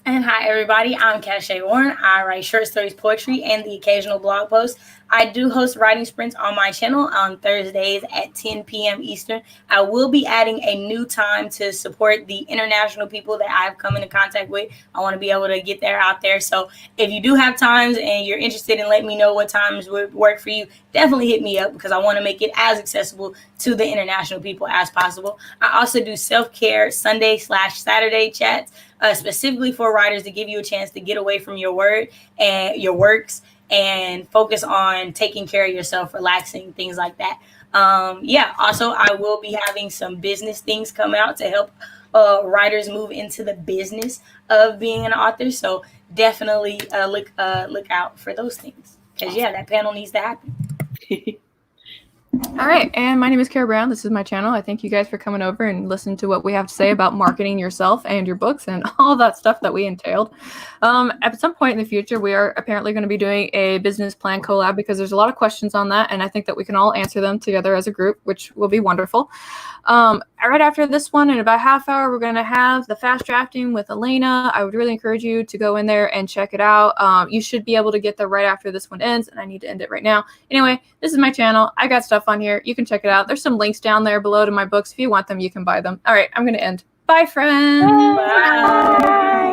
Speaker 5: And hi, everybody. I'm Cache Warren. I write short stories, poetry, and the occasional blog post. I do host writing sprints on my channel on Thursdays at 10 p.m. Eastern. I will be adding a new time to support the international people that I've come into contact with. I want to be able to get there out there. So if you do have times and you're interested in letting me know what times would work for you, definitely hit me up because I want to make it as accessible to the international people as possible. I also do self-care Sunday/Saturday chats, specifically for writers to give you a chance to get away from your word and your works and focus on taking care of yourself, relaxing, things like that. Also, I will be having some business things come out to help writers move into the business of being an author. So definitely look out for those things because, that panel needs to happen.
Speaker 6: All right, and my name is Carrow Brown. This is my channel. I thank you guys for coming over and listening to what we have to say about marketing yourself and your books and all that stuff that we entailed. At some point in the future, we are apparently going to be doing a business plan collab because there's a lot of questions on that, and I think that we can all answer them together as a group, which will be wonderful. Right after this one, in about a half hour, we're going to have the fast drafting with Elena. I would really encourage you to go in there and check it out. You should be able to get there right after this one ends, and I need to end it right now. Anyway, this is my channel. I got stuff on here. You can check it out. There's some links down there below to my books. If you want them, you can buy them. All right, I'm going to end. Bye, friends.
Speaker 5: Bye.